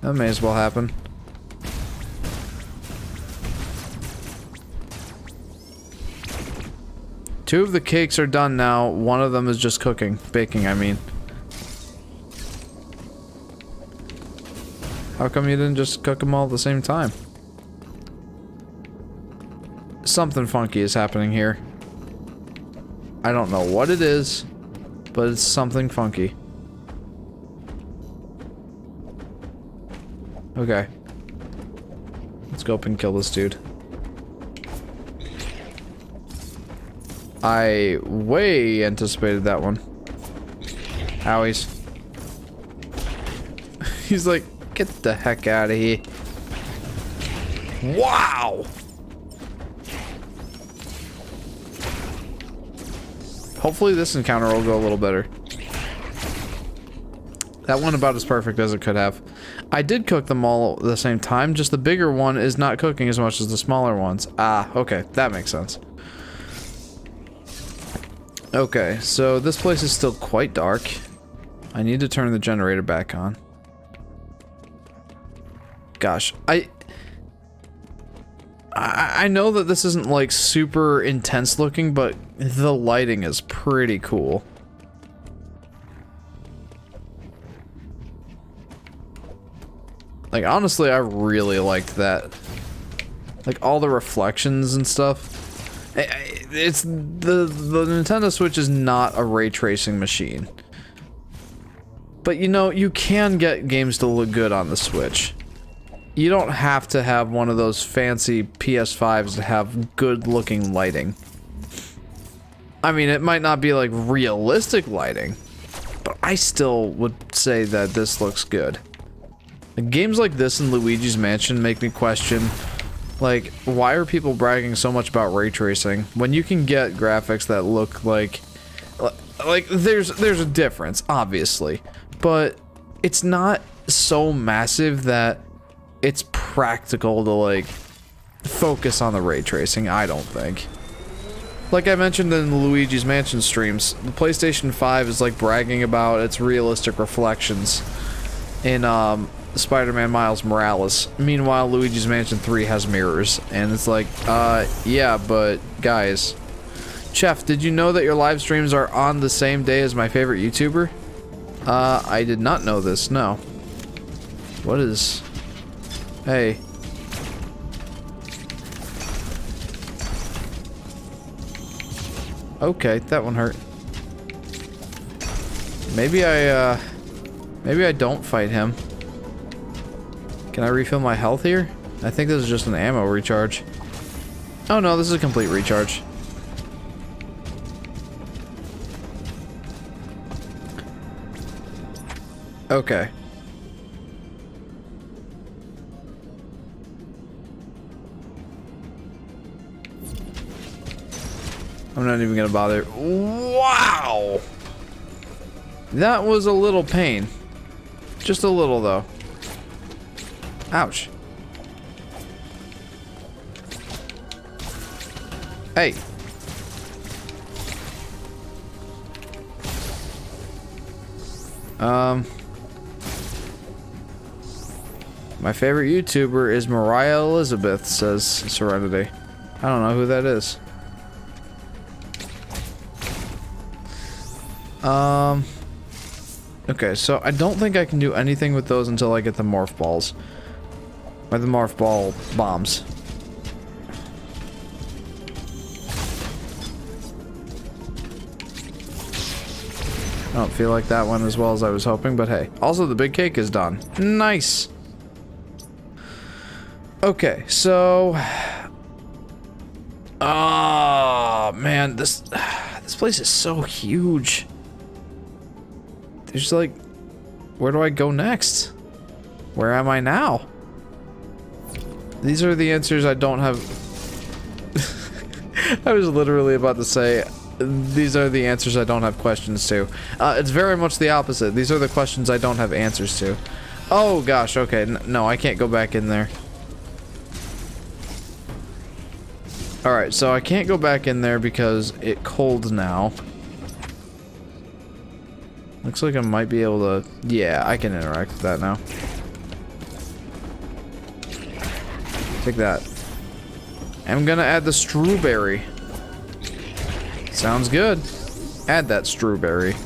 That may as well happen. Two of the cakes are done now. One of them is just cooking. Baking, I mean. How come you didn't just cook them all at the same time? Something funky is happening here. I don't know what it is, but it's something funky. Okay. Let's go up and kill this dude. I way anticipated that one. Owies. He's like, get the heck out of here. Wow! Hopefully this encounter will go a little better. That one about as perfect as it could have. I did cook them all at the same time, just the bigger one is not cooking as much as the smaller ones. Ah, okay, that makes sense. Okay, so this place is still quite dark. I need to turn the generator back on. Gosh, I know that this isn't like super intense looking, but the lighting is pretty cool. Like, honestly, I really liked that. Like, all the reflections and stuff. It's the Nintendo Switch is not a ray tracing machine. But you know, you can get games to look good on the Switch. You don't have to have one of those fancy PS5s to have good looking lighting. I mean, it might not be like realistic lighting, but I still would say that this looks good. Games like this and Luigi's Mansion make me question, like, why are people bragging so much about ray tracing when you can get graphics that look like there's a difference, obviously, but it's not so massive that it's practical to like focus on the ray tracing, I don't think. Like I mentioned in the Luigi's Mansion streams, the PlayStation 5 is like bragging about its realistic reflections in Spider-Man Miles Morales. Meanwhile, Luigi's Mansion 3 has mirrors, and it's like, yeah, but guys. Chef, did you know that your live streams are on the same day as my favorite YouTuber? I did not know this, no. What is... Hey. Okay, that one hurt. Maybe I don't fight him. Can I refill my health here? I think this is just an ammo recharge. Oh no, this is a complete recharge. Okay. I'm not even gonna bother. Wow! That was a little pain. Just a little though. Ouch. Hey. My favorite YouTuber is Mariah Elizabeth, says Serenity. I don't know who that is. Okay, so I don't think I can do anything with those until I get the morph balls. Or the morph ball bombs. I don't feel like that went as well as I was hoping, but hey. Also, the big cake is done. Nice! Okay, so... Oh, man, this place is so huge. There's like... Where do I go next? Where am I now? These are the answers I don't have... I was literally about to say... These are the answers I don't have questions to. It's very much the opposite. These are the questions I don't have answers to. Oh gosh, okay. No, I can't go back in there. Alright, so I can't go back in there because it's cold now. Looks like I might be able to... Yeah, I can interact with that now. Take that. I'm gonna add the strawberry. Sounds good. Add that strawberry.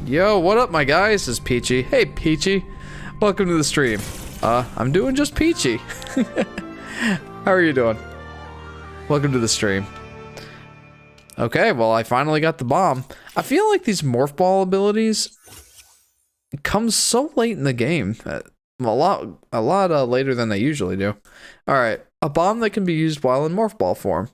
Yo, what up, my guys? This is Peachy. Hey, Peachy. Welcome to the stream. I'm doing just peachy. How are you doing? Welcome to the stream. Okay, well, I finally got the bomb. I feel like these morph ball abilities come so late in the game. A lot later than they usually do. Alright, a bomb that can be used while in morph ball form.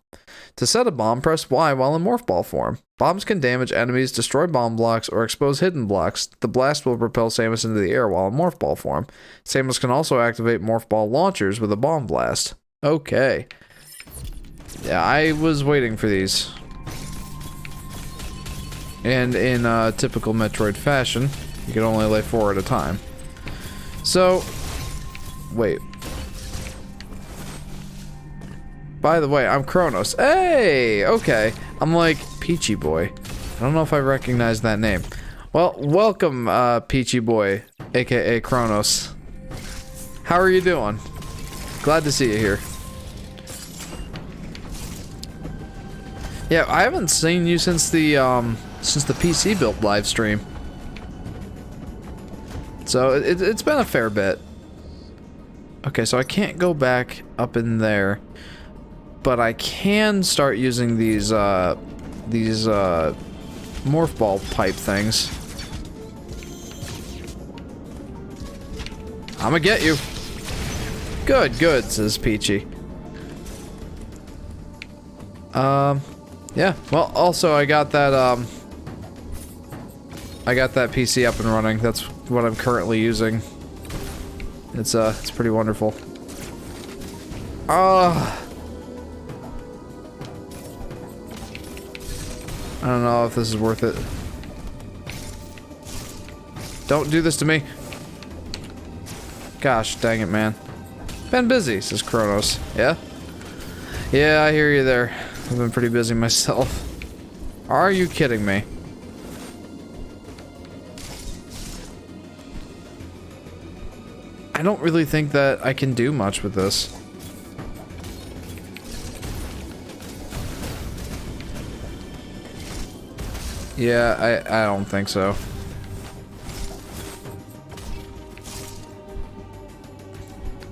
To set a bomb, press Y while in morph ball form. Bombs can damage enemies, destroy bomb blocks, or expose hidden blocks. The blast will propel Samus into the air while in morph ball form. Samus can also activate morph ball launchers with a bomb blast. Okay. Yeah, I was waiting for these. And in typical Metroid fashion, you can only lay 4 at a time. So, wait. By the way, I'm Kronos. Hey! Okay. I'm like, Peachy Boy. I don't know if I recognize that name. Well, welcome, Peachy Boy, aka Kronos. How are you doing? Glad to see you here. Yeah, I haven't seen you since the PC built live stream. So it's been a fair bit. Okay, so I can't go back up in there, but I can start using these morph ball pipe things. I'ma get you. Good, good, says Peachy. Yeah. Well, also I got that PC up and running. That's what I'm currently using. It's pretty wonderful. I don't know if this is worth it. Don't do this to me. Gosh, dang it, man. Been busy, says Kronos. Yeah? Yeah, I hear you there. I've been pretty busy myself. Are you kidding me? I don't really think that I can do much with this. Yeah, I don't think so.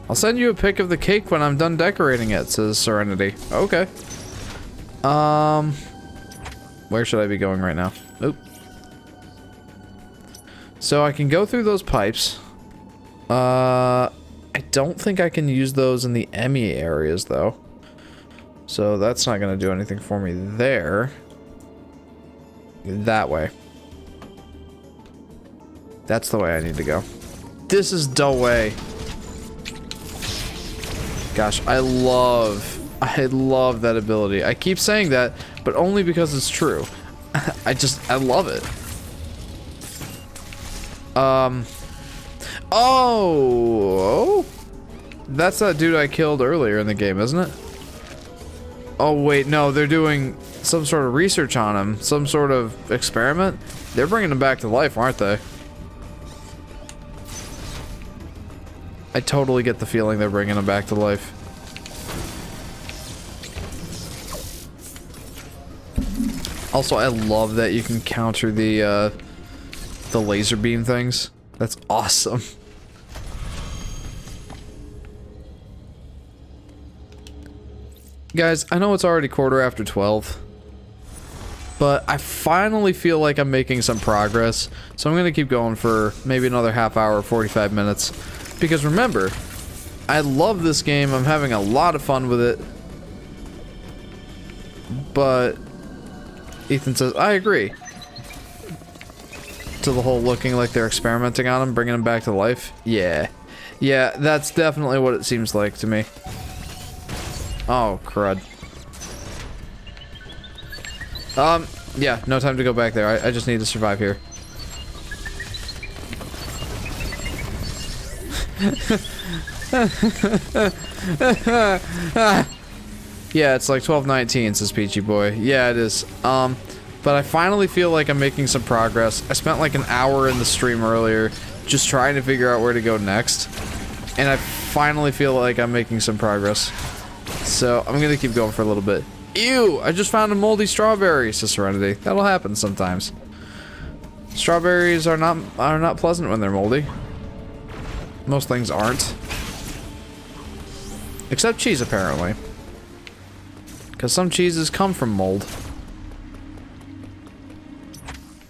I'll send you a pic of the cake when I'm done decorating it, says Serenity. Okay. Where should I be going right now? Oop. So I can go through those pipes. I don't think I can use those in the Emmy areas, though. So that's not gonna do anything for me there. That way. That's the way I need to go. This is the way. Gosh, I love that ability. I keep saying that, but only because it's true. I love it. Oh, that's that dude I killed earlier in the game, isn't it? Oh wait, no, they're doing some sort of research on him, some sort of experiment. They're bringing him back to life, aren't they? I totally get the feeling they're bringing him back to life. Also, I love that you can counter the laser beam things. That's awesome. Guys, I know it's already 12:15, but I finally feel like I'm making some progress, so I'm gonna keep going for maybe another half hour, 45 minutes. Because remember, I love this game, I'm having a lot of fun with it, but Ethan says, I agree. To the whole looking like they're experimenting on him, bringing him back to life. Yeah. Yeah, that's definitely what it seems like to me. Oh, crud. Yeah, no time to go back there. I just need to survive here. Yeah, it's like 12:19, says Peachy Boy. Yeah, it is. But I finally feel like I'm making some progress. I spent like an hour in the stream earlier just trying to figure out where to go next. And I finally feel like I'm making some progress. So I'm gonna keep going for a little bit. Ew! I just found a moldy strawberry, says Serenity. That'll happen sometimes. Strawberries are not pleasant when they're moldy. Most things aren't. Except cheese, apparently. Because some cheeses come from mold.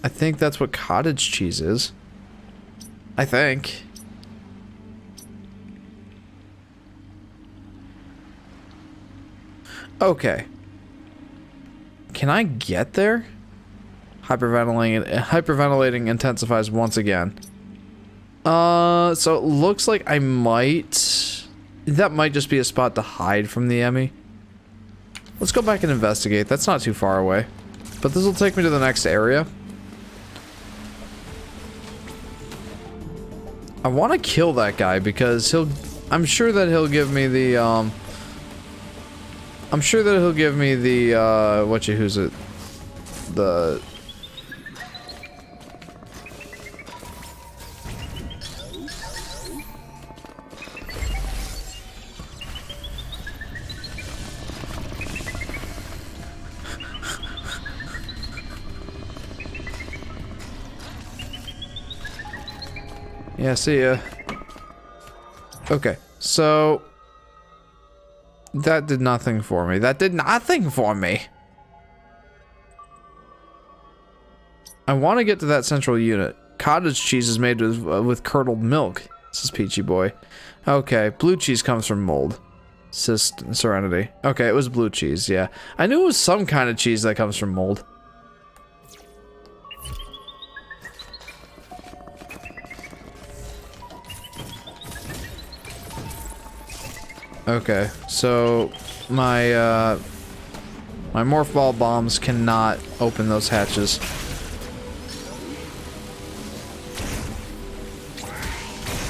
I think that's what cottage cheese is. I think. Okay. Can I get there? Hyperventilating intensifies once again. So it looks like I might... That might just be a spot to hide from the Emmy. Let's go back and investigate. That's not too far away. But this will take me to the next area. I want to kill that guy because I'm sure that he'll give me the, I'm sure that he'll give me the, the... Yeah, see ya. Okay, so... That did nothing for me. That did nothing for me! I want to get to that central unit. Cottage cheese is made with curdled milk, says Peachy Boy. Okay, blue cheese comes from mold, says Serenity. Okay, it was blue cheese, yeah. I knew it was some kind of cheese that comes from mold. Okay, so my my morph ball bombs cannot open those hatches.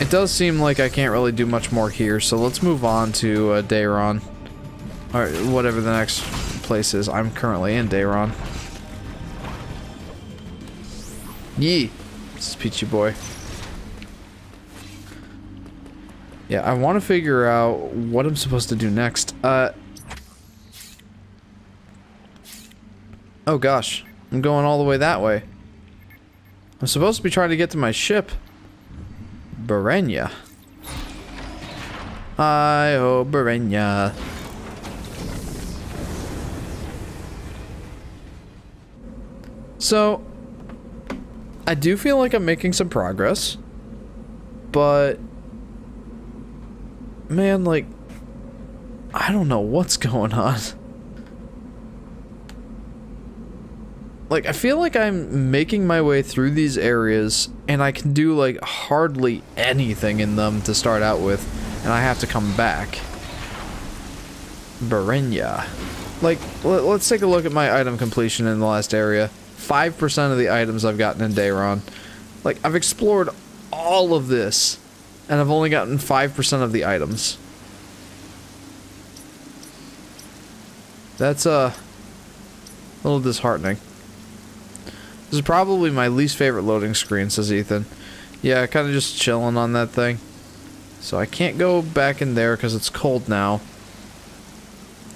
It does seem like I can't really do much more here, so let's move on to Dayron. Or whatever the next place is. I'm currently in Dayron. Yee! This is Peachy Boy. Yeah, I want to figure out what I'm supposed to do next. Oh gosh, I'm going all the way that way. I'm supposed to be trying to get to my ship. Berenya. Hi-ho, Berenya. So, I do feel like I'm making some progress, but... Man, like, I don't know what's going on. Like, I feel like I'm making my way through these areas, and I can do, like, hardly anything in them to start out with, and I have to come back. Berenya. Like, let's take a look at my item completion in the last area. 5% of the items I've gotten in Dayron. Like, I've explored all of this. And I've only gotten 5% of the items. That's a little disheartening. This is probably my least favorite loading screen, says Ethan. Yeah, kind of just chilling on that thing. So I can't go back in there because it's cold now.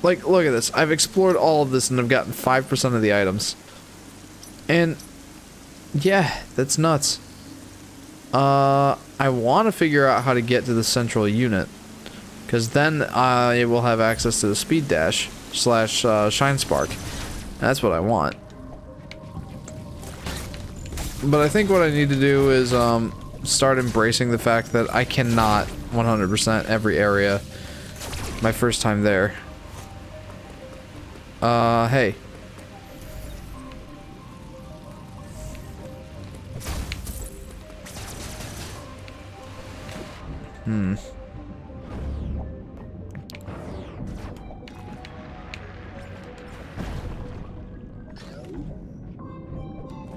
Like, look at this. I've explored all of this and I've gotten 5% of the items. And, yeah, that's nuts. I want to figure out how to get to the central unit, because then I will have access to the speed dash / shine spark. That's what I want. But I think what I need to do is start embracing the fact that I cannot 100% every area my first time there. Hey.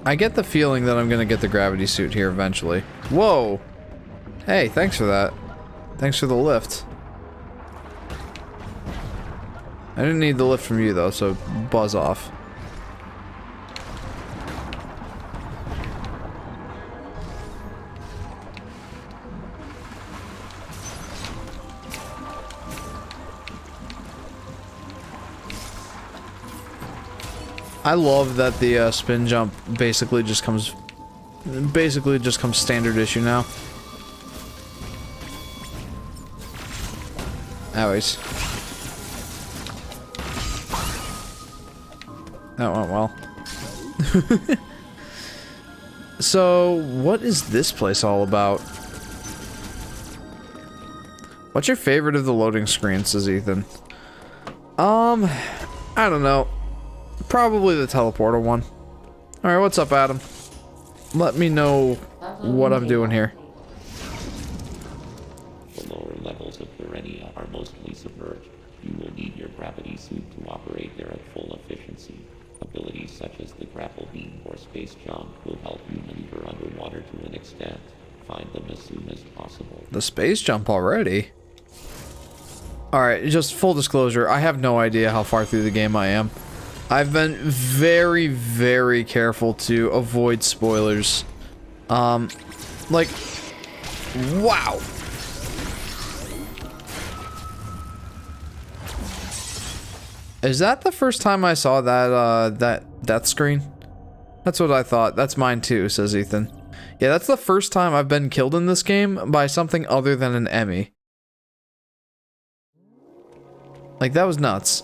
I get the feeling that I'm gonna get the gravity suit here eventually. Whoa! Hey, thanks for that. Thanks for the lift. I didn't need the lift from you though, so buzz off. I love that the spin jump basically just comes standard issue now. Owies. That went well. So, what is this place all about? What's your favorite of the loading screens, says Ethan? I don't know. Probably the teleporter one. Alright, what's up, Adam? Let me know what I'm doing here. The lower levels of Verenia are mostly submerged. You will need your gravity suit to operate there at full efficiency. Abilities such as the grapple beam or space jump will help you maneuver underwater to an extent. Find them as soon as possible. The space jump already? Alright, just full disclosure, I have no idea how far through the game I am. I've been very, very careful to avoid spoilers. Like, wow! Is that the first time I saw that, that death screen? That's what I thought. That's mine too, says Ethan. Yeah, that's the first time I've been killed in this game by something other than an Emmy. Like, that was nuts.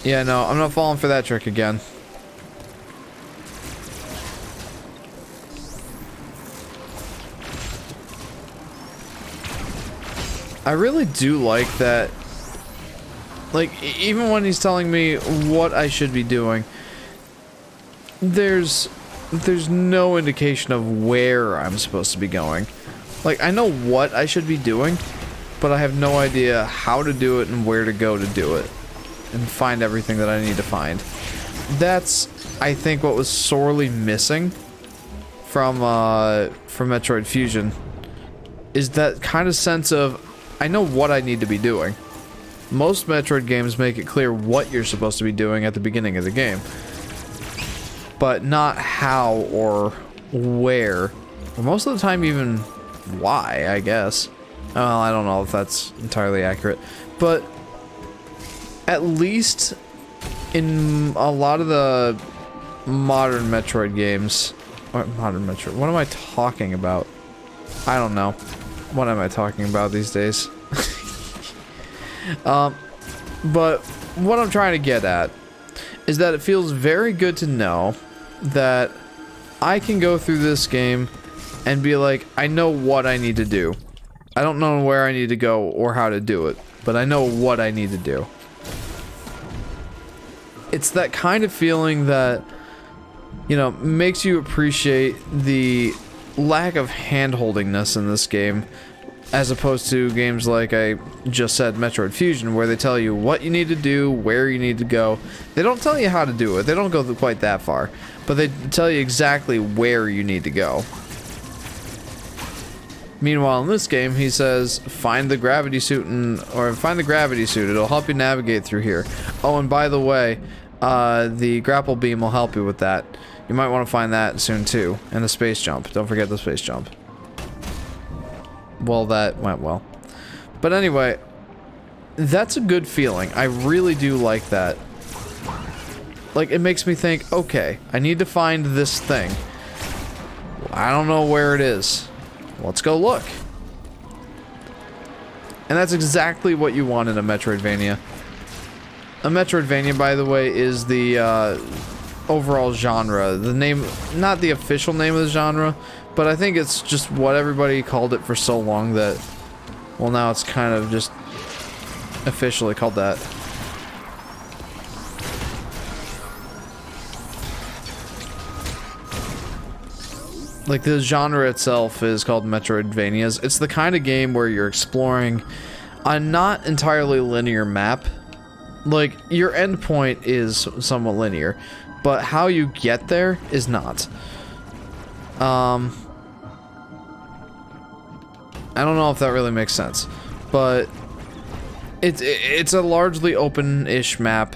Yeah, no, I'm not falling for that trick again. I really do like that. Like, even when he's telling me what I should be doing, there's no indication of where I'm supposed to be going. Like, I know what I should be doing, but I have no idea how to do it and where to go to do it. And find everything that I need to find. That's, I think, what was sorely missing from Metroid Fusion. Is that kind of sense of, I know what I need to be doing. Most Metroid games make it clear what you're supposed to be doing at the beginning of the game. But not how or where. Or most of the time even why, I guess. Well, I don't know if that's entirely accurate. But at least in a lot of the modern Metroid games, or modern Metroid, what am I talking about? I don't know. What am I talking about these days? But what I'm trying to get at is that it feels very good to know that I can go through this game and be like, I know what I need to do. I don't know where I need to go or how to do it, but I know what I need to do. It's that kind of feeling that, you know, makes you appreciate the lack of hand-holdingness in this game, as opposed to games like I just said, Metroid Fusion, where they tell you what you need to do, where you need to go. They don't tell you how to do it. They don't go quite that far, but they tell you exactly where you need to go. Meanwhile, in this game, he says, find the gravity suit find the gravity suit. It'll help you navigate through here. Oh, and by the way, the grapple beam will help you with that. You might want to find that soon too. And the space jump. Don't forget the space jump. Well, that went well. But anyway, that's a good feeling. I really do like that. Like, it makes me think, okay, I need to find this thing. I don't know where it is. Let's go look. And that's exactly what you want in a Metroidvania. A Metroidvania, by the way, is the overall genre. The name, not the official name of the genre, but I think it's just what everybody called it for so long that, well, now it's kind of just officially called that. Like, the genre itself is called Metroidvanias. It's the kind of game where you're exploring a not entirely linear map. Like, your endpoint is somewhat linear, but how you get there is not. I don't know if that really makes sense, but it's a largely open-ish map.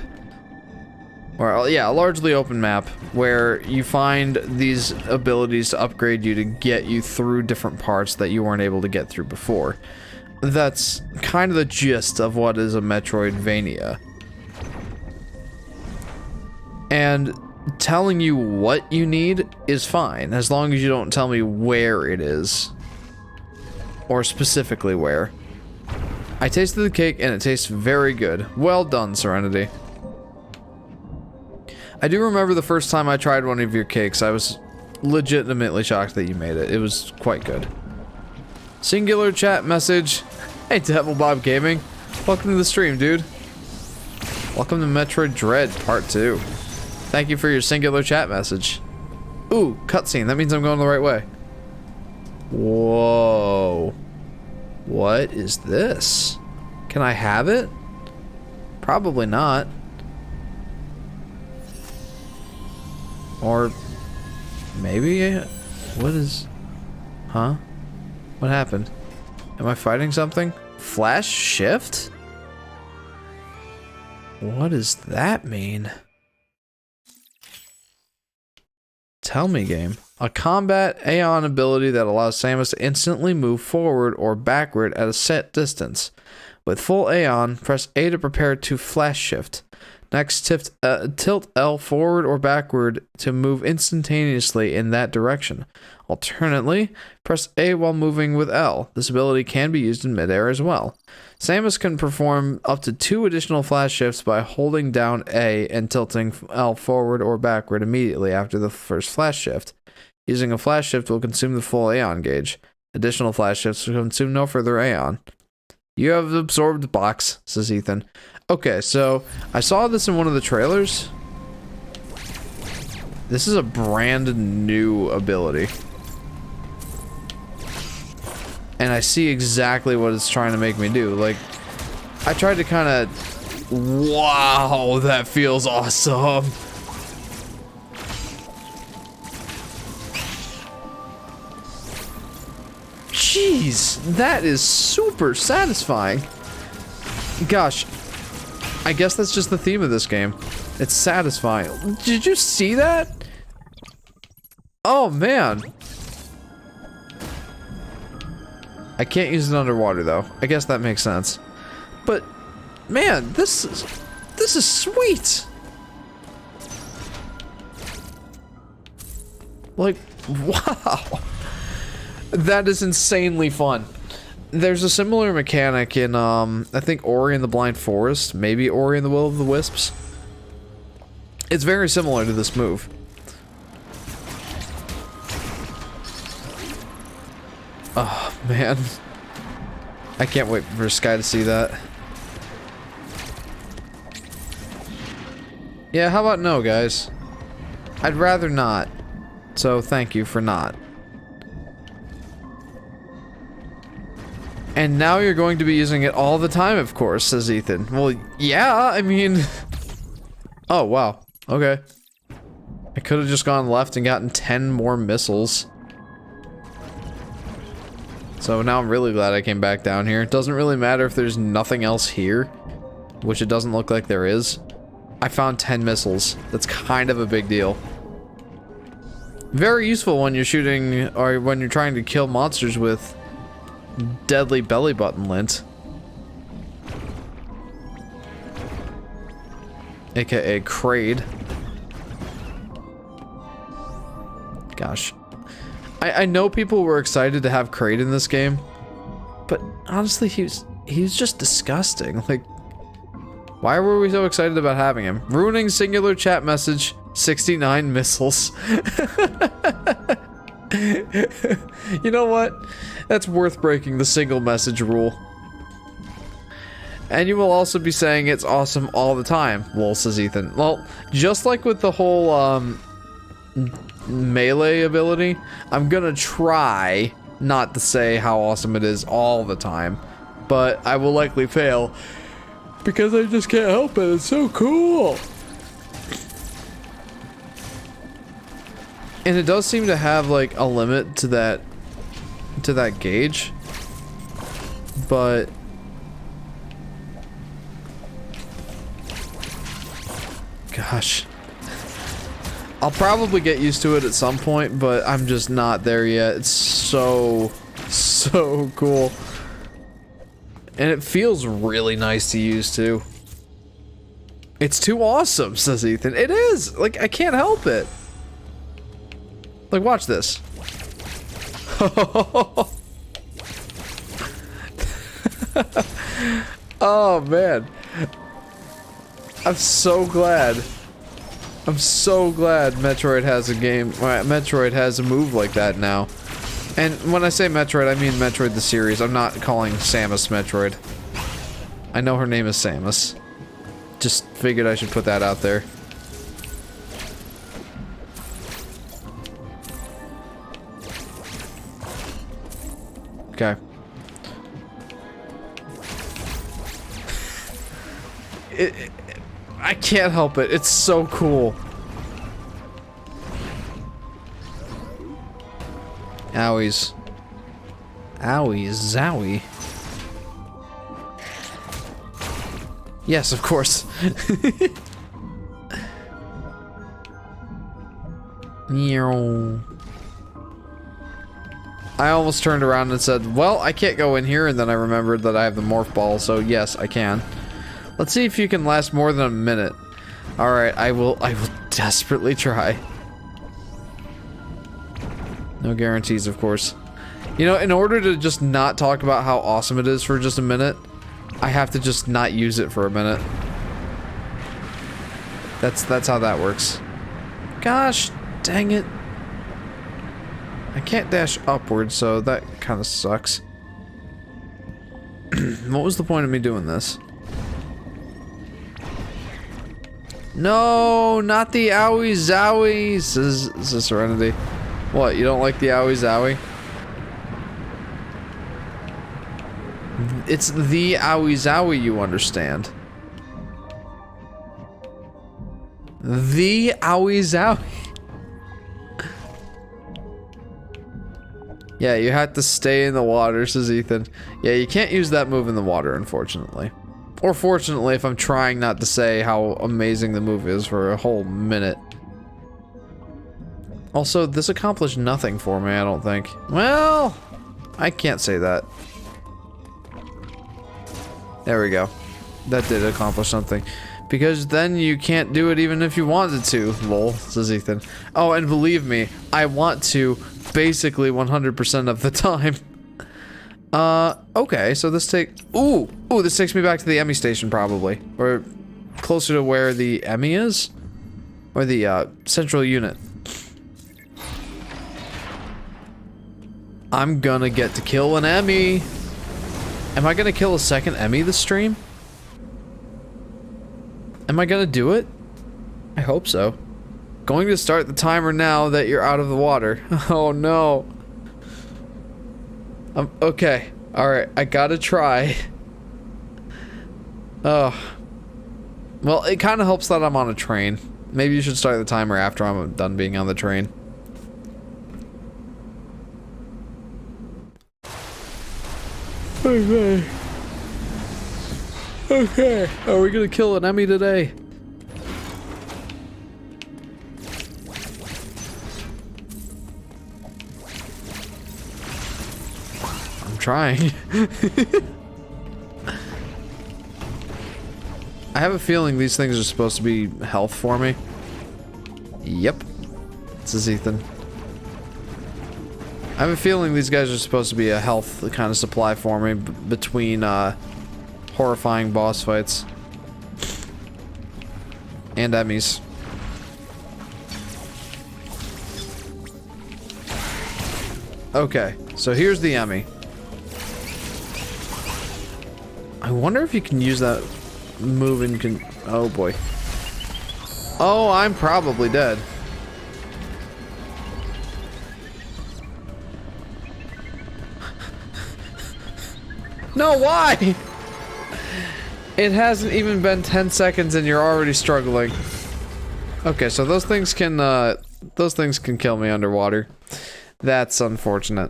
Or, yeah, a largely open map where you find these abilities to upgrade you to get you through different parts that you weren't able to get through before. That's kind of the gist of what is a Metroidvania. And telling you what you need is fine, as long as you don't tell me where it is. Or specifically where. I tasted the cake and it tastes very good. Well done, Serenity. I do remember the first time I tried one of your cakes, I was legitimately shocked that you made it. It was quite good. Singular chat message. Hey, Devil Bob Gaming. Welcome to the stream, dude. Welcome to Metroid Dread Part 2. Thank you for your singular chat message. Ooh, cutscene. That means I'm going the right way. Whoa. What is this? Can I have it? Probably not. Or maybe? What is... Huh? What happened? Am I fighting something? Flash shift? What does that mean? Tell me, game. A combat Aeon ability that allows Samus to instantly move forward or backward at a set distance. With full Aeon, press A to prepare to flash shift. Next, tilt L forward or backward to move instantaneously in that direction. Alternately, press A while moving with L. This ability can be used in midair as well. Samus can perform up to 2 additional flash shifts by holding down A and tilting L forward or backward immediately after the first flash shift. Using a flash shift will consume the full Aeon gauge. Additional flash shifts will consume no further Aeon. You have absorbed the box, says Ethan. Okay, so I saw this in one of the trailers. This is a brand new ability. And I see exactly what it's trying to make me do. Like, I tried to kind of... Wow, that feels awesome. Jeez, that is super satisfying. Gosh, I guess that's just the theme of this game. It's satisfying. Did you see that? Oh, man. I can't use it underwater, though. I guess that makes sense. But, man, this is sweet. Like, wow. That is insanely fun. There's a similar mechanic in, I think Ori and the Blind Forest, maybe Ori and the Will of the Wisps. It's very similar to this move. Oh, man. I can't wait for Sky to see that. Yeah, how about no, guys? I'd rather not. So, thank you for not. And now you're going to be using it all the time, of course, says Ethan. Well, yeah, I mean... Oh, wow. Okay. I could have just gone left and gotten 10 more missiles. So now I'm really glad I came back down here. It doesn't really matter if there's nothing else here, which it doesn't look like there is. I found 10 missiles. That's kind of a big deal. Very useful when you're shooting, or when you're trying to kill monsters with deadly belly button lint. AKA Kraid. Gosh. I know people were excited to have Kraid in this game, but honestly, he was just disgusting. Like, why were we so excited about having him? Ruining singular chat message, 69 missiles. You know what? That's worth breaking the single message rule. And you will also be saying it's awesome all the time, lol, says Ethan. Well, just like with the whole, melee ability, I'm gonna try not to say how awesome it is all the time, but I will likely fail because I just can't help it. It's so cool. And it does seem to have like a limit to that gauge. but gosh, I'll probably get used to it at some point, but I'm just not there yet. It's so cool. And it feels really nice to use too. It's too awesome, says Ethan. It is! Like, I can't help it. Like, watch this. Oh, man. I'm so glad. I'm so glad Metroid has a game. Metroid has a move like that now. And when I say Metroid, I mean Metroid the series. I'm not calling Samus Metroid. I know her name is Samus. Just figured I should put that out there. Okay. I can't help it. It's so cool. Owies. Owie, zowie. Yes, of course. I almost turned around and said, well, I can't go in here, and then I remembered that I have the morph ball, so yes, I can. Let's see if you can last more than a minute. Alright, I will desperately try. No guarantees, of course. You know, in order to just not talk about how awesome it is for just a minute, I have to just not use it for a minute. That's how that works. Gosh, dang it. I can't dash upwards, so that kind of sucks. What was the point of me doing this? No, not the owie zowie, says Serenity. What, you don't like the owie zowie? It's the owie zowie, you understand. The owie zowie. Yeah, you have to stay in the water, says Ethan. Yeah, you can't use that move in the water, unfortunately. Or fortunately, if I'm trying not to say how amazing the move is for a whole minute. Also, this accomplished nothing for me, I don't think. Well, I can't say that. There we go. That did accomplish something. Because then you can't do it even if you wanted to, lol, says Ethan. Oh, and believe me, I want to basically 100% of the time. Okay, so this this takes me back to the Emmy station, probably. Or closer to where the Emmy is? Or the, central unit. I'm gonna get to kill an Emmy! Am I gonna kill a second Emmy this stream? Am I gonna do it? I hope so. Going to start the timer now that you're out of the water. Oh no. Okay. Alright, I gotta try. Oh. Well, it kind of helps that I'm on a train. Maybe you should start the timer after I'm done being on the train. Okay. Okay. Are we gonna kill an Emmy today? I'm trying. I have a feeling these things are supposed to be health for me. Yep. This is Ethan. I have a feeling these guys are supposed to be a health kind of supply for me between horrifying boss fights and Emmys. Okay, so here's the Emmy. I wonder if you can use that move and oh boy. Oh, I'm probably dead. No, why? It hasn't even been 10 seconds and you're already struggling. Okay, so those things can kill me underwater. That's unfortunate.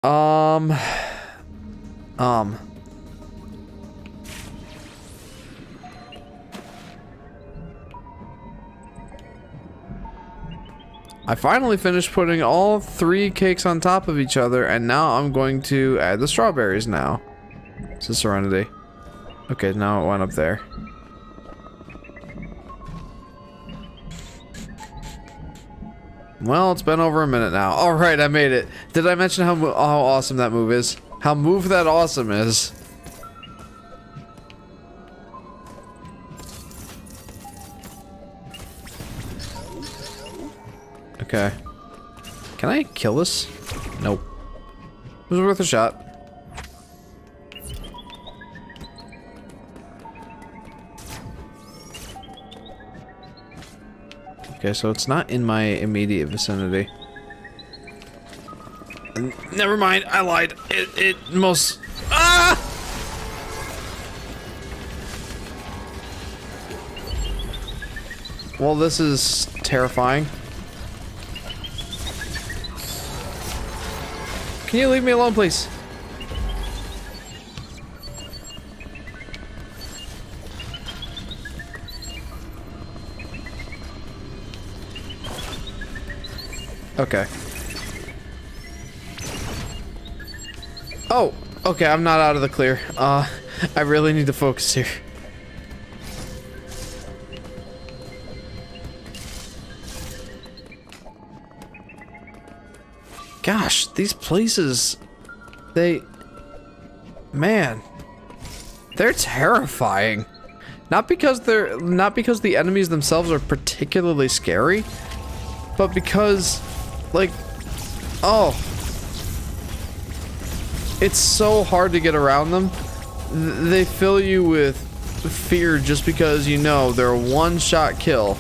Um. I finally finished putting all 3 cakes on top of each other, and now I'm going to add the strawberries now. This is Serenity. Okay, now it went up there. Well, it's been over a minute now. Alright, I made it. Did I mention how awesome that move is? How move that awesome is. Okay. Can I kill this? Nope. It was worth a shot. Okay, so it's not in my immediate vicinity. Never mind, I lied. It most... Ah! Well, this is terrifying. Can you leave me alone, please? Okay. Oh, okay, I'm not out of the clear. I really need to focus here. Gosh, these places, man, they're terrifying. Not because the enemies themselves are particularly scary, but because, like, oh, it's so hard to get around them. They fill you with fear just because you know they're a one-shot kill.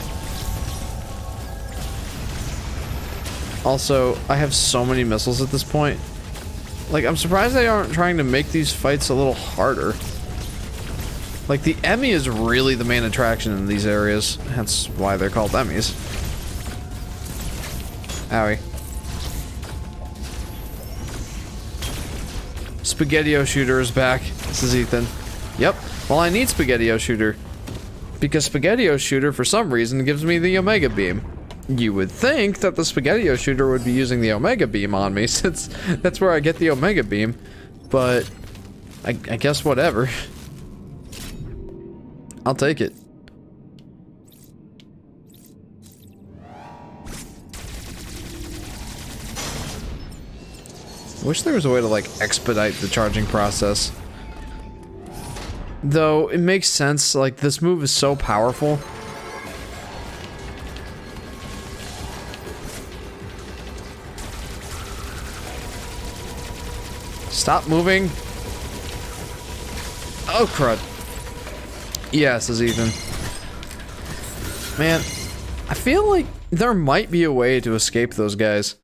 Also, I have so many missiles at this point. Like, I'm surprised they aren't trying to make these fights a little harder. Like, the Emmy is really the main attraction in these areas. That's why they're called Emmys. Owie. Spaghetti-O Shooter is back. This is Ethan. Yep. Well, I need Spaghetti-O Shooter. Because Spaghetti-O Shooter, for some reason, gives me the Omega Beam. You would think that the Spaghetti-O Shooter would be using the Omega Beam on me, since that's where I get the Omega Beam. But, I guess whatever. I'll take it. I wish there was a way to, like, expedite the charging process. Though, it makes sense, like, this move is so powerful. Stop moving. Oh, crud. Yeah, says Ethan. Man, I feel like there might be a way to escape those guys.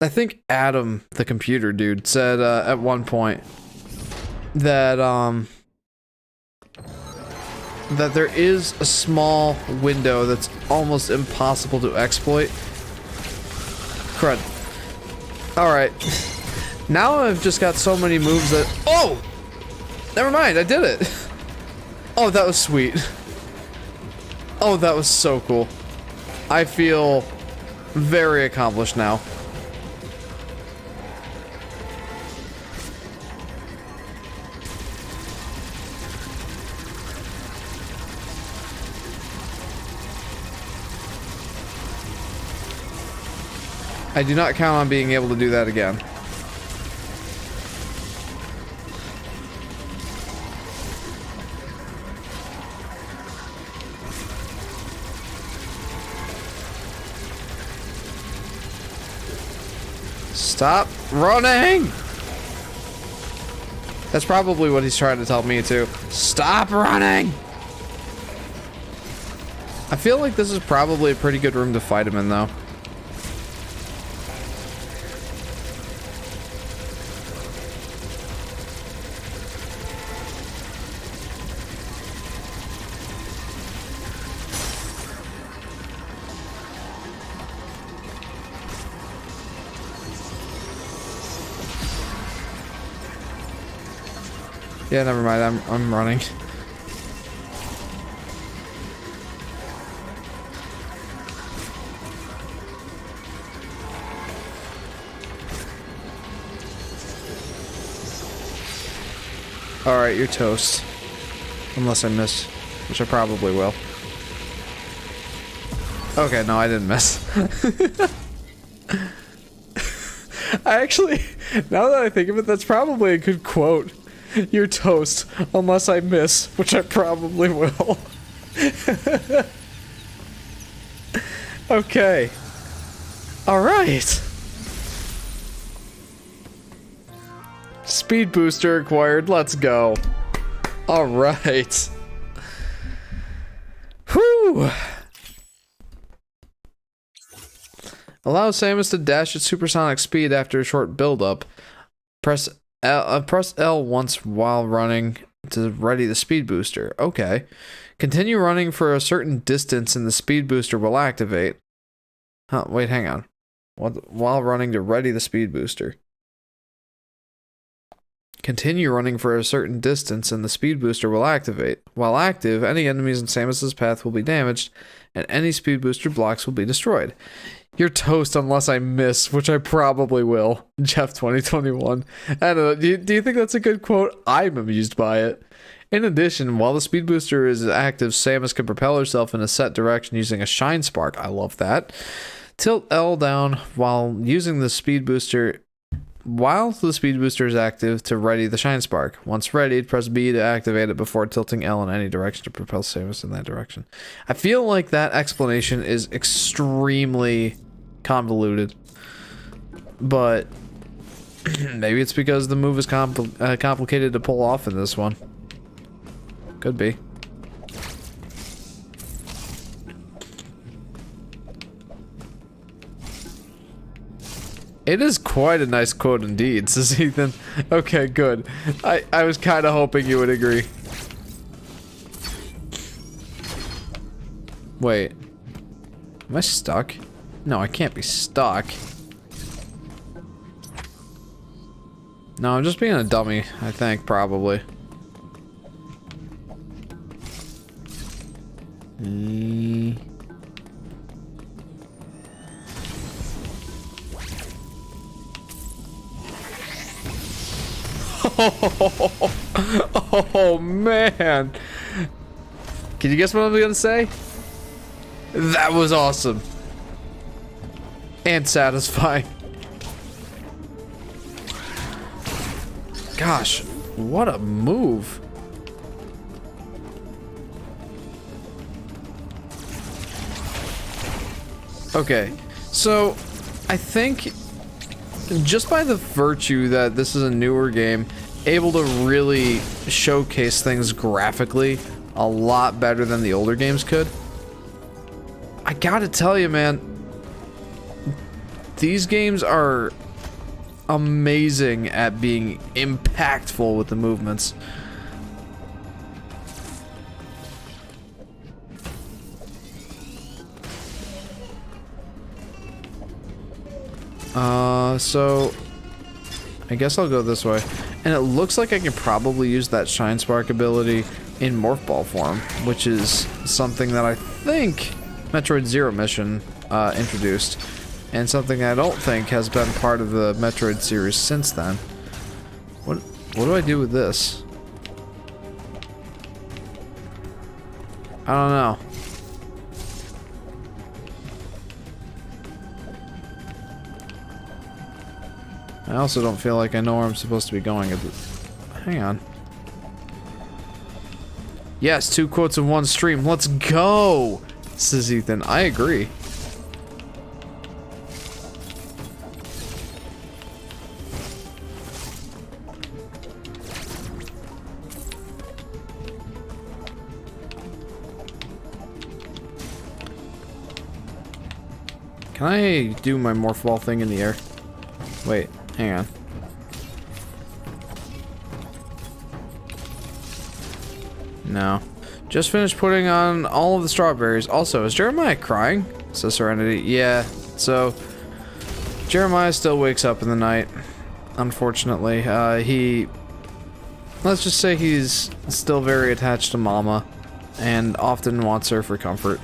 I think Adam, the computer dude, said at one point that that there is a small window that's almost impossible to exploit. Crud. Alright. Now I've just got so many moves that... Oh! Never mind, I did it! Oh, that was sweet. Oh, that was so cool. I feel very accomplished now. I do not count on being able to do that again. Stop running! That's probably what he's trying to tell me too. Stop running! I feel like this is probably a pretty good room to fight him in though. Yeah, never mind. I'm running. Alright, you're toast. Unless I miss, which I probably will. Okay, no, I didn't miss. I actually, now that I think of it, that's probably a good quote. You're toast, unless I miss, which I probably will. Okay. Alright. Speed booster acquired, let's go. Alright. Whew. Allow Samus to dash at supersonic speed after a short build-up. Press L once while running to ready the speed booster. Okay. Continue running for a certain distance and the speed booster will activate. Huh, wait, hang on. While running to ready the speed booster. Continue running for a certain distance and the speed booster will activate. While active, any enemies in Samus's path will be damaged and any speed booster blocks will be destroyed. You're toast unless I miss, which I probably will. Jeff 2021. I don't know. Do you think that's a good quote? I'm amused by it. In addition, while the speed booster is active, Samus can propel herself in a set direction using a shine spark. I love that. Tilt L down while using the speed booster. While the speed booster is active to ready the shine spark. Once readied, press B to activate it before tilting L in any direction to propel Samus in that direction. I feel like that explanation is extremely convoluted, but maybe it's because the move is complicated to pull off in this one. Could be. It is quite a nice quote indeed, says Ethan. Okay, good. I was kind of hoping you would agree. Wait. Am I stuck? No, I can't be stuck. No, I'm just being a dummy, I think, probably. Oh man. Can you guess what I'm gonna say? That was awesome. And satisfying. Gosh, what a move. Okay, so I think just by the virtue that this is a newer game, able to really showcase things graphically a lot better than the older games could. I gotta tell you, man, these games are amazing at being impactful with the movements. So I guess I'll go this way. And it looks like I can probably use that Shine Spark ability in Morph Ball form, which is something that I think Metroid Zero Mission introduced, and something I don't think has been part of the Metroid series since then. What do I do with this? I don't know. I also don't feel like I know where I'm supposed to be going. Hang on. Yes, 2 quotes in one stream. Let's go! Says Ethan. I agree. Can I do my morph ball thing in the air? Wait, hang on. No. Just finished putting on all of the strawberries. Also, is Jeremiah crying? Says Serenity. Yeah, so Jeremiah still wakes up in the night. Unfortunately, he Let's just say he's still very attached to Mama and often wants her for comfort.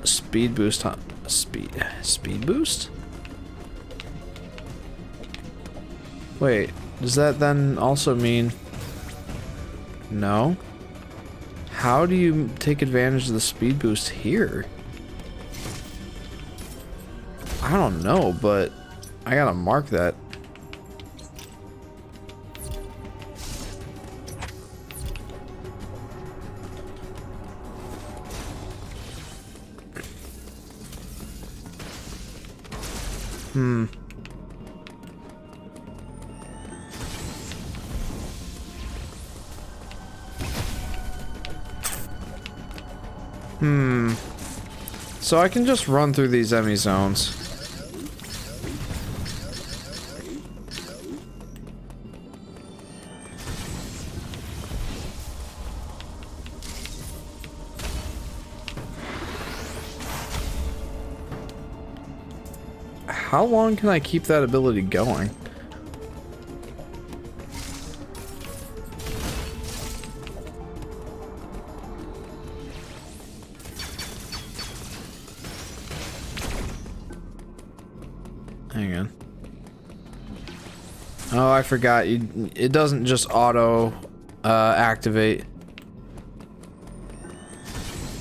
Speed boost, huh? Speed boost? Wait, does that then also mean... No? How do you take advantage of the speed boost here? I don't know, but I gotta mark that. So I can just run through these enemy zones. How long can I keep that ability going? Hang on. Oh, I forgot. It doesn't just auto activate.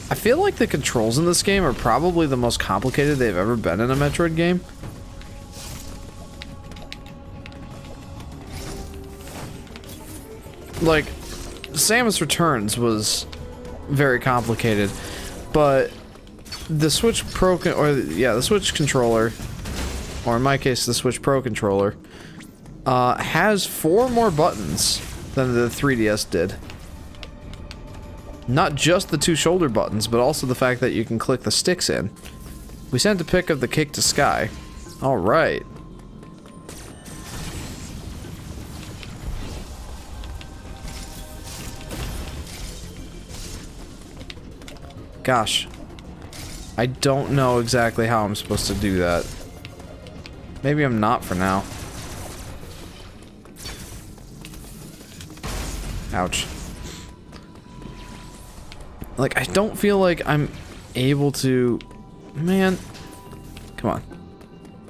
I feel like the controls in this game are probably the most complicated they've ever been in a Metroid game. Like, Samus Returns was very complicated, but the Switch Pro the Switch controller, or in my case the Switch Pro controller, has 4 more buttons than the 3DS did. Not just the 2 shoulder buttons, but also the fact that you can click the sticks in. We sent a pic of the kick to Sky. Alright. Gosh. I don't know exactly how I'm supposed to do that. Maybe I'm not for now. Ouch. Like, I don't feel like I'm able to... Man. Come on.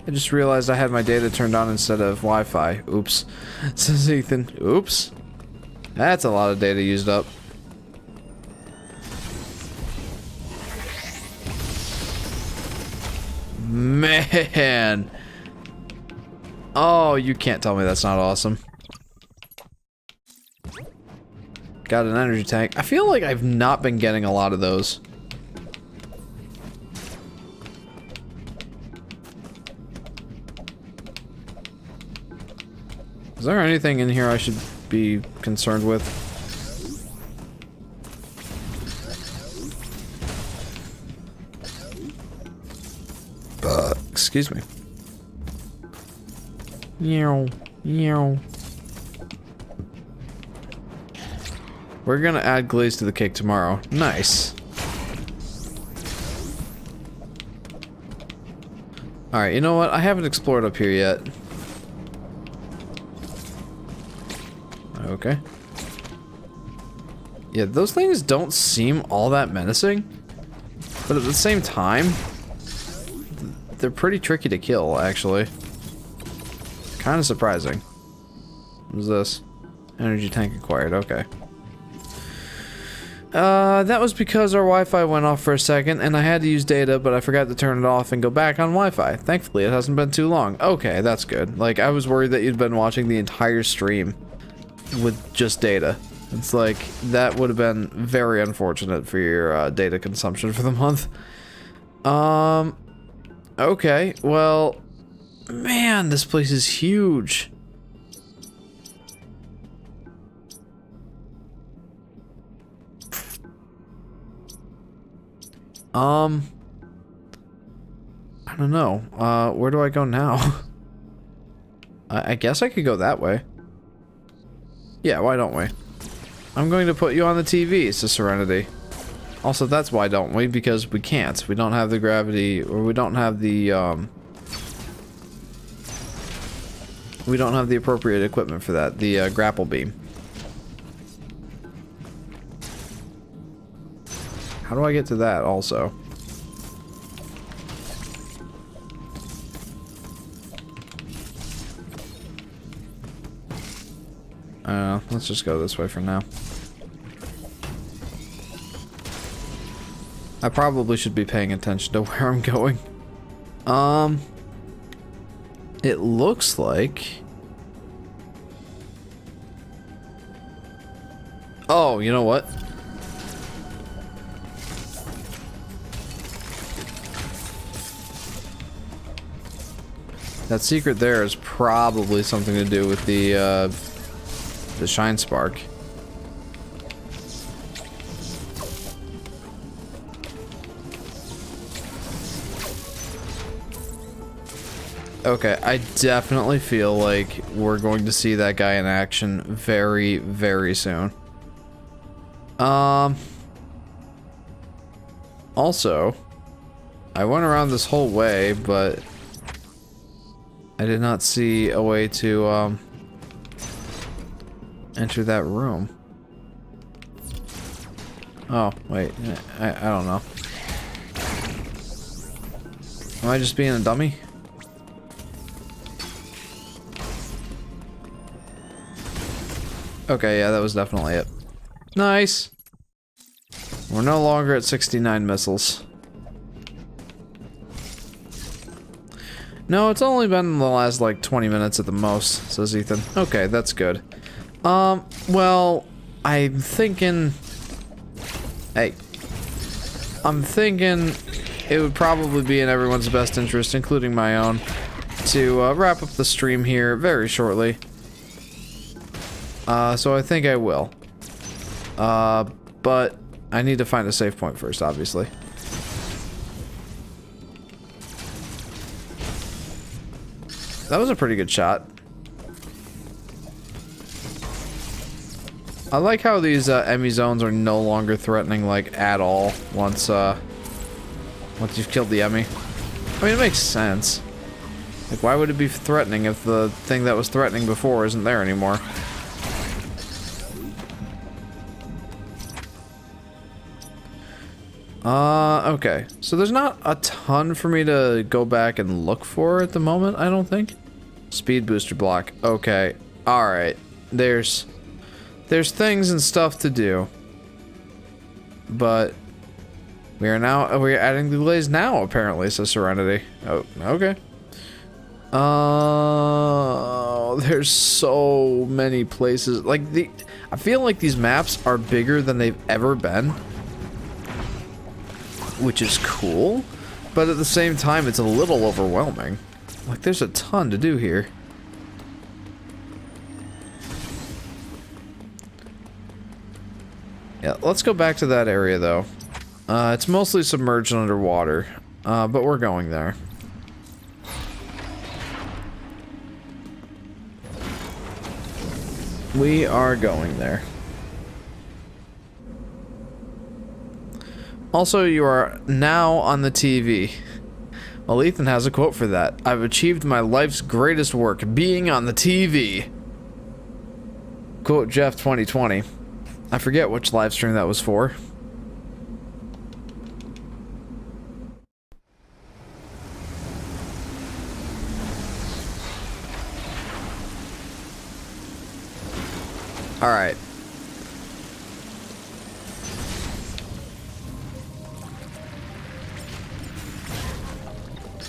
I just realized I had my data turned on instead of Wi-Fi. Oops. Says Ethan. Oops. That's a lot of data used up. Man. Oh, you can't tell me that's not awesome. Got an energy tank. I feel like I've not been getting a lot of those. Is there anything in here I should be concerned with? Excuse me. Meow, meow. We're gonna add glaze to the cake tomorrow. Nice. Alright, you know what? I haven't explored up here yet. Okay. Yeah, those things don't seem all that menacing. But at the same time, they're pretty tricky to kill, actually. Kind of surprising. What is this? Energy tank acquired, okay. That was because our Wi-Fi went off for a second, and I had to use data, but I forgot to turn it off and go back on Wi-Fi. Thankfully, it hasn't been too long. Okay, that's good. Like, I was worried that you'd been watching the entire stream with just data. It's like, that would have been very unfortunate for your, data consumption for the month. Okay, well... Man, this place is huge. I don't know. Where do I go now? I guess I could go that way. Yeah, why don't we? I'm going to put you on the TV, says Serenity. Also, that's why don't we? Because we can't. We don't have the gravity, or we don't have the, We don't have the appropriate equipment for that. The grapple beam. How do I get to that also? Let's just go this way for now. I probably should be paying attention to where I'm going. It looks like... Oh, you know what? That secret there is probably something to do with the Shine Spark. Okay, I definitely feel like we're going to see that guy in action very, very soon. Also, I went around this whole way, but I did not see a way to, enter that room. Oh, wait, I don't know. Am I just being a dummy? Okay, yeah, that was definitely it. Nice! We're no longer at 69 missiles. No, it's only been the last, like, 20 minutes at the most, says Ethan. Okay, that's good. Well, I'm thinking... Hey. I'm thinking it would probably be in everyone's best interest, including my own, to wrap up the stream here very shortly. So I think I will. But I need to find a save point first, obviously. That was a pretty good shot. I like how these Emmy zones are no longer threatening, like, at all once you've killed the Emmy. I mean, it makes sense. Like, why would it be threatening if the thing that was threatening before isn't there anymore? Okay. So there's not a ton for me to go back and look for at the moment, I don't think. Speed booster block. Okay. Alright. There's things and stuff to do. But we're adding the delays now, apparently, says Serenity. Oh, okay. There's so many places. Like, I feel like these maps are bigger than they've ever been. Which is cool, but at the same time, it's a little overwhelming. Like, there's a ton to do here. Yeah, let's go back to that area, though. It's mostly submerged underwater, but we're going there. We are going there. Also, you are now on the TV. Well, Ethan has a quote for that. I've achieved my life's greatest work, being on the TV. Quote Jeff 2020. I forget which live stream that was for. Alright.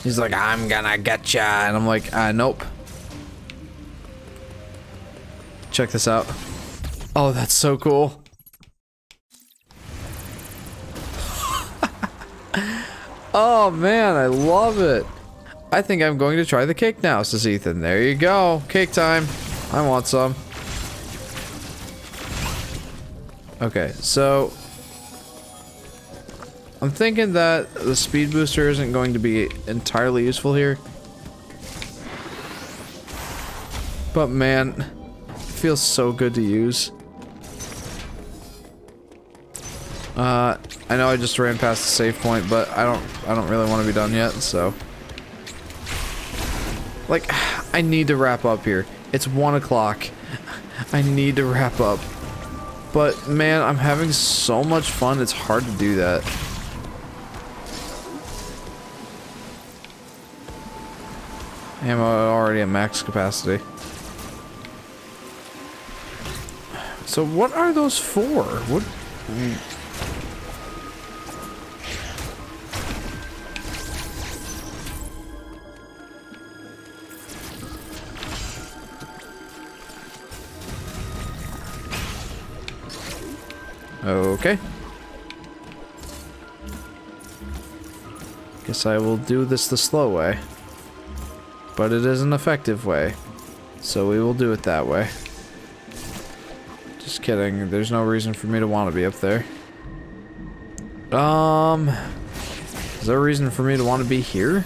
He's like, I'm gonna get ya, and I'm like, nope. Check this out. Oh, that's so cool. Oh man, I love it. I think I'm going to try the cake now, says Ethan. There you go. Cake time. I want some. Okay, so I'm thinking that the speed booster isn't going to be entirely useful here. But man, it feels so good to use. I know I just ran past the save point, but I don't really want to be done yet, so. Like, I need to wrap up here. It's 1 o'clock. I need to wrap up. But, man, I'm having so much fun, it's hard to do that. Ammo already at max capacity. So what are those for? What? Okay. Guess I will do this the slow way. But it is an effective way. So we will do it that way. Just kidding. There's no reason for me to want to be up there. Is there a reason for me to want to be here?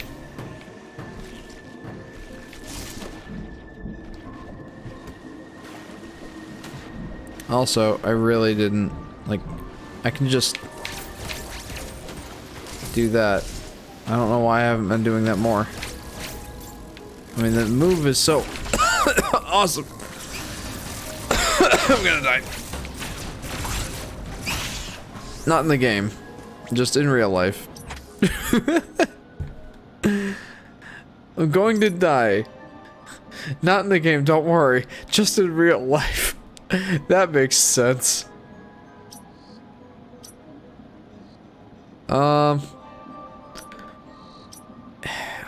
Also, I really didn't, like, I can just do that. I don't know why I haven't been doing that more. I mean, the move is so awesome. I'm gonna die. Not in the game, just in real life. I'm going to die. Not in the game, don't worry. Just in real life. That makes sense. I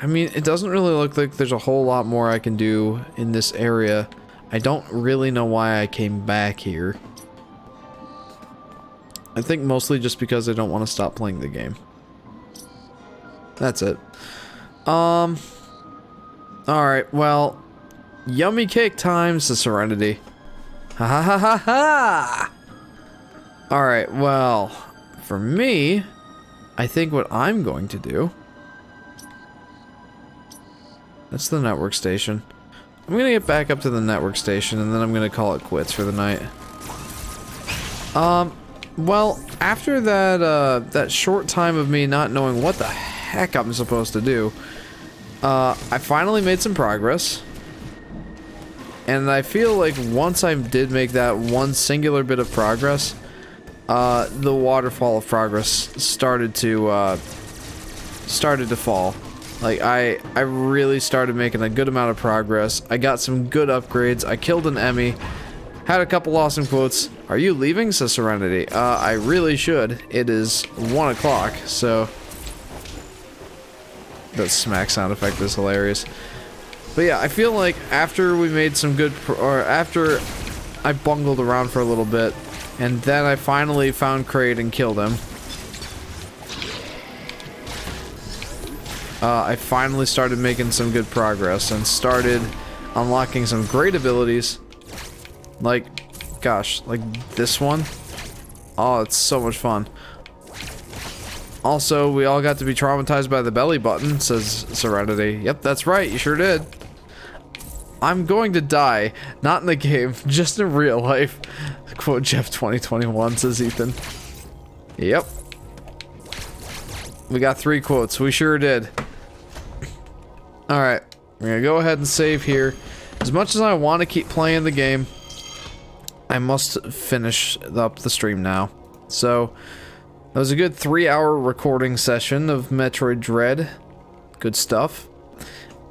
mean, it doesn't really look like there's a whole lot more I can do in this area. I don't really know why I came back here. I think mostly just because I don't want to stop playing the game. That's it. Alright, well, yummy cake times to Serenity. Ha ha ha ha ha! Alright, well, for me, I think what I'm going to do... That's the network station. I'm gonna get back up to the network station, and then I'm gonna call it quits for the night. Well, after that, that short time of me not knowing what the heck I'm supposed to do, I finally made some progress. And I feel like once I did make that one singular bit of progress, the waterfall of progress started to fall. Like, I really started making a good amount of progress. I got some good upgrades. I killed an Emmy. Had a couple awesome quotes. Are you leaving? Says Serenity. I really should. It is 1 o'clock, so... That smack sound effect is hilarious. But yeah, I feel like after we made some good... after I bungled around for a little bit, and then I finally found Kraid and killed him. I finally started making some good progress and started unlocking some great abilities. Like, gosh, like this one. Oh, it's so much fun. Also, we all got to be traumatized by the belly button, says Serenity. Yep, that's right, you sure did. I'm going to die. Not in the game, just in real life. Quote Jeff 2021, says Ethan. Yep. We got 3 quotes, we sure did. Alright, we're gonna go ahead and save here. As much as I want to keep playing the game, I must finish up the stream now. So, that was a good 3-hour recording session of Metroid Dread. Good stuff.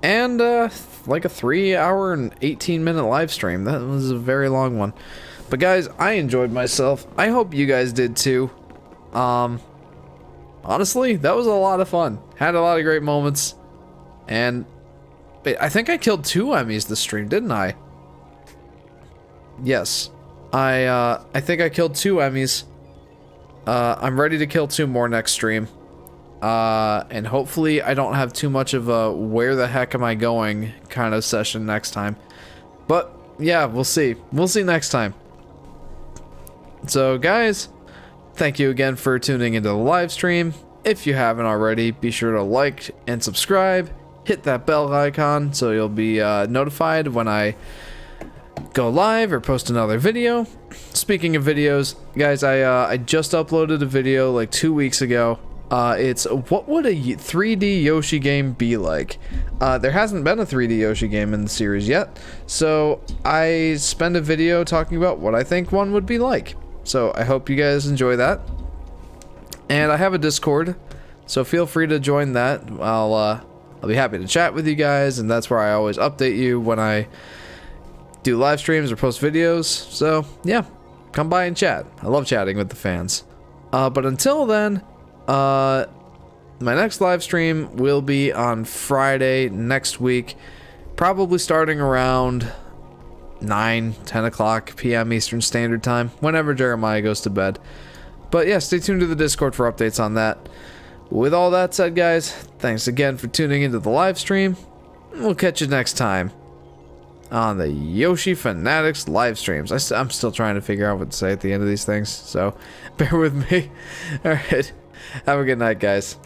And, like a 3-hour and 18-minute live stream. That was a very long one. But guys, I enjoyed myself. I hope you guys did too. Honestly, that was a lot of fun. Had a lot of great moments. And I think I killed 2 Emmys this stream, didn't I? Yes. I think I killed 2 Emmys. I'm ready to kill 2 more next stream. And hopefully I don't have too much of a where the heck am I going kind of session next time. But yeah, we'll see. We'll see next time. So guys, thank you again for tuning into the live stream. If you haven't already, be sure to like and subscribe. Hit that bell icon so you'll be notified when I go live or post another video. Speaking of videos, guys, I just uploaded a video like 2 weeks ago. It's what would a 3D Yoshi game be like? There hasn't been a 3D Yoshi game in the series yet, so I spent a video talking about what I think one would be like. So I hope you guys enjoy that. And I have a Discord, so feel free to join that. I'll be happy to chat with you guys, and that's where I always update you when I do live streams or post videos. So yeah, come by and chat. I love chatting with the fans. But until then, my next live stream will be on Friday next week, probably starting around 10 o'clock p.m. Eastern Standard Time, whenever Jeremiah goes to bed. But yeah, stay tuned to the Discord for updates on that. With all that said, guys, thanks again for tuning into the live stream. We'll catch you next time on the Yoshi Fanatics live streams. I'm still trying to figure out what to say at the end of these things, so bear with me. Alright, have a good night, guys.